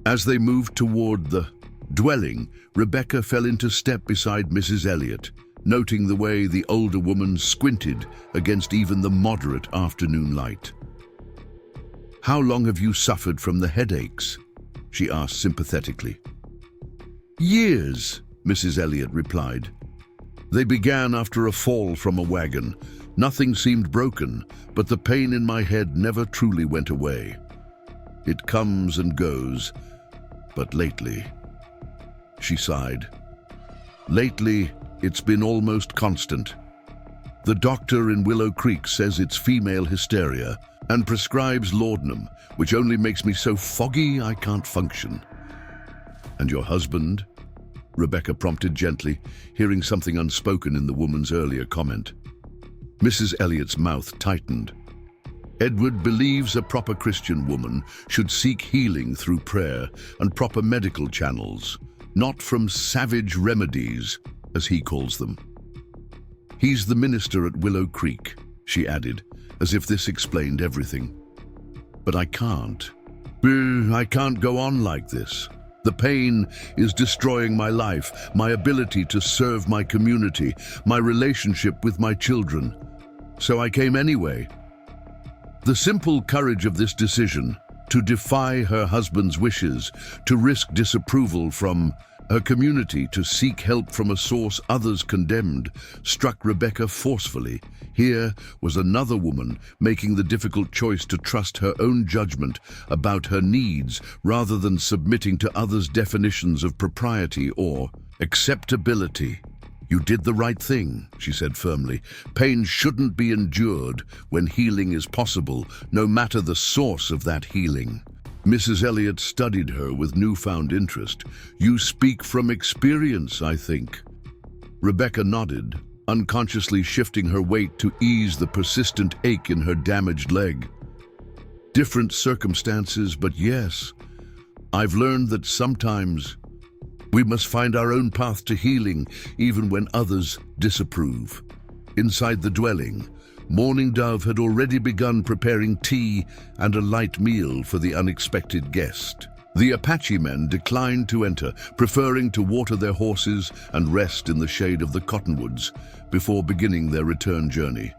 As they moved toward the dwelling, Rebecca fell into step beside Mrs. Elliott, noting the way the older woman squinted against even the moderate afternoon light. "How long have you suffered from the headaches?" she asked sympathetically. "Years," Mrs. Elliott replied. "They began after a fall from a wagon. Nothing seemed broken, but the pain in my head never truly went away. It comes and goes, but lately..." She sighed. "Lately, it's been almost constant. The doctor in Willow Creek says it's female hysteria and prescribes laudanum, which only makes me so foggy I can't function." "And your husband?" Rebecca prompted gently, hearing something unspoken in the woman's earlier comment. Mrs. Elliott's mouth tightened. "Edward believes a proper Christian woman should seek healing through prayer and proper medical channels, not from savage remedies, as he calls them. He's the minister at Willow Creek," she added, as if this explained everything. "But I can't go on like this. The pain is destroying my life, my ability to serve my community, my relationship with my children. So I came anyway." The simple courage of this decision, to defy her husband's wishes, to risk disapproval from her community, to seek help from a source others condemned, struck Rebecca forcefully. Here was another woman making the difficult choice to trust her own judgment about her needs rather than submitting to others' definitions of propriety or acceptability. "You did the right thing," she said firmly. "Pain shouldn't be endured when healing is possible, no matter the source of that healing." Mrs. Elliott studied her with newfound interest. "You speak from experience, I think." Rebecca nodded, unconsciously shifting her weight to ease the persistent ache in her damaged leg. "Different circumstances, but yes, I've learned that sometimes we must find our own path to healing, even when others disapprove." Inside the dwelling, Mourning Dove had already begun preparing tea and a light meal for the unexpected guest. The Apache men declined to enter, preferring to water their horses and rest in the shade of the cottonwoods before beginning their return journey.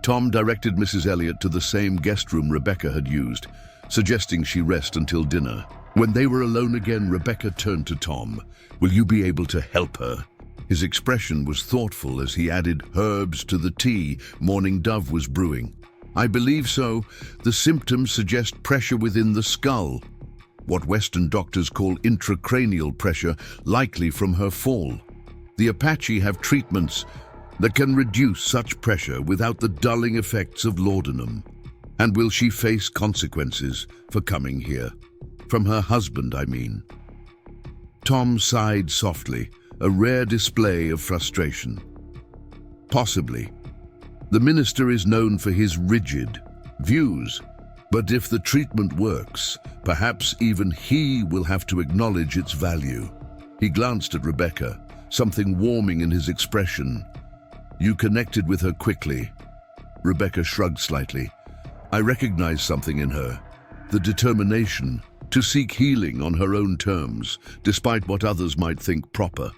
Tom directed Mrs. Elliott to the same guest room Rebecca had used, suggesting she rest until dinner. When they were alone again, Rebecca turned to Tom. "Will you be able to help her?" His expression was thoughtful as he added herbs to the tea Mourning Dove was brewing. I believe so. The symptoms suggest pressure within the skull, what Western doctors call intracranial pressure, likely from her fall. The Apache have treatments that can reduce such pressure without the dulling effects of laudanum. And will she face consequences for coming here? From her husband, I mean. Tom sighed softly, a rare display of frustration. Possibly. The minister is known for his rigid views, but if the treatment works, perhaps even he will have to acknowledge its value. He glanced at Rebecca, something warming in his expression. You connected with her quickly. Rebecca shrugged slightly. I recognized something in her, the determination to seek healing on her own terms, despite what others might think proper.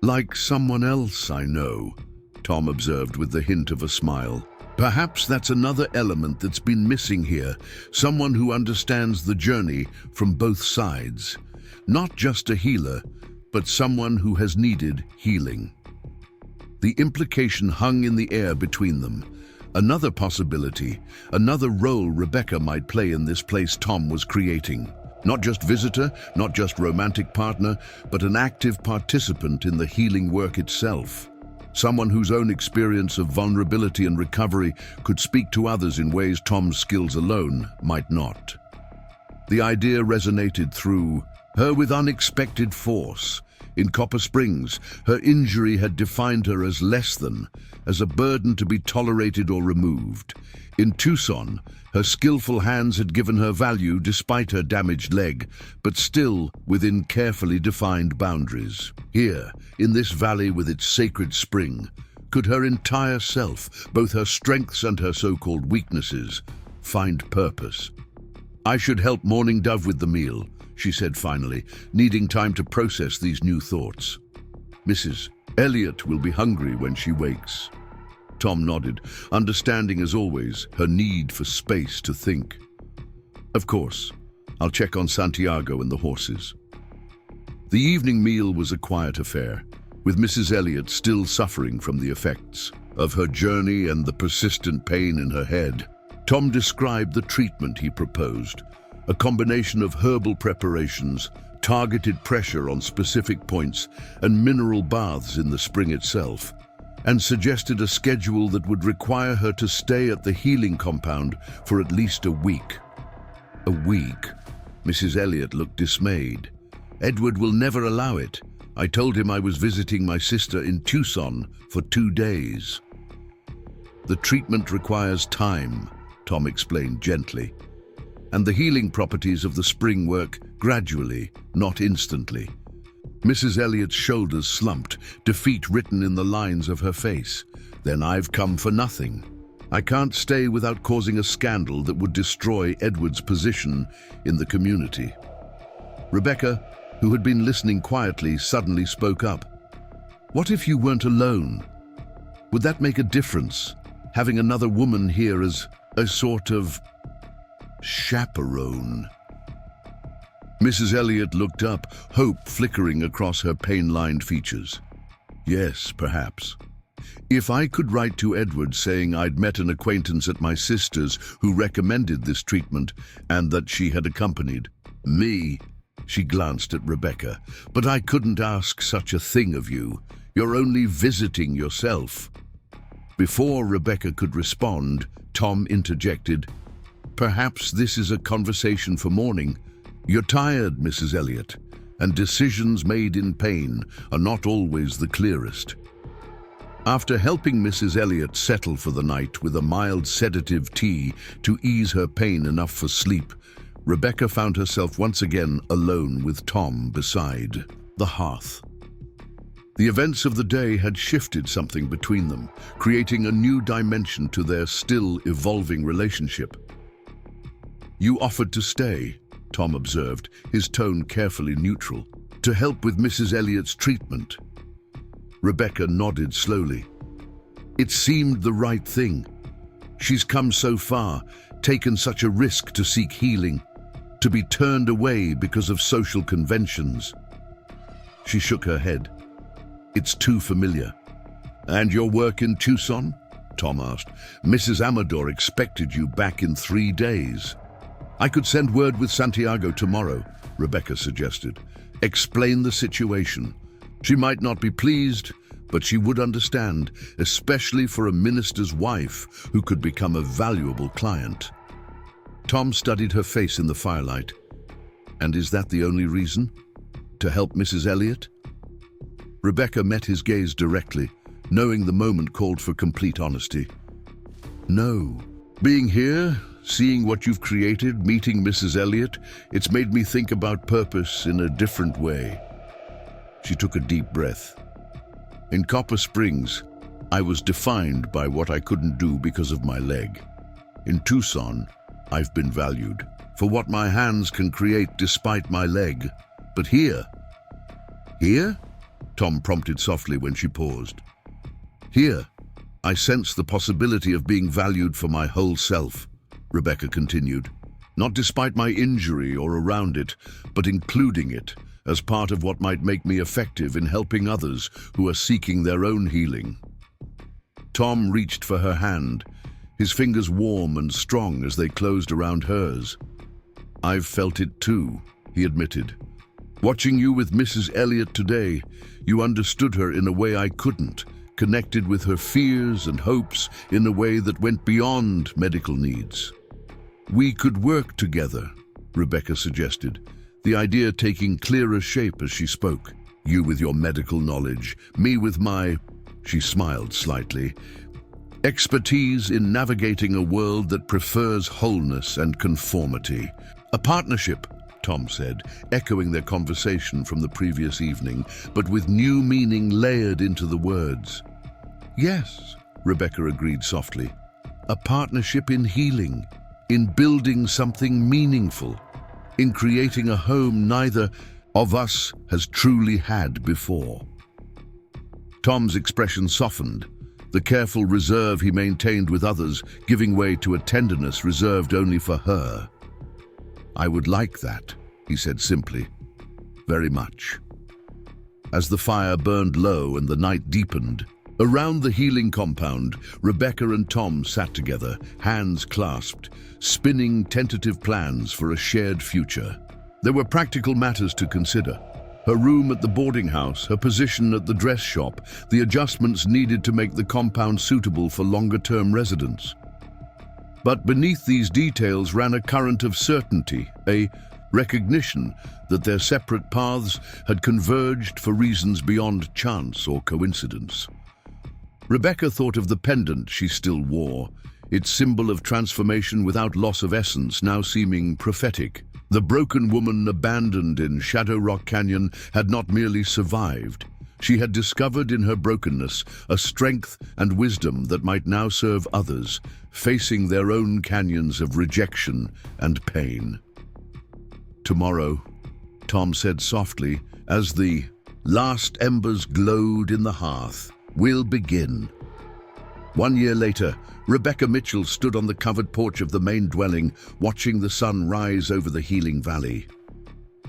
Like someone else I know, Tom observed with the hint of a smile. Perhaps that's another element that's been missing here, someone who understands the journey from both sides. Not just a healer, but someone who has needed healing. The implication hung in the air between them. Another possibility, another role Rebecca might play in this place Tom was creating. Not just visitor, not just romantic partner, but an active participant in the healing work itself. Someone whose own experience of vulnerability and recovery could speak to others in ways Tom's skills alone might not. The idea resonated through her with unexpected force. In Copper Springs, her injury had defined her as less than, as a burden to be tolerated or removed. In Tucson, her skillful hands had given her value despite her damaged leg, but still within carefully defined boundaries. Here, in this valley with its sacred spring, could her entire self, both her strengths and her so-called weaknesses, find purpose. I should help Morning Dove with the meal, she said finally, needing time to process these new thoughts. Mrs. Elliot will be hungry when she wakes. Tom nodded, understanding as always her need for space to think. Of course, I'll check on Santiago and the horses. The evening meal was a quiet affair, with Mrs. Elliot still suffering from the effects of her journey and the persistent pain in her head. Tom described the treatment he proposed, a combination of herbal preparations, targeted pressure on specific points, and mineral baths in the spring itself, and suggested a schedule that would require her to stay at the healing compound for at least a week. A week? Mrs. Elliot looked dismayed. Edward will never allow it. I told him I was visiting my sister in Tucson for 2 days. The treatment requires time, Tom explained gently, and the healing properties of the spring work gradually, not instantly. Mrs. Elliot's shoulders slumped, defeat written in the lines of her face. Then I've come for nothing. I can't stay without causing a scandal that would destroy Edward's position in the community. Rebecca, who had been listening quietly, suddenly spoke up. What if you weren't alone? Would that make a difference, having another woman here as a sort of chaperone? Mrs. Elliot looked up, hope flickering across her pain-lined features. Yes, perhaps. If I could write to Edward saying I'd met an acquaintance at my sister's who recommended this treatment and that she had accompanied me. She glanced at Rebecca. But I couldn't ask such a thing of you. You're only visiting yourself. Before Rebecca could respond, Tom interjected, Perhaps this is a conversation for morning. You're tired, Mrs. Elliot, and decisions made in pain are not always the clearest. After helping Mrs. Elliot settle for the night with a mild sedative tea to ease her pain enough for sleep, Rebecca found herself once again alone with Tom beside the hearth. The events of the day had shifted something between them, creating a new dimension to their still evolving relationship. You offered to stay, Tom observed, his tone carefully neutral, to help with Mrs. Elliot's treatment. Rebecca nodded slowly. It seemed the right thing. She's come so far, taken such a risk to seek healing, to be turned away because of social conventions. She shook her head. It's too familiar. And your work in Tucson? Tom asked. "Mrs. Amador expected you back in 3 days." "I could send word with Santiago tomorrow," Rebecca suggested. "Explain the situation. She might not be pleased, but she would understand, especially for a minister's wife who could become a valuable client." Tom studied her face in the firelight. "And is that the only reason? To help Mrs. Elliot?" Rebecca met his gaze directly, knowing the moment called for complete honesty. "No. Being here, seeing what you've created, meeting Mrs. Elliot, it's made me think about purpose in a different way." She took a deep breath. "In Copper Springs, I was defined by what I couldn't do because of my leg. In Tucson, I've been valued for what my hands can create despite my leg. But here?" "Here?" Tom prompted softly when she paused. "Here, I sense the possibility of being valued for my whole self," Rebecca continued. "Not despite my injury or around it, but including it as part of what might make me effective in helping others who are seeking their own healing." Tom reached for her hand, his fingers warm and strong as they closed around hers. "I've felt it too," he admitted. "Watching you with Mrs. Elliot today, you understood her in a way I couldn't, connected with her fears and hopes in a way that went beyond medical needs." "We could work together," Rebecca suggested, the idea taking clearer shape as she spoke. "You with your medical knowledge, me with my," she smiled slightly, "expertise in navigating a world that prefers wholeness and conformity. A partnership," Tom said, echoing their conversation from the previous evening, but with new meaning layered into the words. "Yes," Rebecca agreed softly. "A partnership in healing, in building something meaningful, in creating a home neither of us has truly had before." Tom's expression softened, the careful reserve he maintained with others giving way to a tenderness reserved only for her. "I would like that," he said simply. "Very much." As the fire burned low and the night deepened, around the healing compound, Rebecca and Tom sat together, hands clasped, spinning tentative plans for a shared future. There were practical matters to consider. Her room at the boarding house, her position at the dress shop, the adjustments needed to make the compound suitable for longer-term residence. But beneath these details ran a current of certainty, a recognition that their separate paths had converged for reasons beyond chance or coincidence. Rebecca thought of the pendant she still wore, its symbol of transformation without loss of essence now seeming prophetic. The broken woman abandoned in Shadowrock Canyon had not merely survived. She had discovered in her brokenness a strength and wisdom that might now serve others, facing their own canyons of rejection and pain. "Tomorrow," Tom said softly, as the last embers glowed in the hearth, "we'll begin." 1 year later, Rebecca Mitchell stood on the covered porch of the main dwelling, watching the sun rise over the healing valley.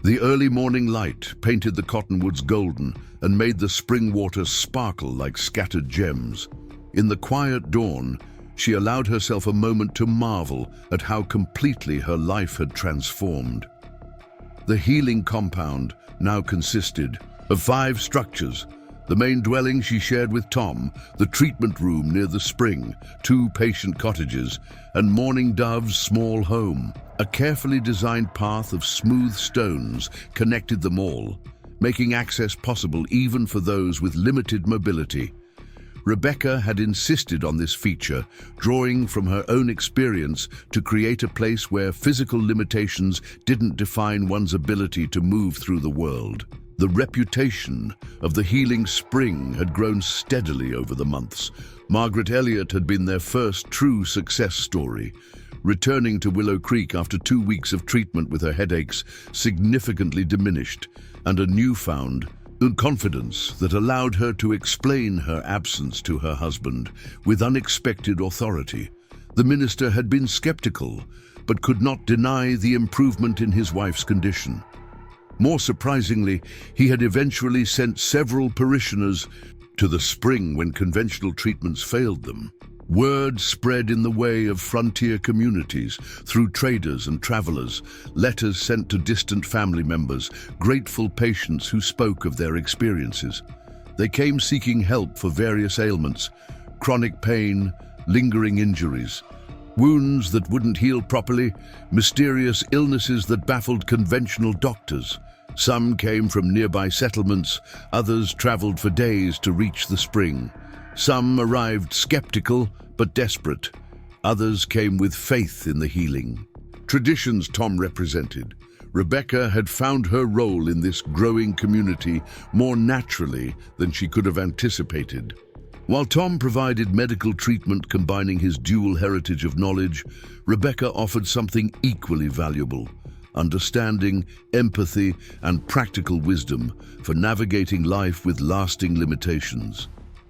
The early morning light painted the cottonwoods golden and made the spring water sparkle like scattered gems. In the quiet dawn, she allowed herself a moment to marvel at how completely her life had transformed. The healing compound now consisted of 5 structures: the main dwelling she shared with Tom, the treatment room near the spring, 2 patient cottages, and Mourning Dove's small home. A carefully designed path of smooth stones connected them all, making access possible even for those with limited mobility. Rebecca had insisted on this feature, drawing from her own experience to create a place where physical limitations didn't define one's ability to move through the world. The reputation of the healing spring had grown steadily over the months. Margaret Elliott had been their first true success story. Returning to Willow Creek after 2 weeks of treatment with her headaches significantly diminished, and a newfound confidence that allowed her to explain her absence to her husband with unexpected authority. The minister had been skeptical, but could not deny the improvement in his wife's condition. More surprisingly, he had eventually sent several parishioners to the spring when conventional treatments failed them. Word spread in the way of frontier communities, through traders and travelers, letters sent to distant family members, grateful patients who spoke of their experiences. They came seeking help for various ailments, chronic pain, lingering injuries, wounds that wouldn't heal properly, mysterious illnesses that baffled conventional doctors. Some came from nearby settlements, others traveled for days to reach the spring. Some arrived skeptical but desperate. Others came with faith in the healing. Traditions Tom represented. Rebecca had found her role in this growing community more naturally than she could have anticipated. While Tom provided medical treatment combining his dual heritage of knowledge, Rebecca offered something equally valuable: understanding, empathy, and practical wisdom for navigating life with lasting limitations.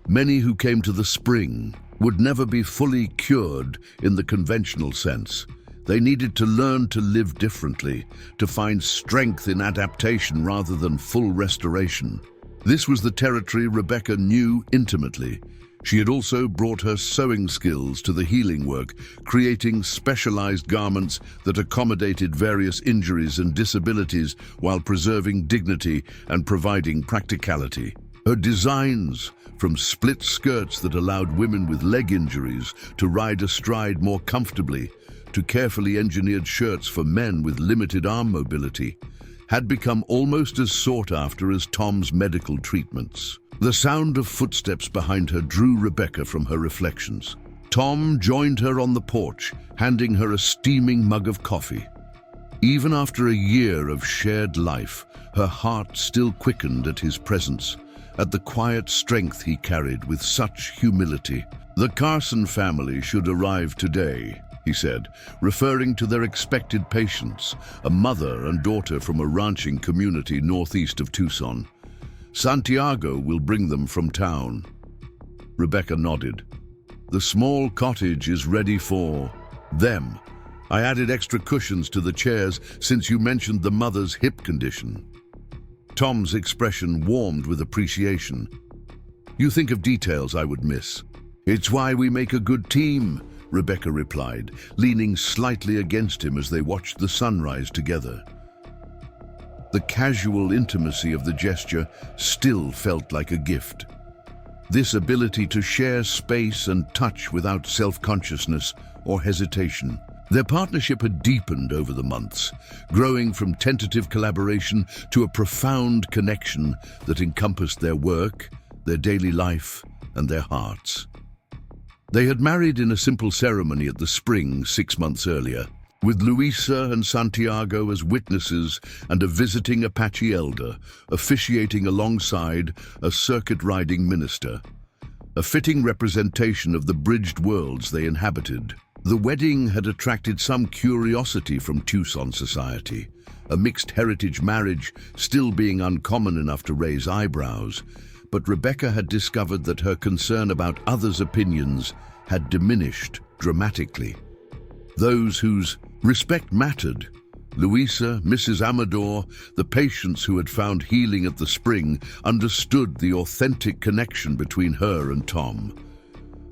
Many who came to the spring would never be fully cured in the conventional sense. They needed to learn to live differently, to find strength in adaptation rather than full restoration. This was the territory Rebecca knew intimately. She had also brought her sewing skills to the healing work, creating specialized garments that accommodated various injuries and disabilities while preserving dignity and providing practicality. Her designs, from split skirts that allowed women with leg injuries to ride astride more comfortably, to carefully engineered shirts for men with limited arm mobility, had become almost as sought after as Tom's medical treatments. The sound of footsteps behind her drew Rebecca from her reflections. Tom joined her on the porch, handing her a steaming mug of coffee. Even after a year of shared life, her heart still quickened at his presence, at the quiet strength he carried with such humility. "The Carson family should arrive today," he said, referring to their expected patients, a mother and daughter from a ranching community northeast of Tucson. "Santiago will bring them from town." Rebecca nodded. "The small cottage is ready for them. I added extra cushions to the chairs since you mentioned the mother's hip condition." Tom's expression warmed with appreciation. "You think of details I would miss." "It's why we make a good team," Rebecca replied, leaning slightly against him as they watched the sunrise together. The casual intimacy of the gesture still felt like a gift. This ability to share space and touch without self-consciousness or hesitation. Their partnership had deepened over the months, growing from tentative collaboration to a profound connection that encompassed their work, their daily life, and their hearts. They had married in a simple ceremony at the spring 6 months earlier, with Luisa and Santiago as witnesses and a visiting Apache elder officiating alongside a circuit-riding minister, a fitting representation of the bridged worlds they inhabited. The wedding had attracted some curiosity from Tucson society, a mixed heritage marriage still being uncommon enough to raise eyebrows, but Rebecca had discovered that her concern about others' opinions had diminished dramatically. Those whose respect mattered, Luisa, Mrs. Amador, the patients who had found healing at the spring, understood the authentic connection between her and Tom.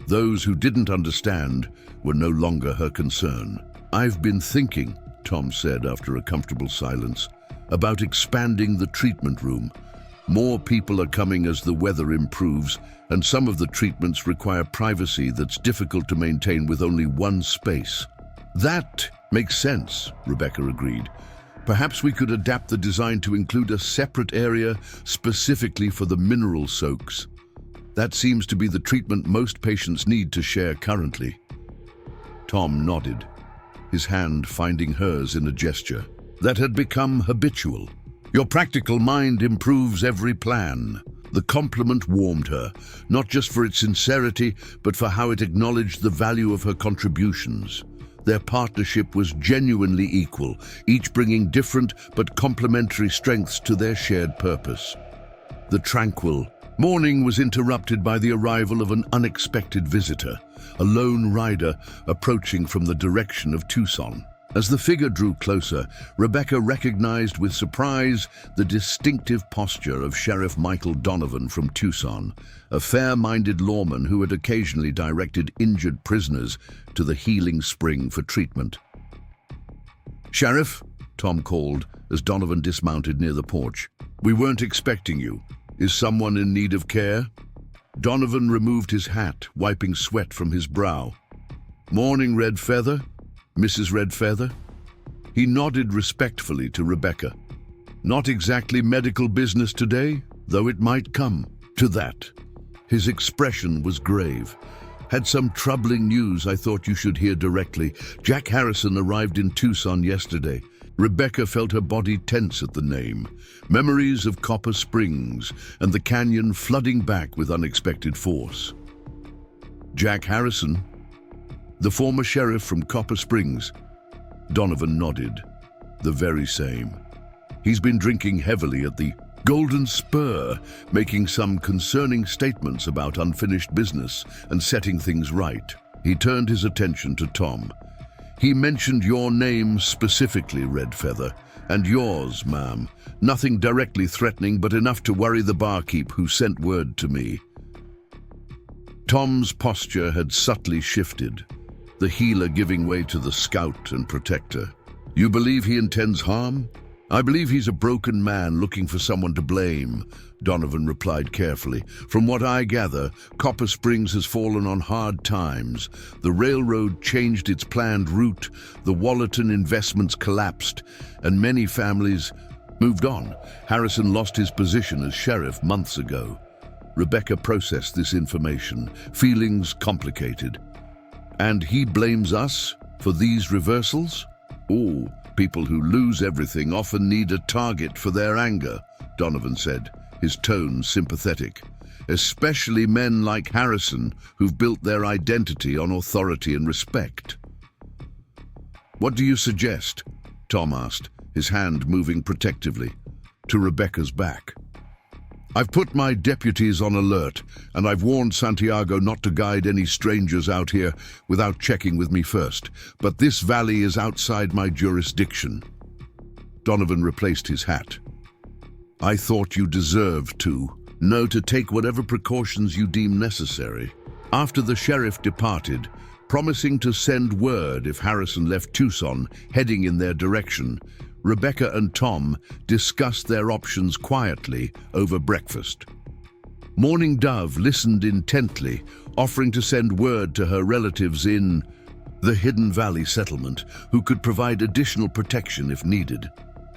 Those who didn't understand were no longer her concern. "I've been thinking," Tom said after a comfortable silence, "about expanding the treatment room. More people are coming as the weather improves, and some of the treatments require privacy that's difficult to maintain with only one space." "That makes sense," Rebecca agreed. "Perhaps we could adapt the design to include a separate area specifically for the mineral soaks. That seems to be the treatment most patients need to share currently." Tom nodded, his hand finding hers in a gesture that had become habitual. "Your practical mind improves every plan." The compliment warmed her, not just for its sincerity, but for how it acknowledged the value of her contributions. Their partnership was genuinely equal, each bringing different but complementary strengths to their shared purpose. The tranquil morning was interrupted by the arrival of an unexpected visitor, a lone rider approaching from the direction of Tucson. As the figure drew closer, Rebecca recognized with surprise the distinctive posture of Sheriff Michael Donovan from Tucson, a fair-minded lawman who had occasionally directed injured prisoners to the healing spring for treatment. "Sheriff," Tom called as Donovan dismounted near the porch. "We weren't expecting you. Is someone in need of care?" Donovan removed his hat, wiping sweat from his brow. "Morning, Red Feather, Mrs. Red Feather?" He nodded respectfully to Rebecca. "Not exactly medical business today, though it might come to that." His expression was grave. "Had some troubling news I thought you should hear directly. Jack Harrison arrived in Tucson yesterday." Rebecca felt her body tense at the name. Memories of Copper Springs and the canyon flooding back with unexpected force. "Jack Harrison? The former sheriff from Copper Springs?" Donovan nodded. "The very same. He's been drinking heavily at the Golden Spur, making some concerning statements about unfinished business and setting things right." He turned his attention to Tom. "He mentioned your name specifically, Red Feather, and yours, ma'am. Nothing directly threatening, but enough to worry the barkeep who sent word to me." Tom's posture had subtly shifted, the healer giving way to the scout and protector. "You believe he intends harm?" "I believe he's a broken man looking for someone to blame," Donovan replied carefully. "From what I gather, Copper Springs has fallen on hard times. The railroad changed its planned route, the Wallerton investments collapsed, and many families moved on. Harrison lost his position as sheriff months ago." Rebecca processed this information, feelings complicated. "And he blames us for these reversals?" "Oh, people who lose everything often need a target for their anger," Donovan said, his tone sympathetic. "Especially men like Harrison, who've built their identity on authority and respect." "What do you suggest?" Tom asked, his hand moving protectively to Rebecca's back. "I've put my deputies on alert, and I've warned Santiago not to guide any strangers out here without checking with me first. But this valley is outside my jurisdiction." Donovan replaced his hat. "I thought you deserved to. No, to take whatever precautions you deem necessary." After the sheriff departed, promising to send word if Harrison left Tucson, heading in their direction, Rebecca and Tom discussed their options quietly over breakfast. Morning Dove listened intently, offering to send word to her relatives in the Hidden Valley settlement, who could provide additional protection if needed.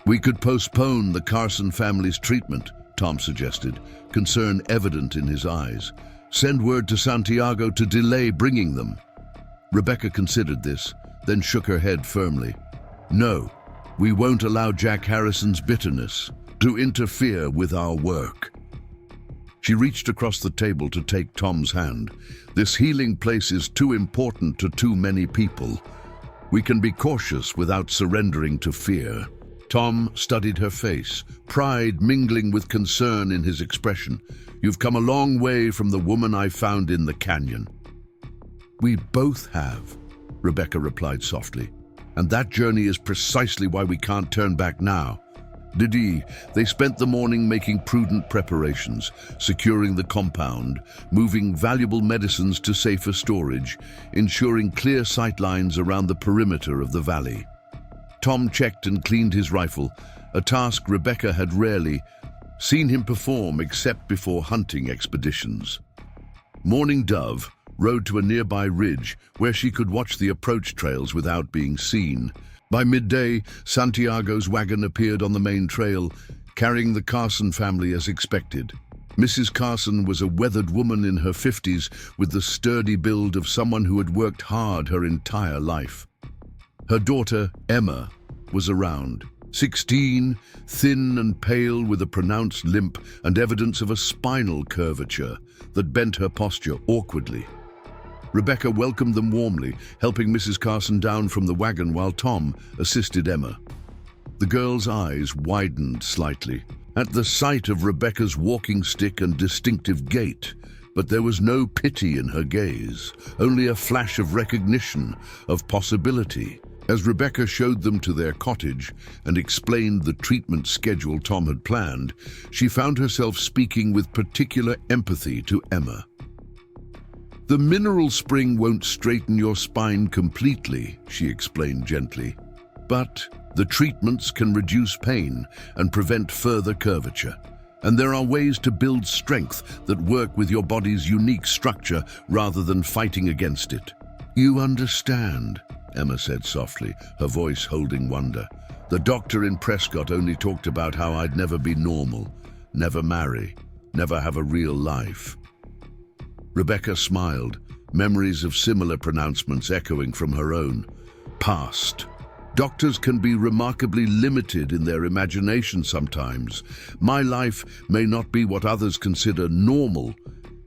"We could postpone the Carson family's treatment," Tom suggested, concern evident in his eyes. "Send word to Santiago to delay bringing them." Rebecca considered this, then shook her head firmly. "No. We won't allow Jack Harrison's bitterness to interfere with our work." She reached across the table to take Tom's hand. "This healing place is too important to too many people. We can be cautious without surrendering to fear." Tom studied her face, pride mingling with concern in his expression. "You've come a long way from the woman I found in the canyon." "We both have," Rebecca replied softly. "And that journey is precisely why we can't turn back now." They spent the morning making prudent preparations, securing the compound, moving valuable medicines to safer storage, ensuring clear sightlines around the perimeter of the valley. Tom checked and cleaned his rifle, a task Rebecca had rarely seen him perform except before hunting expeditions. Morning Dove rode to a nearby ridge where she could watch the approach trails without being seen. By midday, Santiago's wagon appeared on the main trail, carrying the Carson family as expected. Mrs. Carson was a weathered woman in her 50s with the sturdy build of someone who had worked hard her entire life. Her daughter, Emma, was around, 16, thin and pale with a pronounced limp and evidence of a spinal curvature that bent her posture awkwardly. Rebecca welcomed them warmly, helping Mrs. Carson down from the wagon while Tom assisted Emma. The girl's eyes widened slightly at the sight of Rebecca's walking stick and distinctive gait, but there was no pity in her gaze, only a flash of recognition, of possibility. As Rebecca showed them to their cottage and explained the treatment schedule Tom had planned, she found herself speaking with particular empathy to Emma. "The mineral spring won't straighten your spine completely," she explained gently, "but the treatments can reduce pain and prevent further curvature. And there are ways to build strength that work with your body's unique structure rather than fighting against it." "You understand," Emma said softly, her voice holding wonder. "The doctor in Prescott only talked about how I'd never be normal, never marry, never have a real life." Rebecca smiled, memories of similar pronouncements echoing from her own past. "Doctors can be remarkably limited in their imagination sometimes. My life may not be what others consider normal,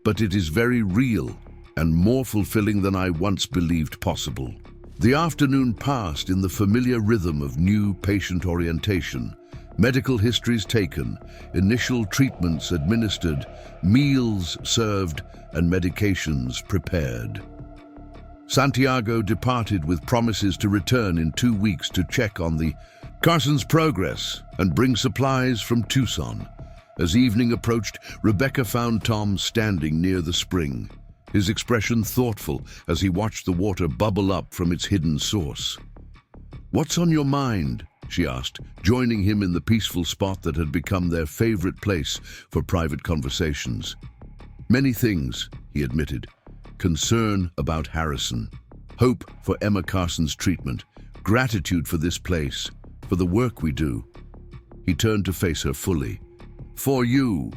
but it is very real and more fulfilling than I once believed possible." The afternoon passed in the familiar rhythm of new patient orientation. Medical histories taken, initial treatments administered, meals served, and medications prepared. Santiago departed with promises to return in 2 weeks to check on the Carson's progress and bring supplies from Tucson. As evening approached, Rebecca found Tom standing near the spring, his expression thoughtful as he watched the water bubble up from its hidden source. "What's on your mind?" she asked, joining him in the peaceful spot that had become their favorite place for private conversations. "Many things," he admitted. "Concern about Harrison, hope for Emma Carson's treatment, gratitude for this place, for the work we do." He turned to face her fully. "For you."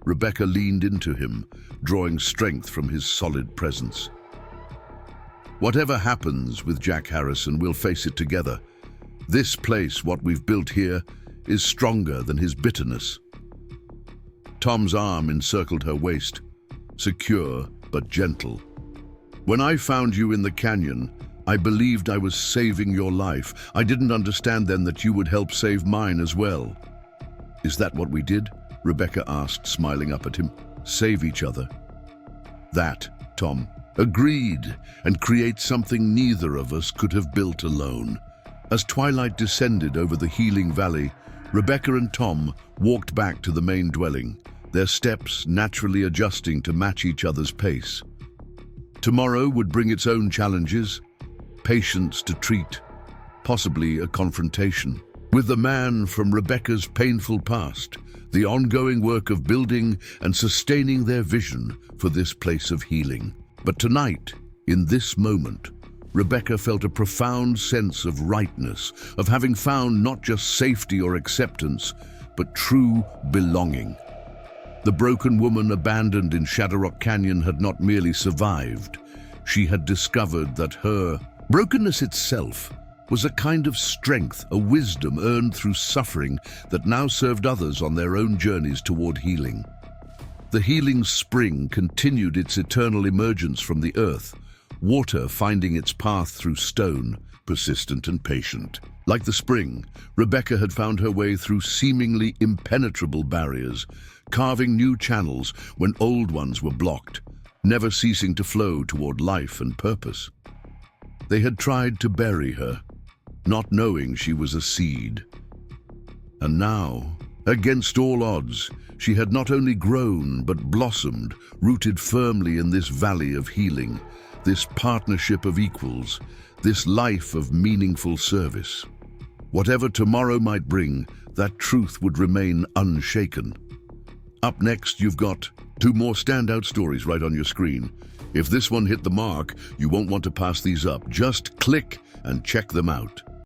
Rebecca leaned into him, drawing strength from his solid presence. "Whatever happens with Jack Harrison, we'll face it together. This place, what we've built here, is stronger than his bitterness." Tom's arm encircled her waist, secure but gentle. "When I found you in the canyon, I believed I was saving your life. I didn't understand then that you would help save mine as well." "Is that what we did?" Rebecca asked, smiling up at him. "Save each other." "That," Tom agreed, "and create something neither of us could have built alone." As twilight descended over the healing valley, Rebecca and Tom walked back to the main dwelling, their steps naturally adjusting to match each other's pace. Tomorrow would bring its own challenges, patients to treat, possibly a confrontation with the man from Rebecca's painful past, the ongoing work of building and sustaining their vision for this place of healing. But tonight, in this moment, Rebecca felt a profound sense of rightness, of having found not just safety or acceptance, but true belonging. The broken woman abandoned in Shadowrock Canyon had not merely survived. She had discovered that her brokenness itself was a kind of strength, a wisdom earned through suffering that now served others on their own journeys toward healing. The healing spring continued its eternal emergence from the earth, water finding its path through stone, persistent and patient. Like the spring, Rebecca had found her way through seemingly impenetrable barriers, carving new channels when old ones were blocked, never ceasing to flow toward life and purpose. They had tried to bury her, not knowing she was a seed. And now, against all odds, she had not only grown but blossomed, rooted firmly in this valley of healing, this partnership of equals, this life of meaningful service. Whatever tomorrow might bring, that truth would remain unshaken. Up next, you've got 2 more standout stories right on your screen. If this one hit the mark, you won't want to pass these up. Just click and check them out.